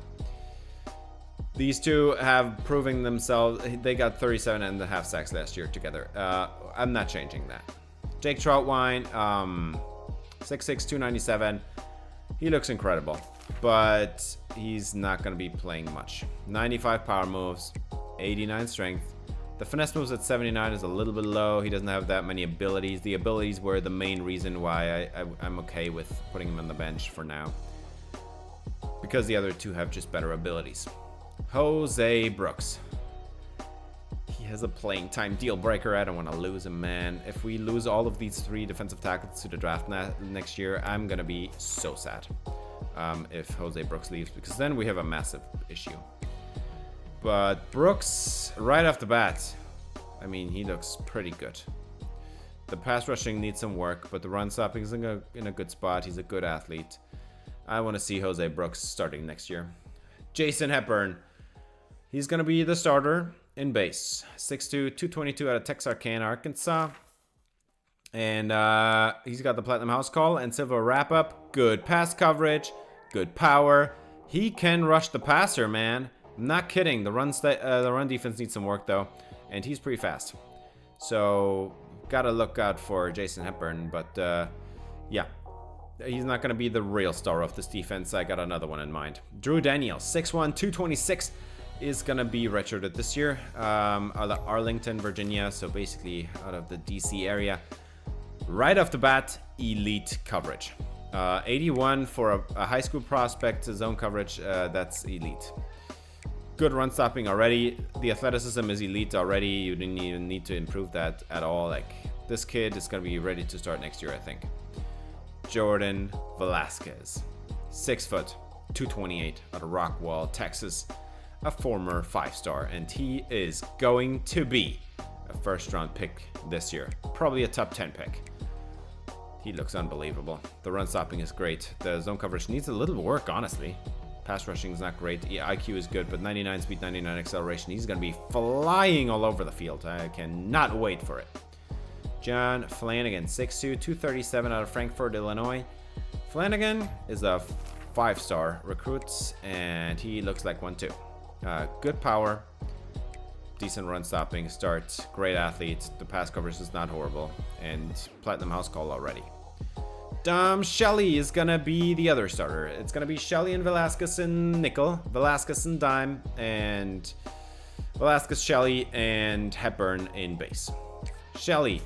these two have proven themselves. They got 37.5 sacks last year together. I'm not changing that. Jake Troutwine, 6'6", 297. He looks incredible, but he's not going to be playing much. 95 power moves, 89 strength. The finesse moves at 79 is a little bit low. He doesn't have that many abilities. The abilities were the main reason why I'm okay with putting him on the bench for now, because the other two have just better abilities. Jose Brooks. He has a playing time deal breaker. I don't want to lose him, man. If we lose all of these 3 defensive tackles to the draft next year, I'm going to be so sad if Jose Brooks leaves, because then we have a massive issue. But Brooks, right off the bat, I mean, he looks pretty good. The pass rushing needs some work, but the run stopping is in a good spot. He's a good athlete. I want to see Jose Brooks starting next year. Jason Hepburn. He's going to be the starter in base. 6'2", 222 out of Texarkana, Arkansas. And he's got the Platinum House Call and Silver Wrap-Up. Good pass coverage. Good power. He can rush the passer, man. I'm not kidding. The run defense needs some work, though. And he's pretty fast. So, gotta look out for Jason Hepburn. But, yeah. He's not going to be the real star of this defense. I got another one in mind. Drew Daniels, 6'1", 226, is going to be redshirted this year. Out of Arlington, Virginia. So, basically, out of the D.C. area. Right off the bat, elite coverage. 81 for a high school prospect zone coverage. That's elite. Good run stopping already. The athleticism is elite already. You didn't even need to improve that at all. Like, this kid is going to be ready to start next year, I think. Jordan Velasquez, 6 foot, 228 out of Rockwall, Texas, a former 5-star, and he is going to be a first-round pick this year. Probably a top 10 pick. He looks unbelievable. The run stopping is great. The zone coverage needs a little work, honestly. Pass rushing is not great. IQ is good, but 99 speed, 99 acceleration. He's going to be flying all over the field. I cannot wait for it. John Flanagan, 6'2", 237 out of Frankfort, Illinois. Flanagan is a 5-star recruit, and he looks like one too. Good power, decent run stopping, start, great athlete. The pass coverage is not horrible, and Platinum House Call already. Dom Shelley is going to be the other starter. It's going to be Shelley and Velasquez in nickel, Velasquez in dime, and Velasquez, Shelley, and Hepburn in base. Shelley,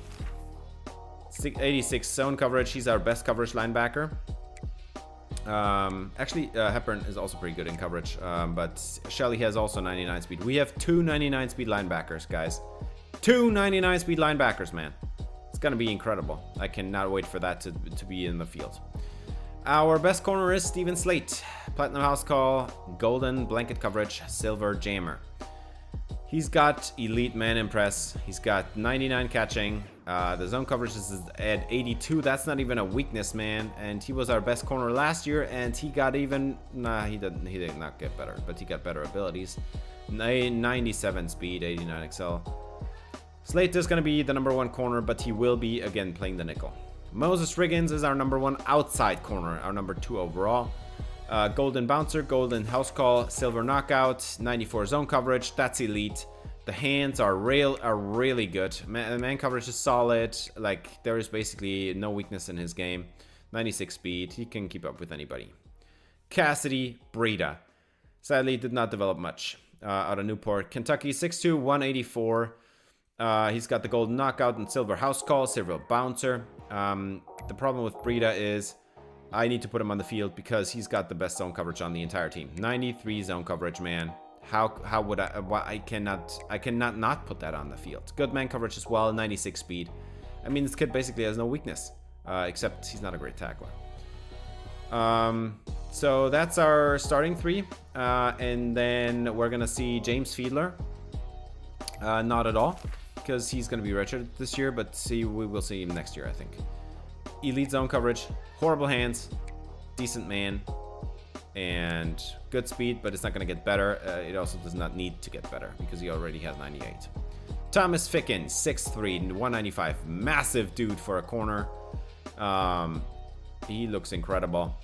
86 zone coverage. He's our best coverage linebacker. Actually, Hepburn is also pretty good in coverage, but Shelley has also 99 speed. We have 2 99 speed linebackers, guys. 2 99 speed linebackers, man. It's going to be incredible. I cannot wait for that to be in the field. Our best corner is Steven Slate. Platinum House Call, golden blanket coverage, silver jammer. He's got elite man impress. He's got 99 catching. The zone coverage is at 82. That's not even a weakness, man. And he was our best corner last year, and he got even... Nah, he did not get better, but he got better abilities. 97 speed, 89 excel. Slate is going to be the #1 corner, but he will be, again, playing the nickel. Moses Riggins is our #1 outside corner, our #2 overall. Golden bouncer, golden house call, silver knockout, 94 zone coverage. That's elite. The hands are really good. Man coverage is solid. Like, there is basically no weakness in his game. 96 speed. He can keep up with anybody. Cassidy Breida. Sadly, did not develop much out of Newport, Kentucky. 6'2", 184. He's got the golden knockout and silver house call, silver bouncer. The problem with Breida is I need to put him on the field because he's got the best zone coverage on the entire team. 93 zone coverage, man. How would I cannot not put that on the field. Good man coverage as well, 96 speed. I mean, this kid basically has no weakness, except he's not a great tackler. So that's our starting 3. And then we're going to see James Fiedler. Not at all, because he's going to be redshirted this year, but we will see him next year, I think. Elite zone coverage, horrible hands, decent man, and good speed, but it's not going to get better. It also does not need to get better because he already has 98. Thomas Ficken, 6'3", 195, massive dude for a corner. He looks incredible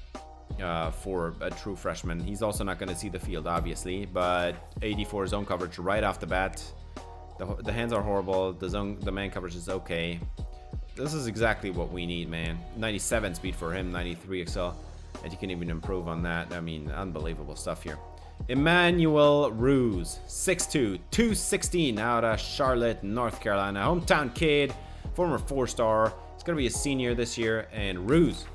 for a true freshman. He's also not going to see the field, obviously, but 84 zone coverage right off the bat. The hands are horrible. The man coverage is okay. This is exactly what we need, man. 97 speed for him, 93 excel, and he can even improve on that. I mean, unbelievable stuff here. Emmanuel Ruse, 6'2", 216, out of Charlotte, North Carolina. Hometown kid, former 4-star. He's going to be a senior this year, and Ruse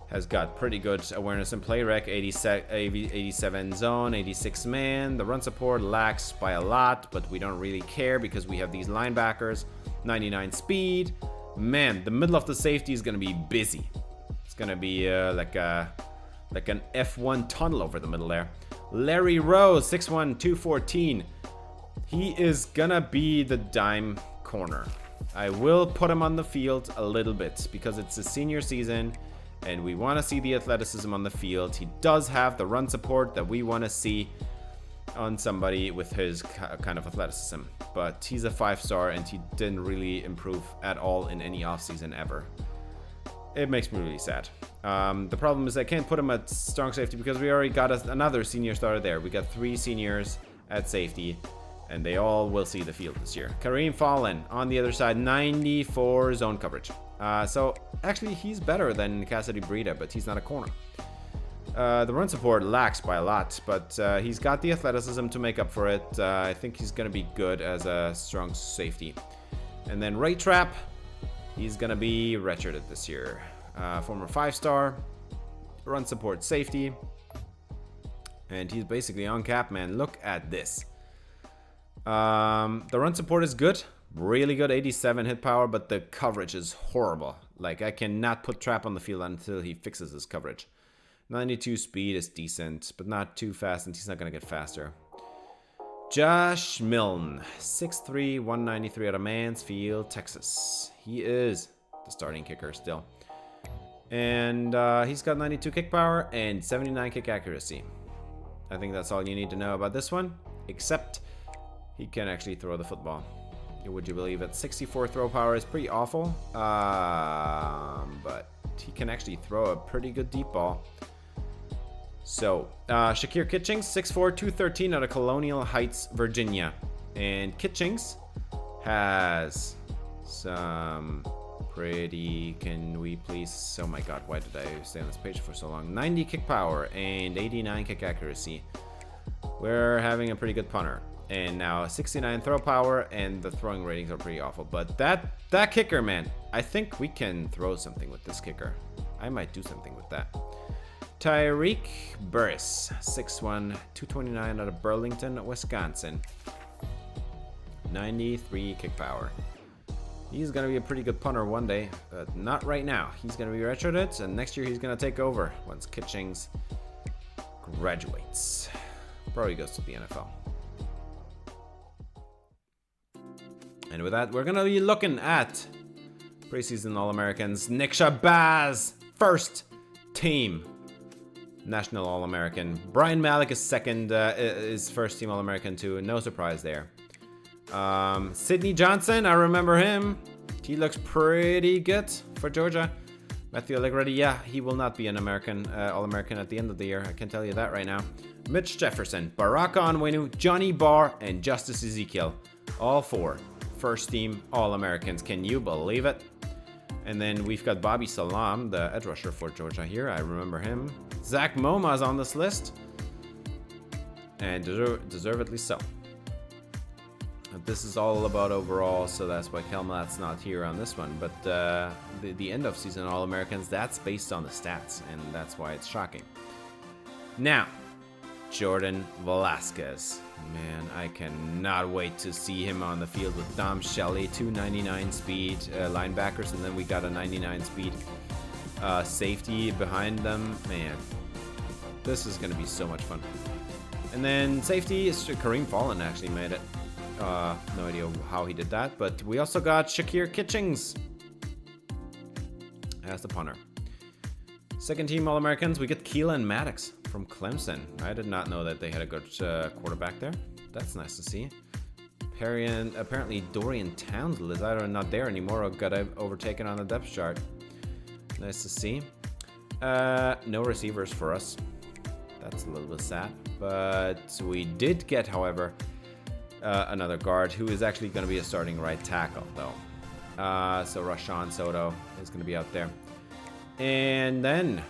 has got pretty good awareness and play rec. 87 zone, 86 man. The run support lacks by a lot, but we don't really care because we have these linebackers. 99 speed. Man, the middle of the safety is going to be busy. It's going to be like an F1 tunnel over the middle there. Larry Rose, 6'1", 214. He is going to be the dime corner. I will put him on the field a little bit because it's his senior season and we want to see the athleticism on the field. He does have the run support that we want to see on somebody with his kind of athleticism, but he's a 5-star and he didn't really improve at all in any offseason ever. It makes me really sad. The problem is I can't put him at strong safety because we already got another senior starter there. We got 3 seniors at safety and they all will see the field this year. Kareem Fallen on the other side, 94 zone coverage. So actually he's better than Cassidy Breida, but he's not a corner. The run support lacks by a lot, but he's got the athleticism to make up for it. I think he's going to be good as a strong safety. And then Ray Trapp, he's going to be redshirted this year. Former 5-star, run support safety. And he's basically on cap, man. Look at this. The run support is good. Really good 87 hit power, but the coverage is horrible. Like, I cannot put Trapp on the field until he fixes his coverage. 92 speed is decent, but not too fast, and he's not going to get faster. Josh Milne, 6'3", 193 out of Mansfield, Texas. He is the starting kicker still. And he's got 92 kick power and 79 kick accuracy. I think that's all you need to know about this one, except he can actually throw the football. Would you believe it? 64 throw power is pretty awful, but he can actually throw a pretty good deep ball. So, Shakir Kitchings, 6'4", 213 out of Colonial Heights, Virginia. And Kitchings has some pretty... Can we please... Oh my god, why did I stay on this page for so long? 90 kick power and 89 kick accuracy. We're having a pretty good punter. And now 69 throw power, and the throwing ratings are pretty awful. But that kicker, man, I think we can throw something with this kicker. I might do something with that. Tyreek Burris, 6'1", 229 out of Burlington, Wisconsin. 93 kick power. He's going to be a pretty good punter one day, but not right now. He's going to be redshirted, and next year he's going to take over once Kitchings graduates. Probably goes to the NFL. And with that, we're going to be looking at preseason All-Americans. Nick Shabazz, first team National All-American. Brian Malik is second, is first team All-American too. No surprise there. Sidney Johnson, I remember him. He looks pretty good for Georgia. Matthew Allegretti, yeah, he will not be an American All-American at the end of the year. I can tell you that right now. Mitch Jefferson, Baraka Onwenu, Johnny Barr, and Justice Ezekiel. All 4 first-team All-Americans. Can you believe it? And then we've got Bobby Salam, the edge rusher for Georgia here. I remember him. Zach Moma's on this list. And deservedly so. This is all about overall, so that's why Kelmat's not here on this one. But the end of season All-Americans, that's based on the stats, and that's why it's shocking. Now, Jordan Velasquez. Man, I cannot wait to see him on the field with Dom Shelley, 299 speed linebackers, and then we got a 99 speed safety behind them. Man, this is going to be so much fun. And then safety is Kareem Fallon actually made it. No idea how he did that, but we also got Shakir Kitchings as the punter. Second team All-Americans, we get Keelan Maddox from Clemson. I did not know that they had a good quarterback there. That's nice to see. Apparently Dorian Townsend is either not there anymore or got overtaken on the depth chart. Nice to see. No receivers for us. That's a little bit sad. But we did get, however, another guard who is actually going to be a starting right tackle, though. So Rashawn Soto is going to be out there. And then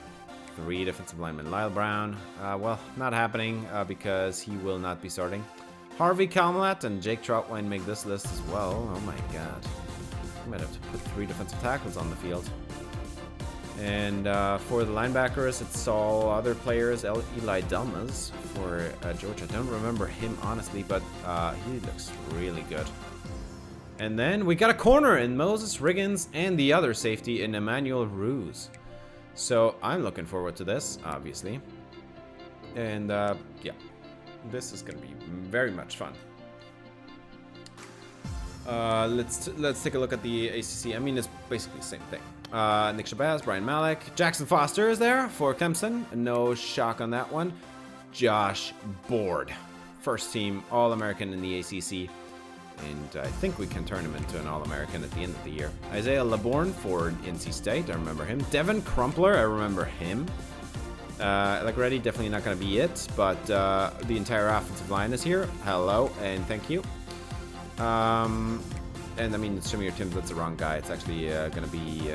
3 defensive linemen. Lyle Brown, well, not happening because he will not be starting. Harvey Kalmalat and Jake Troutwine make this list as well. Oh my god. I might have to put 3 defensive tackles on the field. And for the linebackers, it's all other players. Eli Delmas for Georgia. I don't remember him, honestly, but he looks really good. And then we got a corner in Moses Riggins and the other safety in Emmanuel Ruse. So I'm looking forward to this, obviously. And yeah, this is going to be very much fun. Let's take a look at the ACC. I mean, it's basically the same thing. Nick Shabazz, Brian Malik, Jackson Foster is there for Clemson. No shock on that one. Josh Board, first team All-American in the ACC. And I think we can turn him into an All-American at the end of the year. Isaiah Laborn for NC State, I remember him. Devin Crumpler, I remember him. Allegretti, definitely not going to be it, but the entire offensive line is here. Hello, and thank you. And I mean, Shamir Timms, that's the wrong guy. It's actually going to be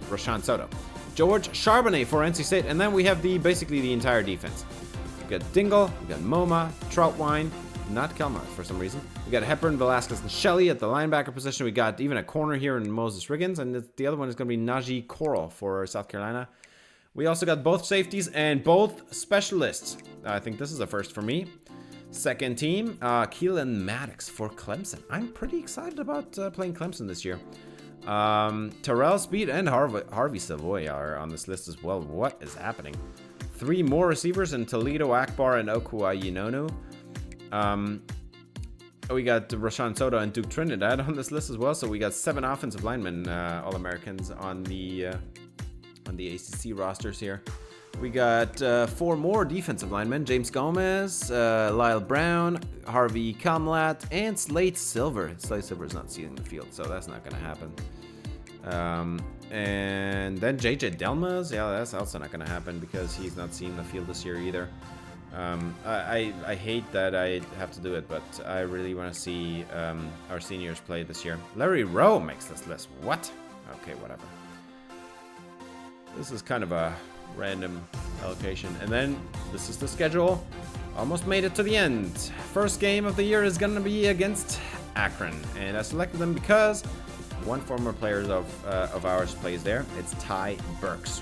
Rashawn Soto. George Charbonnet for NC State, and then we have basically the entire defense. We got Dingle, we got Moma, Troutwine, not Kelma for some reason. We got Hepburn, Velasquez, and Shelley at the linebacker position. We got even a corner here in Moses Riggins, and the other one is going to be Najee Coral for South Carolina. We also got both safeties and both specialists. I think this is a first for me. Second team, Keelan Maddox for Clemson. I'm pretty excited about playing Clemson this year. Terrell Speed and Harvey Savoy are on this list as well. What is happening? 3 more receivers in Toledo, Akbar, and Okua Yinonu. We got Rashawn Soto and Duke Trinidad on this list as well. So we got 7 offensive linemen, All-Americans on the ACC rosters here. We got 4 more defensive linemen: James Gomez, Lyle Brown, Harvey Kamlat, and Slade Silver. Slade Silver is not seeing the field, so that's not going to happen. And then JJ Delmas, yeah, that's also not going to happen because he's not seeing the field this year either. I hate that I have to do it, but I really want to see our seniors play this year. Larry Rowe makes this list. What? Okay, whatever. This is kind of a random allocation. And then this is the schedule. Almost made it to the end. First game of the year is going to be against Akron, and I selected them because one former player of ours plays there. It's Ty Burks.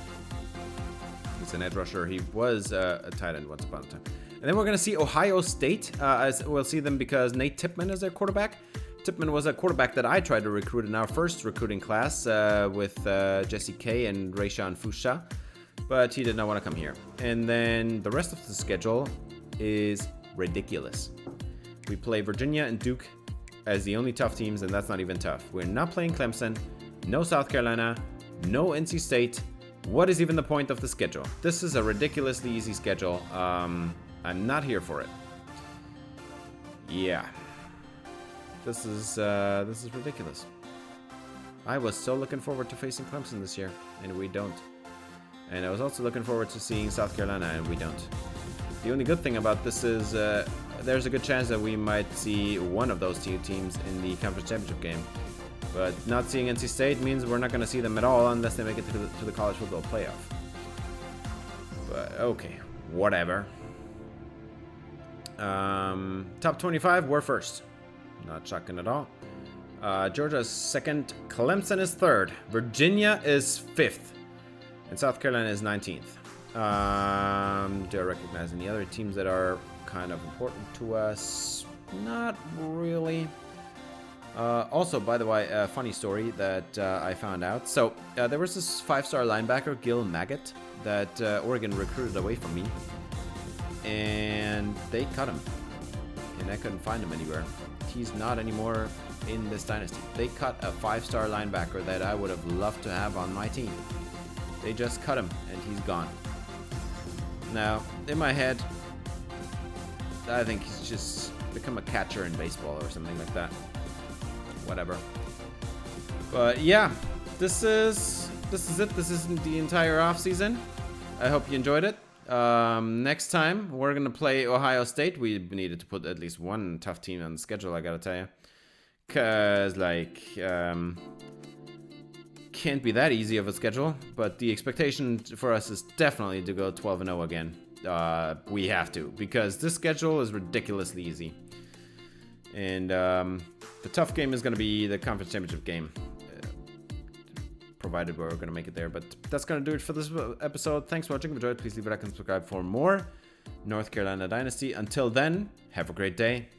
He's an edge rusher. He was a tight end once upon a time. And then we're going to see Ohio State. We'll see them because Nate Tipman is their quarterback. Tipman was a quarterback that I tried to recruit in our first recruiting class with Jesse Kay and Rayshawn Fusha, but he did not want to come here. And then the rest of the schedule is ridiculous. We play Virginia and Duke as the only tough teams, and that's not even tough. We're not playing Clemson, no South Carolina, no NC State. What is even the point of the schedule? This is a ridiculously easy schedule. I'm not here for it. Yeah. This is ridiculous. I was so looking forward to facing Clemson this year, and we don't. And I was also looking forward to seeing South Carolina, and we don't. The only good thing about this is there's a good chance that we might see one of those two teams in the conference championship game. But not seeing NC State means we're not going to see them at all unless they make it to the college football playoff. But okay, whatever. Top 25, we're first. Not shocking at all. Georgia is second. Clemson is third. Virginia is fifth. And South Carolina is 19th. Do I recognize any other teams that are kind of important to us? Not really. Also, by the way, a funny story that I found out. So, there was this 5-star linebacker, Gil Maggot, that Oregon recruited away from me. And they cut him. And I couldn't find him anywhere. He's not anymore in this dynasty. They cut a 5-star linebacker that I would have loved to have on my team. They just cut him, and he's gone. Now, in my head, I think he's just become a catcher in baseball or something like that. Whatever. But yeah, this is it. This isn't the entire offseason. I hope you enjoyed it. Next time, we're going to play Ohio State. We needed to put at least one tough team on the schedule, I gotta tell you. Because, like, can't be that easy of a schedule. But the expectation for us is definitely to go 12-0 again. We have to, because this schedule is ridiculously easy. And the tough game is going to be the conference championship game. Provided we're going to make it there. But that's going to do it for this episode. Thanks for watching. If you enjoyed, please leave a like and subscribe for more North Carolina Dynasty. Until then, have a great day.